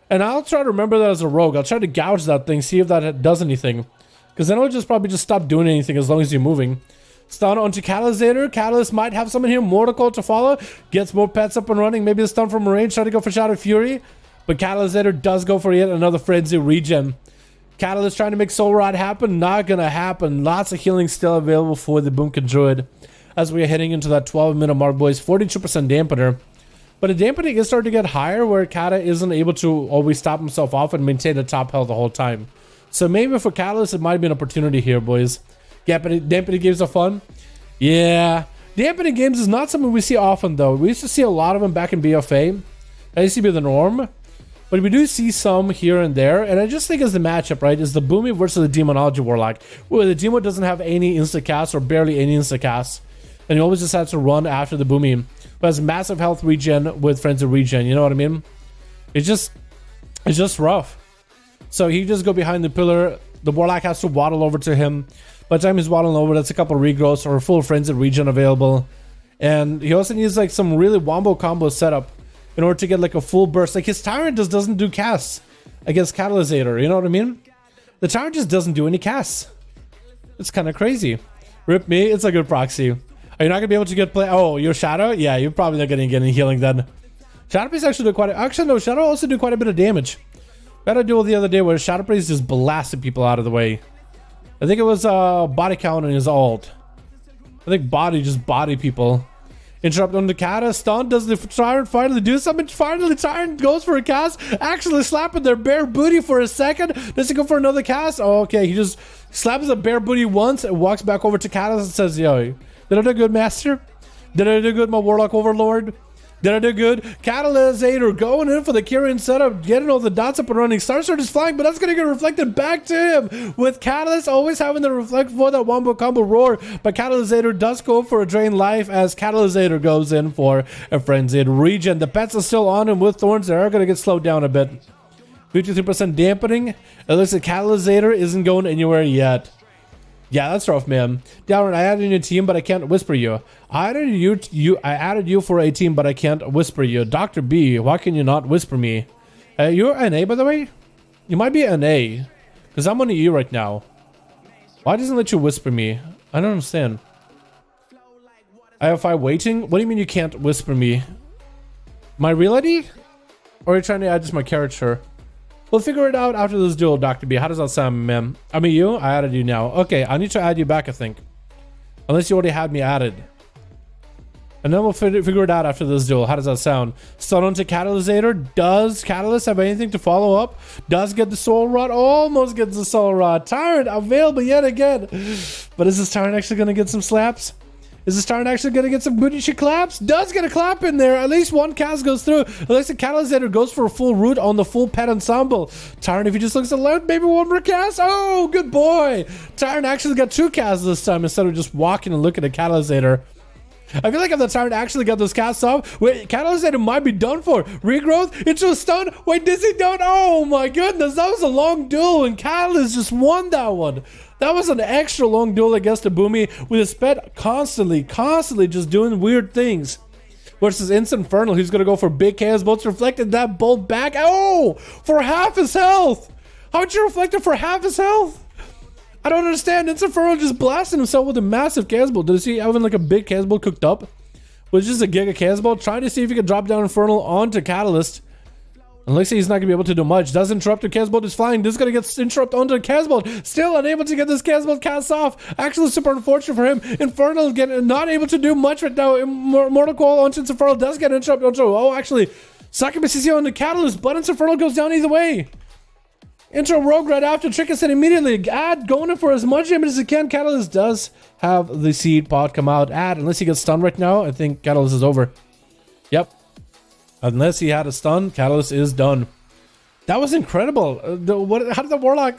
Speaker 2: And I'll try to remember that as a rogue. I'll try to gouge that thing, see if that does anything. Because then it'll just probably just stop doing anything as long as you're moving. Stun onto Catalysator. Catalyst might have someone here. Mortical to follow. Gets more pets up and running. Maybe a stun from range. Try to go for Shadow Fury. But Catalysator does go for yet another Frenzy Regen. Catalyst trying to make Soul Rod happen. Not gonna happen. Lots of healing still available for the Boomkin Druid. As we are heading into that 12-minute mark, boys. 42% dampener. But the dampening is starting to get higher where Kata isn't able to always stop himself off and maintain the top health the whole time. So maybe for Catalyst, it might be an opportunity here, boys. Dampening games are fun. Yeah. Dampening games is not something we see often, though. We used to see a lot of them back in BFA. That used to be the norm. But we do see some here and there. And I just think as the matchup, right, is the Boomy versus the Demonology Warlock. Where the Demo doesn't have any insta-cast or barely any insta-cast. And you always just have to run after the Boomy. But has massive health regen with Frenzy Regen, you know what I mean? It's just rough. So he just go behind the pillar. The Warlock has to waddle over to him. By the time he's waddling over, that's a couple of regrowths or full Frenzy Regen available. And he also needs like some really wombo combo setup in order to get like a full burst. Like his Tyrant just doesn't do casts against Catalysator, you know what I mean? The Tyrant just doesn't do any casts. It's kind of crazy. Rip me, it's a good proxy. Are you not going to be able to get play? Oh, your Shadow? Yeah, you're probably not going to get any healing then. Shadow Priest actually do quite a... Actually, no, Shadow also do quite a bit of damage. We had a duel the other day where Shadow Priest just blasted people out of the way. I think it was body count in his ult. I think body just body people. Interrupt on the Kata. Stun. Does the Tyrant finally do something? Finally, Tyrant goes for a cast. Actually slapping their bare booty for a second. Does he go for another cast? Oh, okay. He just slaps a bare booty once and walks back over to Kata and says, yo... Did I do good, Master? Did I do good, my Warlock Overlord? Did I do good? Catalysator going in for the Kyrian setup, getting all the dots up and running. Star Sword is flying, but that's going to get reflected back to him. With Catalyst always having the reflect for that wombo combo roar. But Catalysator does go for a drain life as Catalysator goes in for a Frenzied Regen. The pets are still on him with Thorns. They are going to get slowed down a bit. 53% dampening. It looks like Catalysator isn't going anywhere yet. Yeah, that's rough, man. Dalaran, I added you a team, but I can't whisper you. I added you for a team, but I can't whisper you. Dr. B, why can you not whisper me? You're NA, by the way? You might be NA. Because I'm on the EU right now. Why doesn't it let you whisper me? I don't understand. I have 5 waiting? What do you mean you can't whisper me? My real ID? Or are you trying to add just my character? We'll figure it out after this duel, Dr. B. How does that sound, ma'am? I mean, you? I added you now. Okay, I need to add you back, I think. Unless you already had me added. And then we'll figure it out after this duel. How does that sound? Stun onto Catalysator. Does Catalyst have anything to follow up? Does get the Soul Rod? Almost gets the Soul Rod. Tyrant available yet again. But is this Tyrant actually going to get some slaps? Is this Tyrant actually going to get some booty claps? Does get a clap in there. At least one cast goes through. At least the Catalysator goes for a full root on the full pet ensemble. Tyrant, if he just looks to left, maybe one more cast. Oh, good boy. Tyrant actually got 2 casts this time instead of just walking and looking at Catalysator. I feel like if the Tyrant actually got those casts off, wait, Catalysator might be done for. Regrowth into a stun. Wait, does he don't? Oh my goodness, that was a long duel and Catalyst just won that one. That was an extra long duel against the Boomy with his pet constantly just doing weird things. Versus Instant Infernal, he's gonna go for big chaos bolts, reflected that bolt back. Oh, for half his health. How would you reflect it for half his health? I don't understand. Infernal just blasted himself with a massive chaos bolt. Did he have like a big chaos bolt cooked up? Was just a giga chaos bolt trying to see if he could drop down Infernal onto Catalyst. And looks like he's not gonna be able to do much. Does interrupt the chaos bolt is flying. This is gonna get interrupted onto the chaos bolt. Still unable to get this chaos bolt cast off. Actually super unfortunate for him. Infernal getting not able to do much right now. Mortal Coil onto Infernal does get interrupted onto. Oh, actually, Succubus is on the Catalyst, but Infernal goes down either way. Intro Rogue right after Trickison immediately. Add going in for as much damage as he can. Catalyst does have the seed pod come out. Add, unless he gets stunned right now, I think Catalyst is over. Yep. Unless he had a stun, Catalyst is done. That was incredible. How did the Warlock...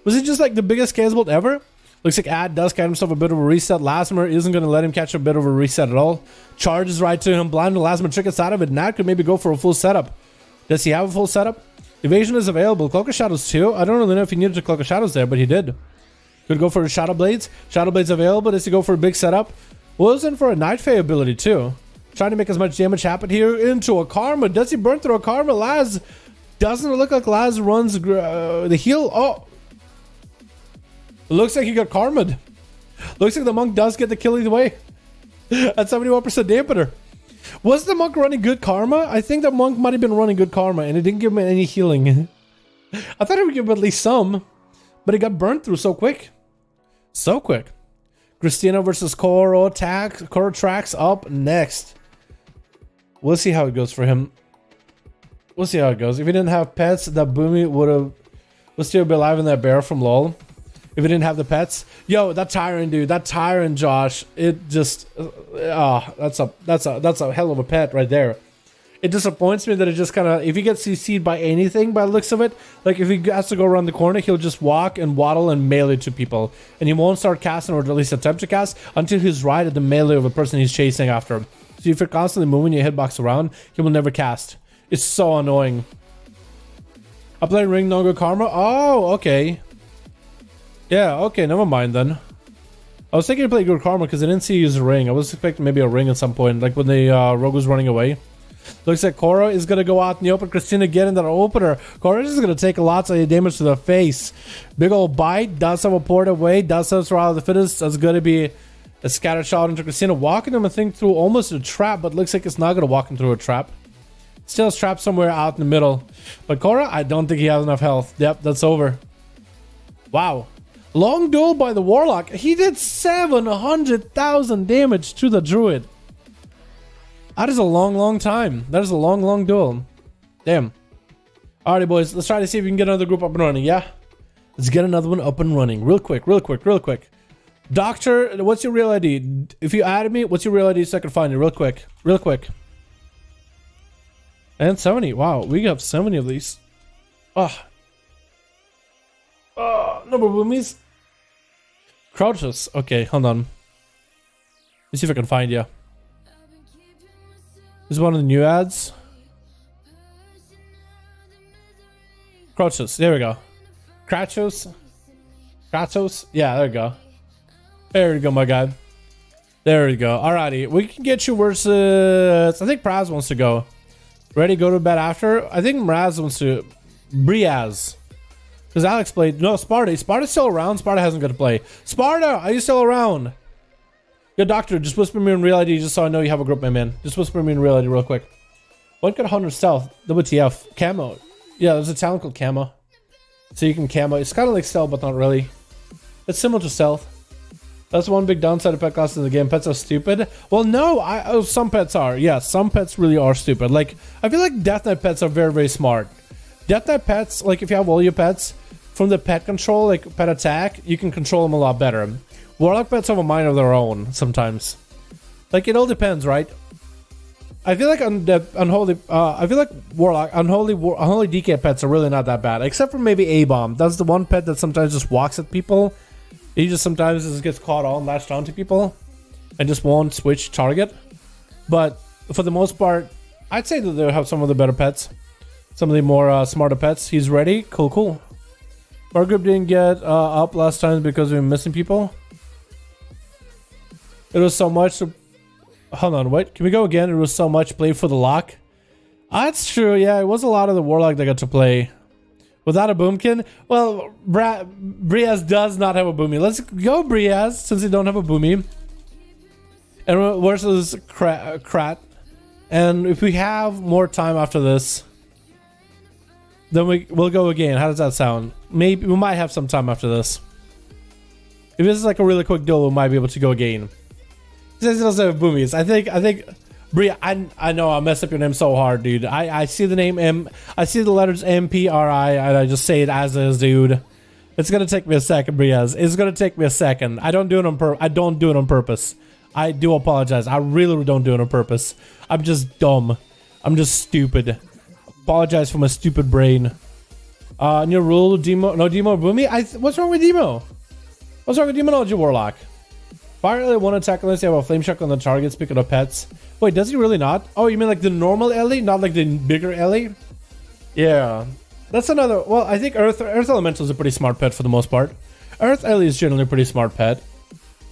Speaker 2: Was he just like the biggest chaos bolt ever? Looks like Ad does catch himself a bit of a reset. Lasmer isn't going to let him catch a bit of a reset at all. Charges right to him. Blind Lasmer trick us out of it. Nat could maybe go for a full setup. Does he have a full setup? Evasion is available. Cloak of Shadows too. I don't really know if he needed a Cloak of Shadows there, but he did. Could go for a Shadow Blades. Shadow Blades available. Does he go for a big setup? Was in for a Night Fae ability too. Trying to make as much damage happen here into a Karma. Does he burn through a Karma? Laz doesn't look like Laz runs the heal. Oh, looks like he got Karma'd. Looks like the Monk does get the kill either way. At 71% dampener. Was the Monk running good Karma? I think the Monk might have been running good Karma and it didn't give him any healing. I thought it would give him at least some, but it got burned through so quick. So quick. Christina versus Koro attack. Koro tracks up next. We'll see how it goes for him. We'll see how it goes. If he didn't have pets, that Boomy would still be alive in that bear from LOL. If he didn't have the pets, yo, that Tyrant, dude, that Tyrant, Josh, it just, that's a hell of a pet right there. It disappoints me that it just kind of, if he gets CC'd by anything by the looks of it, like if he has to go around the corner, he'll just walk and waddle and melee to people, and he won't start casting or at least attempt to cast until he's right at the melee of a person he's chasing after. So if you're constantly moving your hitbox around, he will never cast. It's so annoying. I play Ring No Good Karma. Oh, okay. Yeah, okay, never mind then. I was thinking to play Good Karma because I didn't see you use a ring. I was expecting maybe a ring at some point, like when the rogue was running away. Looks like Korra is going to go out in the open. Christina getting that opener. Korra is going to take lots of damage to the face. Big old bite. Does have a port away. Does have Survival of the Fittest. That's going to be a scatter shot into Christina. Walking him, I think, through almost a trap, but looks like it's not going to walk him through a trap. Still is trapped somewhere out in the middle. But Korra, I don't think he has enough health. Yep, that's over. Wow. Long duel by the Warlock. He did 700,000 damage to the Druid. That is a long time. That is a long duel. Damn. Alrighty, boys. Let's try to see if we can get another group up and running. Yeah? Let's get another one up and running. Real quick. Doctor, what's your real ID? If you added me, what's your real ID so I can find it? Real quick. And 70. Wow, we have 70 of these. Number of boomies. Crouches. Okay, hold on. Let's see if I can find you. This is one of the new ads. Crouches. There we go. Kratos. Yeah, there we go. There we go, my guy. There we go. Alrighty. We can get you versus... I think Praz wants to go. Ready? Go to bed after? I think Mraz wants to... Briaz. Because Alex played. No, Sparta. Sparta's still around. Sparta hasn't got to play. Sparta, are you still around? Yo, doctor, just whisper me in real ID just so I know you have a group, my man. Just whisper me in real ID real quick. One got 100 stealth. WTF. Camo. Yeah, there's a talent called Camo. So you can camo. It's kind of like stealth, but not really. It's similar to stealth. That's one big downside of pet classes in the game. Pets are stupid. Well, no, some pets are. Yeah, some pets really are stupid. Like, I feel like Death Knight pets are very, very smart. Death Knight pets, like if you have all your pets, from the pet control, like pet attack, you can control them a lot better. Warlock pets have a mind of their own sometimes. Like, it all depends, right? I feel like I feel like Warlock, unholy DK pets are really not that bad. Except for maybe A-Bomb. That's the one pet that sometimes just walks at people. He just sometimes just gets caught on, latched onto people, and just won't switch target. But for the most part, I'd say that they have some of the better pets. Some of the more smarter pets. He's ready. Cool, cool. Our group didn't get up last time because we were missing people. It was so much to... Hold on, wait. Can we go again? It was so much play for the lock. That's true, yeah. It was a lot of the Warlock that got to play. Without a Boomkin? Well, Briaz does not have a Boomy. Let's go, Briaz, since they don't have a Boomy. And versus Krat. And if we have more time after this, then we'll go again. How does that sound? Maybe we might have some time after this. If this is like a really quick duel, we might be able to go again. He says he doesn't have Boomies. I think Bria, I know I messed up your name so hard, dude. I see the name M, I see the letters MPRI, and I just say it as is, dude. It's gonna take me a second, Briaz. It's gonna take me a second. I don't do it on purpose. I do apologize. I really don't do it on purpose. I'm just dumb. I'm just stupid. Apologize for my stupid brain. New rule, Demo, no Demo Boomy. What's wrong with Demo? What's wrong with Demonology Warlock? Fire Ellie won't attack unless you have a flame shock on the target. Speaking of pets, wait, does he really not? Oh, you mean like the normal Ellie, not like the bigger Ellie? Yeah, that's another. Well, I think Earth Elemental is a pretty smart pet for the most part. Earth Ellie is generally a pretty smart pet.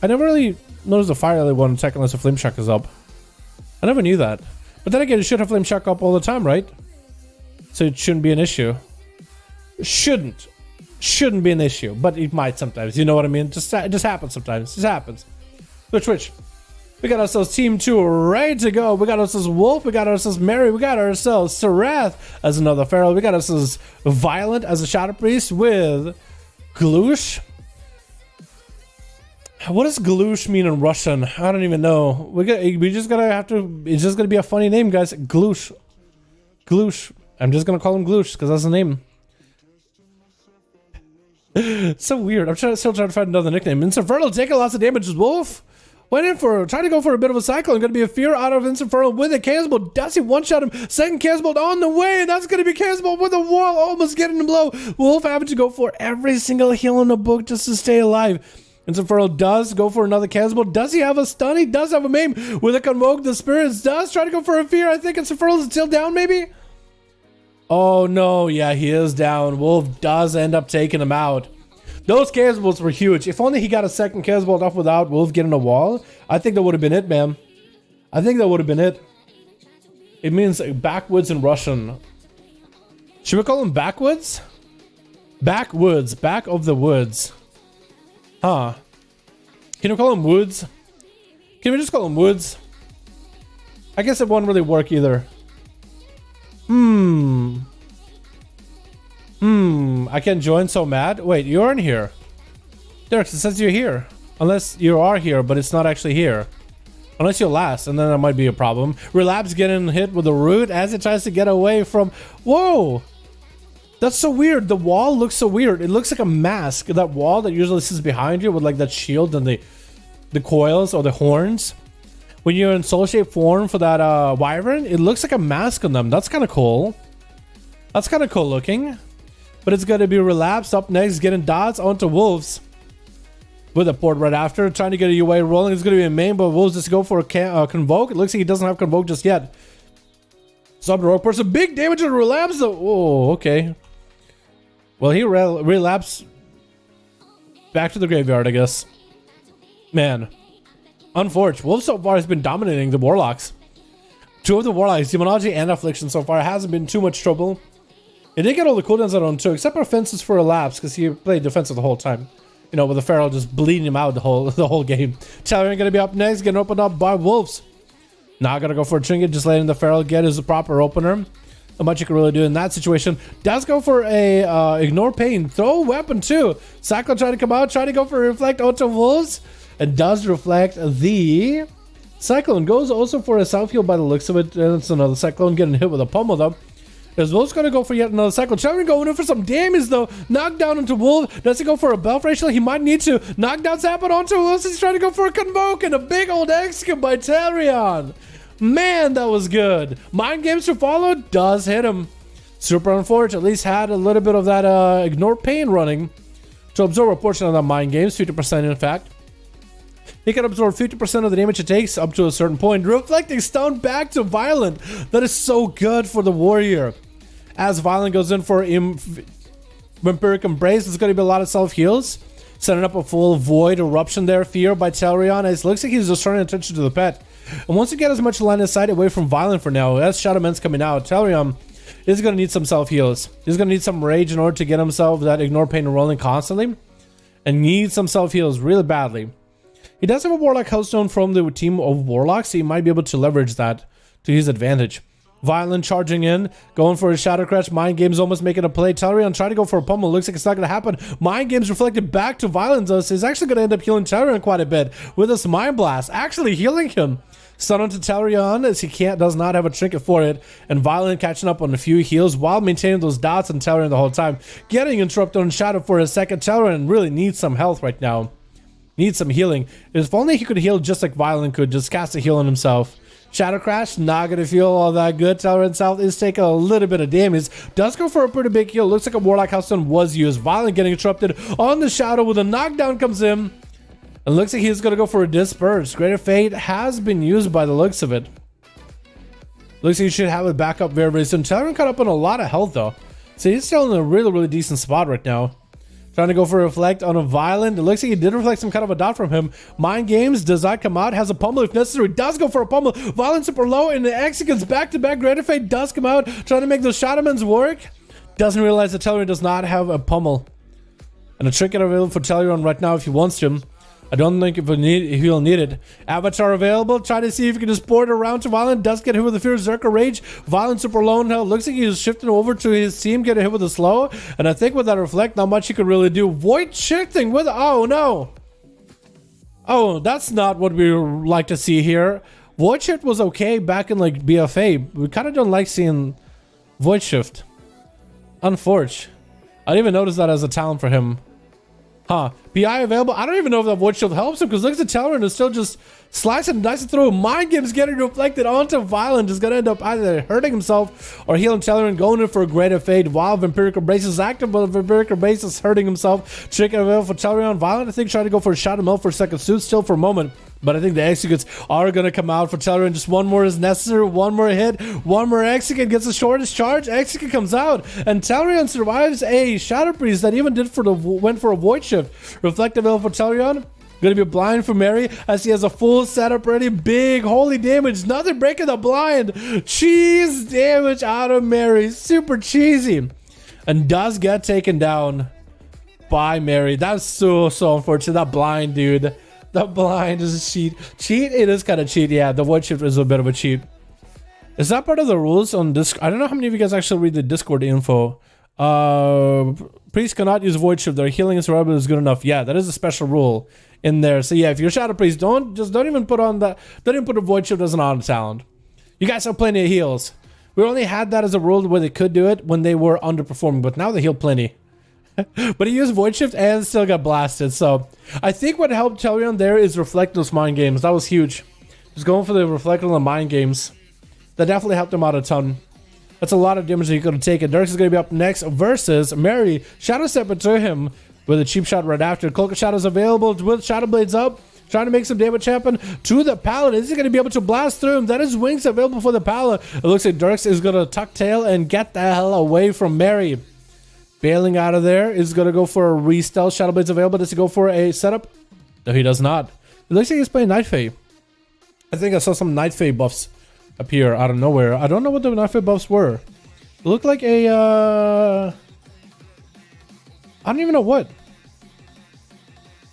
Speaker 2: I never really noticed the Fire Ellie won't attack unless a flame shock is up. I never knew that. But then again, it should have flame shock up all the time, right? So it shouldn't be an issue. Shouldn't be an issue, but it might sometimes. You know what I mean? It just happens sometimes. It just happens. Twitch. We got ourselves Team 2 ready to go. We got ourselves Wolf. We got ourselves Mary. We got ourselves Sarath as another Feral. We got ourselves Violent as a Shadow Priest with Gloosh. What does Gloosh mean in Russian? I don't even know. We just gotta have to. It's just gonna be a funny name, guys. Gloosh. Gloosh. I'm just gonna call him Gloosh because that's the name. So weird. I'm still trying to find another nickname. Infernal taking lots of damage as Wolf. Trying to go for a bit of a cycle. I'm gonna be a fear out of Infernal with a Chaos Bolt. Does he one-shot him? Second Chaos Bolt on the way. That's gonna be Chaos Bolt with a wall, almost getting him low. Wolf having to go for every single heal in the book just to stay alive. Infernal does go for another Chaos Bolt. Does he have a stun? He does have a maim with a Convoke. The Spirits does try to go for a fear. I think Infernal is still down, maybe. Oh no, yeah, he is down. Wolf does end up taking him out. Those Chaos Bolts were huge. If only he got a second Chaos Bolt off without Wolf getting a wall, I think that would have been it, man. I think that would have been it. It means backwoods in Russian. Should we call him backwoods? Backwoods. Back of the woods. Huh. Can we call him woods? Can we just call him woods? I guess it won't really work either. I can't join, so mad. Wait, you aren't here. Derek, it says you're here. Unless you are here, but it's not actually here. Unless you're last, and then that might be a problem. Relapse getting hit with a root as it tries to get away from... Whoa! That's so weird. The wall looks so weird. It looks like a mask. That wall that usually sits behind you with like that shield and the coils or the horns. When you're in soul shape form for that wyvern, it looks like a mask on them. That's kind of cool. That's kind of cool looking. But it's going to be Relapse up next, getting dots onto Wolves. With a port right after, trying to get a UA rolling. It's going to be a main, but Wolves just go for a Convoke. It looks like he doesn't have Convoke just yet. Sub Rogue person, big damage on Relapse though. Oh, okay. Well, he relapsed back to the graveyard, I guess. Man. Unfortunate. Wolf so far has been dominating the Warlocks. Two of the Warlocks, Demonology and Affliction so far, hasn't been too much trouble. He did get all the cooldowns out on too, except for fences for a lapse, because he played defensive the whole time. You know, with the Feral just bleeding him out the whole game. Talaran gonna be up next, getting opened up by Wolves. Now gonna go for a trinket, just letting the Feral get his proper opener. Not much you can really do in that situation. Does go for a ignore pain, throw a weapon too. Cyclone trying to come out, trying to go for a reflect onto Wolves. And does reflect the Cyclone. Goes also for a self heal by the looks of it. And it's another Cyclone getting hit with a pummel though. As Wolf's gonna go for yet another Cyclone. Trying going in for some damage though. Knocked down into Wolf. Does he go for a Belf Racial? He might need to. Knock down Zappa onto Wolf. He's trying to go for a Convoke and a big old Execute by Talion. Man, that was good. Mind Games to follow does hit him. Super unfortunate. At least had a little bit of that ignore pain running to absorb a portion of that Mind Games. 50% in fact. He can absorb 50% of the damage it takes up to a certain point. Reflecting stun back to Violent. That is so good for the Warrior. As Violent goes in for Vampiric Embrace, there's going to be a lot of self-heals. Setting up a full Void Eruption there. Fear by Telrion. It looks like he's just turning attention to the pet. And once you get as much line of sight away from Violent for now, as Shadowlands coming out, Telrion is going to need some self-heals. He's going to need some Rage in order to get himself that Ignore Pain rolling constantly. And needs some self-heals really badly. He does have a Warlock Hellstone from the team of Warlocks, so he might be able to leverage that to his advantage. Violent charging in, going for a Shadow Crash. Mind Games almost making a play. Telrion trying to go for a pummel. Looks like it's not going to happen. Mind Games reflected back to Violent. Is actually going to end up healing Telrion quite a bit with this Mind Blast. Actually healing him. Stun onto Telrion as he does not have a trinket for it. And Violent catching up on a few heals while maintaining those dots on Telrion the whole time. Getting interrupted on Shadow for a second. Telrion really needs some health right now. Needs some healing. If only he could heal just like Violent could, just cast a heal on himself. Shadow Crash, not gonna feel all that good. Talaran South is taking a little bit of damage. Does go for a pretty big heal. Looks like a Warlock Hellstone was used. Violent getting interrupted on the Shadow with a knockdown comes in. And looks like he's gonna go for a Disperse. Greater Fate has been used by the looks of it. Looks like he should have it back up very, very soon. Talaran caught up on a lot of health though. So he's still in a really, really decent spot right now. Trying to go for a reflect on a Violent. It looks like he did reflect some kind of a dot from him. Mind Games does not come out. Has a pummel if necessary. Does go for a pummel. Violent super low and the Executes back to back. Greater Fate does come out. Trying to make those Shadowmans work. Doesn't realize that Telrion does not have a pummel. And a trinket available for Telrion right now if he wants to. I don't think if he'll need it. Avatar available. Try to see if he can just board around to Violent. Does get hit with the Fierce Zerker Rage. Violent super low now. Looks like he's shifting over to his team. Getting hit with a slow. And I think with that reflect, not much he could really do. Void shifting with... Oh, no. Oh, that's not what we like to see here. Void shift was okay back in like BFA. We kind of don't like seeing Void shift. Unfortunate. I didn't even notice that as a talent for him. Huh. PI available? I don't even know if that Void Shield helps him because looks at Telrion is still just slicing and dicing through. Mind Games getting reflected onto Violent is going to end up either hurting himself or healing Telrion, going in for a Greater Fate while Vampiric Embrace is active, but Vampiric Embrace is hurting himself. Trick available for Telrion. Violent, I think, trying to go for a Shadow Melt for a second suit still for a moment. But I think the Executes are going to come out for Telrion. Just one more is necessary. One more hit. One more Execute gets the shortest charge. Execute comes out. And Telrion survives a Shadow Priest that even went for a Void Shift. Reflective available for Telrion. Going to be blind for Mary as he has a full setup ready. Big holy damage. Nothing breaking the blind. Cheese damage out of Mary. Super cheesy. And does get taken down by Mary. That's so unfortunate. That blind, dude. The blind is a cheat. Cheat? It is kind of cheat, yeah. The Void Shift is a bit of a cheat. Is that part of the rules on Discord? I don't know how many of you guys actually read the Discord info. Priests cannot use Void Shift. Their healing and survival is good enough. Yeah, that is a special rule in there. So yeah, if you're Shadow Priest, don't even put on that. Don't even put a Void Shift as an auto talent. You guys have plenty of heals. We only had that as a rule where they could do it when they were underperforming, but now they heal plenty. But he used Void Shift and still got blasted. So I think what helped Telrion there is reflect those Mind Games. That was huge. Just going for the reflect on the Mind Games. That definitely helped him out a ton. That's a lot of damage that you could have taken. Dirks is going to be up next versus Mary. Shadow Step into him with a cheap shot right after. Cloak of Shadows available with Shadow Blades up. Trying to make some damage happen to the Paladin. Is he going to be able to blast through him? That is Wings available for the Paladin. It looks like Dirks is going to tuck tail and get the hell away from Mary. Bailing out of there is going to go for a re-stealth. Shadow Blade's available. Does he go for a setup? No, he does not. It looks like he's playing Night Fae. I think I saw some Night Fae buffs appear out of nowhere. I don't know what the Night Fae buffs were. Looked like a, I don't even know what.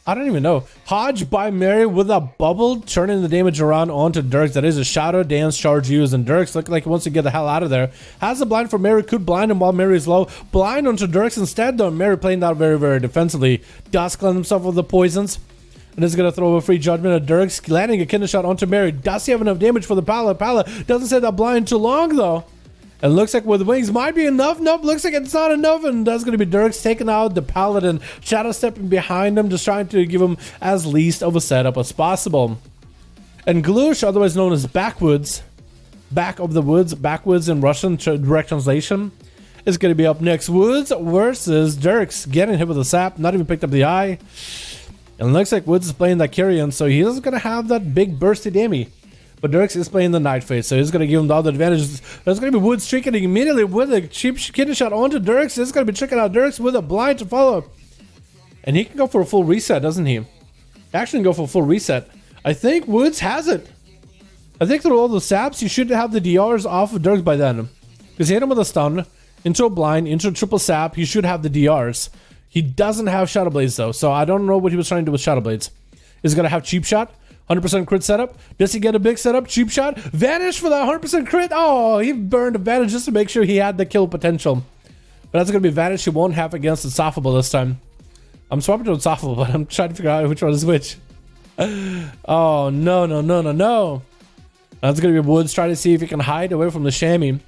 Speaker 2: I don't even know. Hodge by Mary with a bubble, turning the damage around onto Dirks. That is a shadow dance charge used, and Dirks look like he wants to get the hell out of there. Has the blind for Mary, could blind him while Mary is low. Blind onto Dirks instead, though. Mary playing that very, very defensively. Does cleanse himself of the poisons, and is going to throw a free judgment at Dirks, landing a kidney shot onto Mary. Does he have enough damage for the Pala? Pala doesn't say that blind too long, though. It looks like with wings might be enough. Nope, looks like it's not enough. And that's going to be Dirks taking out the Paladin. Shadow stepping behind him, just trying to give him as least of a setup as possible. And Glush, otherwise known as Backwoods, Back of the Woods, Backwoods in Russian direct translation, is going to be up next. Woods versus Dirks, getting hit with a sap, not even picked up the eye. And it looks like Woods is playing that Kyrian, so he isn't going to have that big bursty damage. But Dirks is playing the Night Phase, so he's going to give him the other advantages. There's going to be Woods tricking immediately with a cheap kidney shot onto Dirks. It's going to be tricking out Dirks with a blind to follow. And he can go for a full reset, doesn't he? Actually, can go for a full reset. I think Woods has it. I think through all the saps, you should have the DRs off of Dirks by then. Because he hit him with a stun, into a blind, into a triple sap. He should have the DRs. He doesn't have Shadow Blades, though, so I don't know what he was trying to do with Shadow Blades. Is he going to have cheap shot? 100% crit setup. Does he get a big setup? Cheap shot. Vanish for that 100% crit. Oh, he burned a Vanish just to make sure he had the kill potential. But that's going to be Vanish he won't have against Insufferable this time. I'm swapping to Insufferable, but I'm trying to figure out which one is which. Oh, no, no, no, no, no. That's going to be Woods trying to see if he can hide away from the Chamois.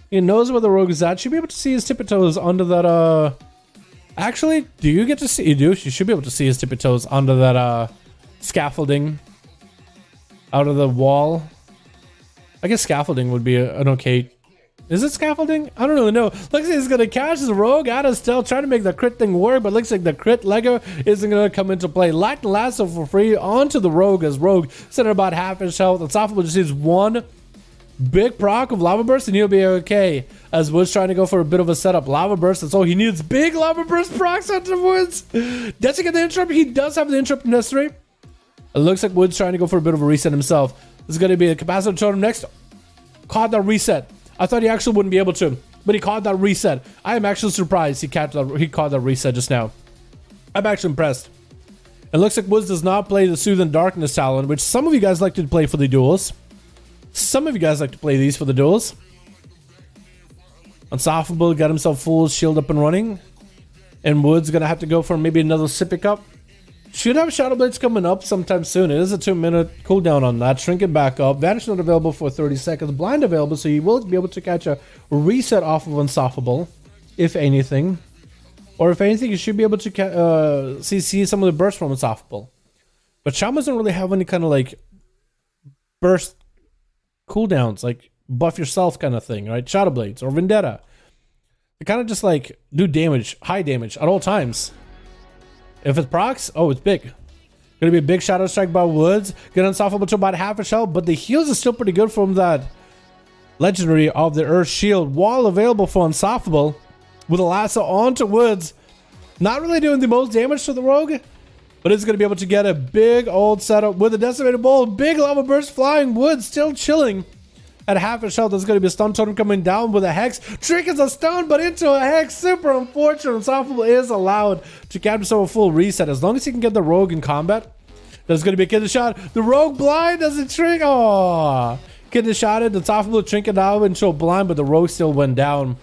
Speaker 2: He knows where the rogue is at. Should be able to see his tippy toes under that, Actually, do you get to see? You do. You should be able to see his tippy toes under that, scaffolding. Out of the wall. I guess scaffolding would be an okay. Is it scaffolding? I don't really know. Looks like he's gonna catch his rogue out of stealth, trying to make the crit thing work, but looks like the crit Lego isn't gonna come into play. Light and lasso for free onto the rogue, as rogue sitting about half his health. Insufferable just needs one big proc of lava burst and he'll be okay. As Woods trying to go for a bit of a setup. Lava burst, that's all he needs. Big lava burst procs onto Woods. Does he get the interrupt? He does have the interrupt necessary. It looks like Woods trying to go for a bit of a reset himself. This is going to be a capacitor totem next. Caught that reset. I thought he actually wouldn't be able to, but he caught that reset. I am actually surprised he caught that reset just now. I'm actually impressed. It looks like Woods does not play the Soothing Darkness Talon, which some of you guys like to play for the duels. Some of you guys like to play these for the duels. Insufferable got himself full shield up and running. And Woods going to have to go for maybe another sippy up. Should have Shadow Blades coming up sometime soon. It is a 2-minute cooldown on that. Shrink it back up. Vanish not available for 30 seconds. Blind available, so you will be able to catch a reset off of Insufferable, if anything. Or if anything, you should be able to see some of the bursts from Insufferable. But Shaman doesn't really have any kind of like burst cooldowns, like buff yourself kind of thing, right? Shadow Blades or Vendetta. They kind of just like do damage, high damage at all times. If it procs, oh, it's big. Gonna be a big shadow strike by Woods. Get Insufferable to about half a shell, but the heals is still pretty good from that legendary of the Earth Shield. Wall available for Insufferable with a lasso onto Woods. Not really doing the most damage to the rogue, but it's gonna be able to get a big old setup with a decimated bowl. Big lava burst flying. Woods still chilling at half a shell. There's going to be a stun totem coming down with a hex. Trick is a stun, but into a hex. Super unfortunate. Insufferable is allowed to capture himself a full reset. As long as he can get the rogue in combat. There's going to be a kidney shot. The rogue blind doesn't trick. Oh, kidney shotted. Insufferable trinket out into a blind, but the rogue still went down.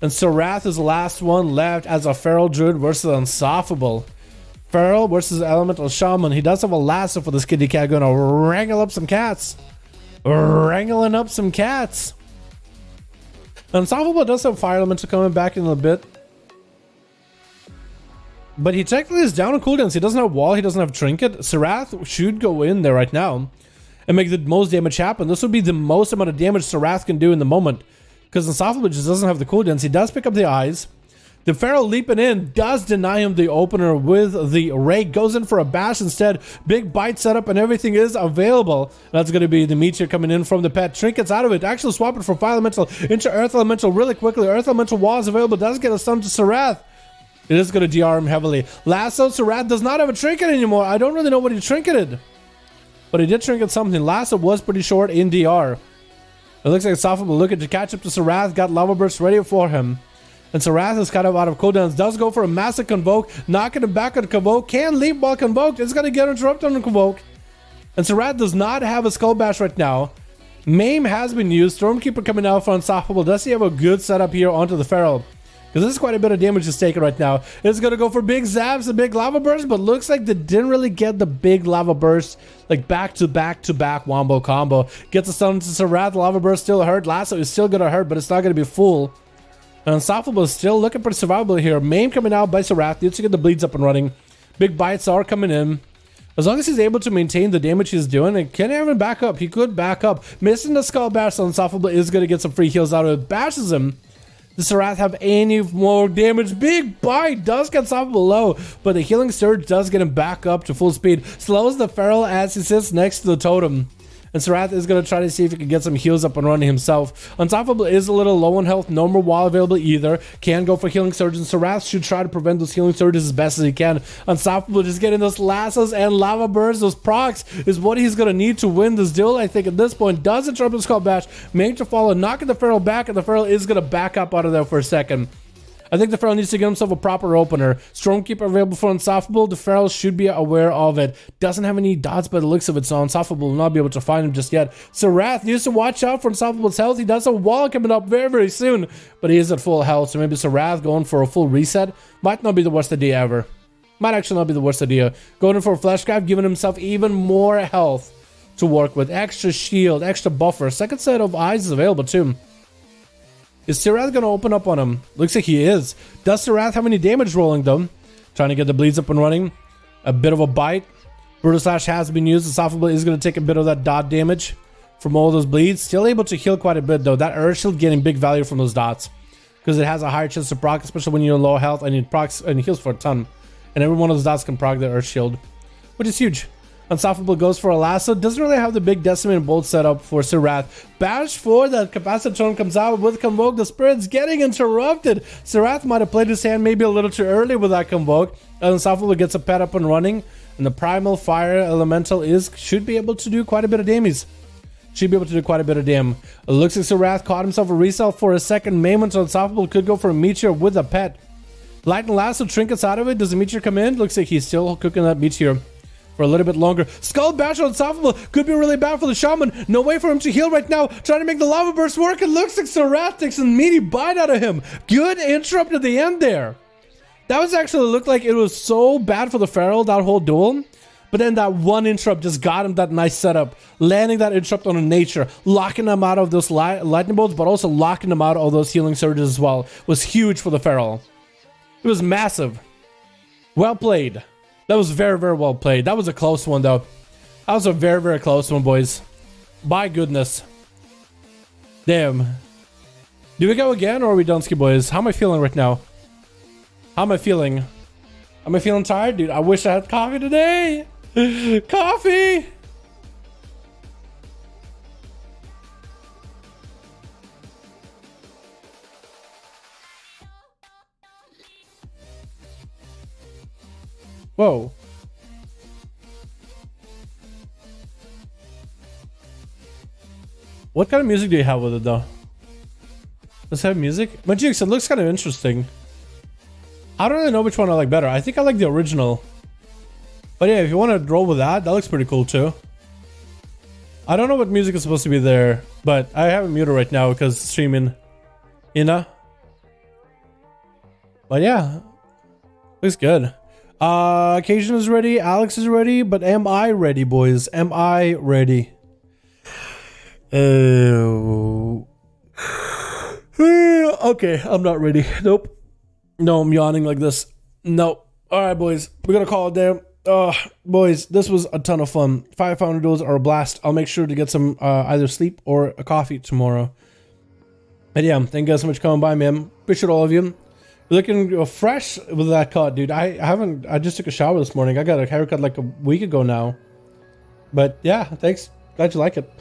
Speaker 2: And Sarath is the last one left as a Feral Druid versus Insufferable. Feral versus Elemental Shaman. He does have a lasso for this kitty cat. Going to wrangle up some cats. Wrangling up some cats. Insufferable does have Fire Elemental coming back in a bit. But he technically is down on cooldowns. He doesn't have Wall, he doesn't have Trinket. Sarath should go in there right now and make the most damage happen. This would be the most amount of damage Sarath can do in the moment. Because Insufferable just doesn't have the cooldowns. He does pick up the eyes. The Feral leaping in does deny him the opener with the Rake. Goes in for a bash instead. Big bite setup and everything is available. That's going to be the meteor coming in from the pet. Trinkets out of it. Actually swap it for Fire Elemental into Earth Elemental really quickly. Earth Elemental wall is available. Does get a stun to Sarath. It is going to DR him heavily. Lasso, Sarath does not have a trinket anymore. I don't really know what he trinketed. But he did trinket something. Lasso was pretty short in DR. It looks like Insufferable looking to catch up to Sarath, got Lava Burst ready for him. And Sarath is kind of out of cooldowns, does go for a massive Convoke, knocking him back on Convoke, can leap while Convoked, it's going to get interrupted on Convoke. And Sarath does not have a Skull Bash right now. Maim has been used, Stormkeeper coming out for Unstoppable. Does he have a good setup here onto the Feral? Because this is quite a bit of damage he's taking right now. It's going to go for big zaps and big lava bursts, but looks like they didn't really get the big lava burst, like back to back wombo combo. Gets a stun to Sarath, lava burst still hurt. Lasso is still going to hurt, but it's not going to be full. And Unstoppable is still looking pretty survivable here. Maim coming out by Sarath, needs to get the bleeds up and running. Big bites are coming in. As long as he's able to maintain the damage he's doing, and can even back up. He could back up. Missing the Skull Bash, so Unstoppable is going to get some free heals out of it. Bashes him. Does Sarath have any more damage? Big bite does get Unstoppable low, but the Healing Surge does get him back up to full speed. Slows the Feral as he sits next to the totem. And Sarath is going to try to see if he can get some heals up and running himself. Unstoppable is a little low on health. No more wall available either. Can go for Healing Surge, and Sarath should try to prevent those Healing Surges as best as he can. Unstoppable just getting those lassos and lava bursts. Those procs is what he's going to need to win this duel, I think, at this point. Does interrupt the Skull Bash. Make to follow, knocking the Feral back, and the Feral is going to back up out of there for a second. I think the Feral needs to get himself a proper opener. Stormkeeper available for Unstoppable. The Feral should be aware of it. Doesn't have any dots by the looks of it, so Unstoppable will not be able to find him just yet. Sarath needs to watch out for Unstoppable's health. He does have a wall coming up very, very soon, but he is at full health, so maybe Sarath going for a full reset might not be the worst idea ever. Might actually not be the worst idea. Going in for a Flesh Grab, giving himself even more health to work with. Extra shield, extra buffer. Second set of eyes is available too. Is Sarath going to open up on him? Looks like he is. Does Sarath have any damage rolling though? Trying to get the bleeds up and running. A bit of a bite. Brutal Slash has been used. Insufferable is going to take a bit of that dot damage from all those bleeds. Still able to heal quite a bit though. That Earth Shield getting big value from those dots. Because it has a higher chance to proc, especially when you're low health and it procs and heals for a ton. And every one of those dots can proc the Earth Shield, which is huge. Unstoppable goes for a lasso. Doesn't really have the big Decimate and Bolt setup for Sarath. Bash 4, that Capacitor comes out with Convoke. The Spirit's getting interrupted. Sarath might have played his hand maybe a little too early with that Convoke. Unstoppable gets a pet up and running. And the Primal Fire Elemental should be able to do quite a bit of damage. Should be able to do quite a bit of damage. It looks like Sarath caught himself a resell for a second. Maimon to Unstoppable could go for a Meteor with a pet. Lightning Lasso trinkets out of it. Does the Meteor come in? Looks like he's still cooking that Meteor for a little bit longer. Skull Bash on Unstoppable could be really bad for the Shaman. No way for him to heal right now. Trying to make the Lava Burst work. It looks like Sarath takes a meaty bite out of him. Good interrupt at the end there. That was actually looked like it was so bad for the Feral, that whole duel. But then that one interrupt just got him that nice setup. Landing that interrupt on a nature. Locking him out of those lightning bolts, but also locking him out of those healing surges as well. Was huge for the Feral. It was massive. Well played. That was very, very well played. That was a close one, though. That was a very, very close one, boys. My goodness. Damn. Do we go again, or are we done, ski boys? How am I feeling right now? How am I feeling? Am I feeling tired? Dude, I wish I had coffee today. Coffee! Whoa. What kind of music do you have with it though? Does it have music? Magix, it looks kind of interesting. I don't really know which one I like better. I think I like the original. But yeah, if you want to roll with that, that looks pretty cool too. I don't know what music is supposed to be there, but I have it muted right now because streaming, you know? But yeah, looks good. Occasion is ready, Alex is ready, but am I ready, boys? Am I ready? Okay, I'm not ready. Nope. No, I'm yawning like this. Nope. Alright, boys. We're gonna call it there. Boys, this was a ton of fun. 500 duels are a blast. I'll make sure to get some either sleep or a coffee tomorrow. But yeah, thank you guys so much for coming by, man. Appreciate all of you. You're looking fresh with that cut, dude. I just took a shower this morning. I got a haircut like a week ago now. But yeah, thanks. Glad you like it.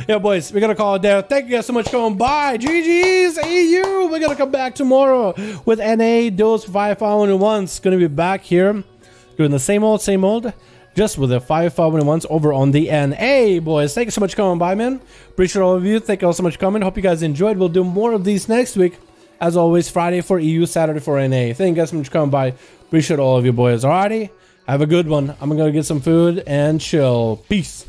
Speaker 2: Yeah, boys, we're gonna call it there. Thank you guys so much for coming by. GG's EU. We're gonna come back tomorrow with NA Duels 5V5 1V1. It's gonna be back here doing the same old, just with the 5V5 1v1s over on the NA, boys. Thank you so much for coming by, man. Appreciate all of you. Thank you all so much for coming. Hope you guys enjoyed. We'll do more of these next week. As always, Friday for EU, Saturday for NA. Thank you guys so much for coming by. Appreciate all of you, boys. Alrighty, have a good one. I'm gonna go get some food and chill. Peace.